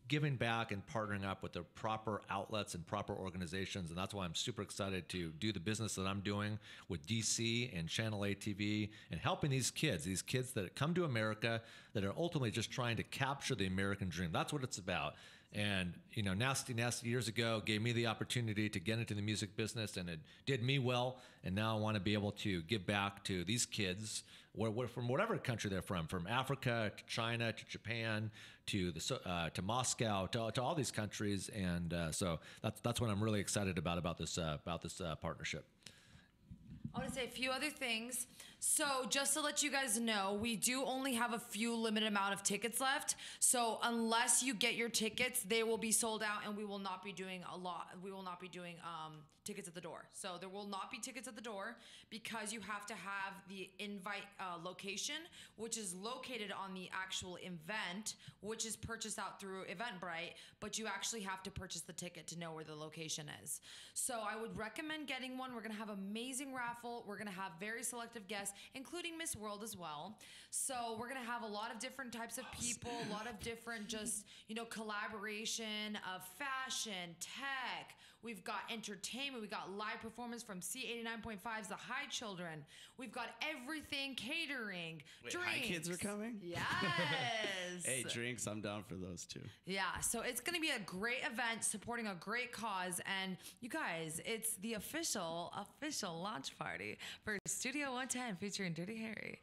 giving back and partnering up with the proper outlets and proper organizations. And that's why I'm super excited to do the business that I'm doing with DC and Channel ATV and helping these kids that come to America that are ultimately just trying to capture the American dream. That's what it's about. And, you know, Nasty years ago gave me the opportunity to get into the music business, and it did me well. And now I want to be able to give back to these kids from whatever country they're from Africa to China to Japan to Moscow to all these countries. And so that's what I'm really excited about this partnership. I want to say a few other things. So just to let you guys know, we do only have a few limited amount of tickets left. So unless you get your tickets, they will be sold out, and we will not be doing tickets at the door. So there will not be tickets at the door because you have to have the invite location, which is located on the actual event, which is purchased out through Eventbrite, but you actually have to purchase the ticket to know where the location is. So I would recommend getting one. We're going to have amazing raffle. We're going to have very selective guests, including Miss World as well. So we're going to have a lot of different types of people, a lot of different just, you know, collaboration of fashion, tech. We've got entertainment. We've got live performance from C89.5's The High Children. We've got everything, catering, Wait, drinks. High Kids are coming? Yes. Hey, drinks, I'm down for those too. Yeah, so it's going to be a great event supporting a great cause. And you guys, it's the official launch party for Studio 110 featuring Dirty Harry.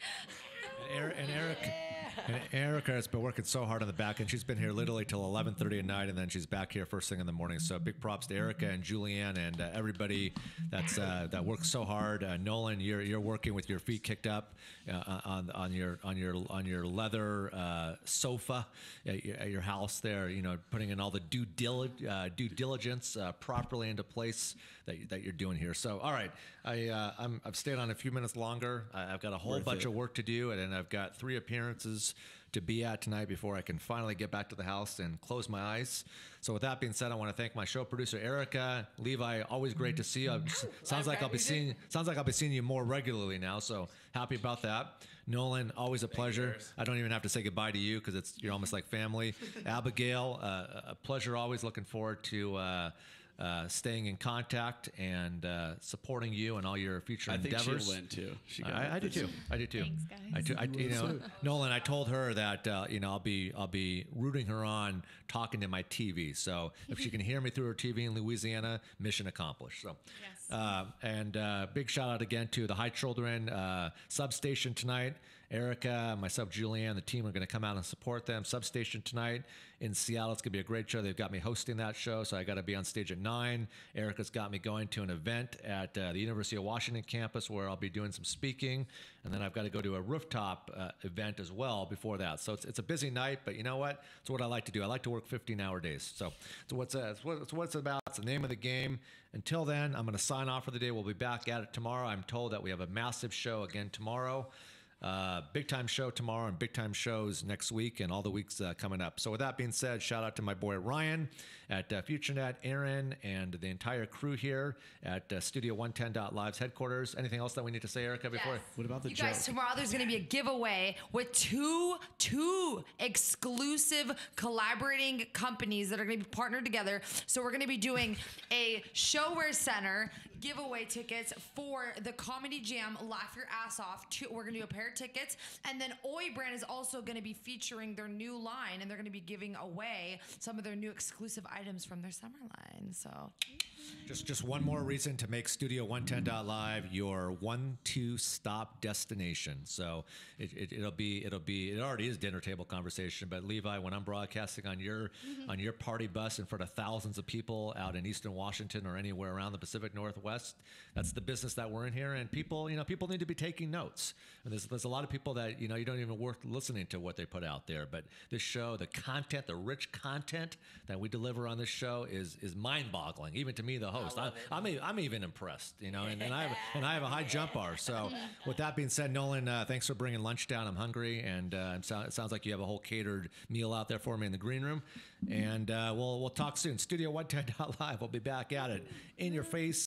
And Erica has been working so hard on the back end. She's been here literally till 11:30 at night, and then she's back here first thing in the morning. So big props to Erica and Julianne and everybody that works so hard. Nolan, you're working with your feet kicked up on your leather sofa at your house there. You know, putting in all the due diligence properly into place that you're doing here. So all right, I've stayed on a few minutes longer. I've got a whole bunch of work to do, and I've got 3 appearances to be at tonight before I can finally get back to the house and close my eyes. So with that being said, I want to thank my show producer Erica, Levi. Always great to see you. Sounds like I'll be seeing you more regularly now. So happy about that. Nolan, always a pleasure. I don't even have to say goodbye to you because you're almost like family. Abigail, a pleasure. Always looking forward to staying in contact and supporting you and all your future endeavors. I think she'll win too. I do too. Thanks, guys. Nolan, I told her that I'll be rooting her on, talking to my TV. So if she can hear me through her TV in Louisiana, mission accomplished. So, Yes. and big shout out again to the High Children Substation tonight. Erica, myself, Julianne, the team are going to come out and support them. Substation tonight in Seattle. It's going to be a great show. They've got me hosting that show, so I got to be on stage at 9. Erica's got me going to an event at the University of Washington campus where I'll be doing some speaking, and then I've got to go to a rooftop event as well before that. So it's a busy night, but you know what? It's what I like to do. I like to work 15-hour days. So it's what it's about. It's the name of the game. Until then, I'm going to sign off for the day. We'll be back at it tomorrow. I'm told that we have a massive show again tomorrow. Big time show tomorrow and big time shows next week and all the weeks coming up. So with that being said, shout out to my boy Ryan at FutureNet, Aaron, and the entire crew here at Studio 110.live's headquarters. Anything else that we need to say, Erica, before? Yes. What about the you joke? guys, tomorrow there's going to be a giveaway with two exclusive collaborating companies that are going to be partnered together. So we're going to be doing a Showwear Center giveaway tickets for the Comedy Jam Laugh Your Ass Off. We're going to do a pair of tickets. And then Oi Brand is also going to be featuring their new line, and they're going to be giving away some of their new exclusive items from their summer line. So just one more reason to make Studio 110.live your 1-2 stop destination. So it already is dinner table conversation, but Levi, when I'm broadcasting on your party bus in front of thousands of people out in Eastern Washington or anywhere around the Pacific Northwest, that's the business that we're in here, and people need to be taking notes. And there's a lot of people that you don't even worth listening to what they put out there. But this show, the content, the rich content that we deliver on this show is mind-boggling, even to me, the host. I'm even impressed, and I have a high jump bar. So with that being said, Nolan, thanks for bringing lunch down. I'm hungry, and it sounds like you have a whole catered meal out there for me in the green room. And we'll talk soon. Studio 110.live. We'll be back at it in your face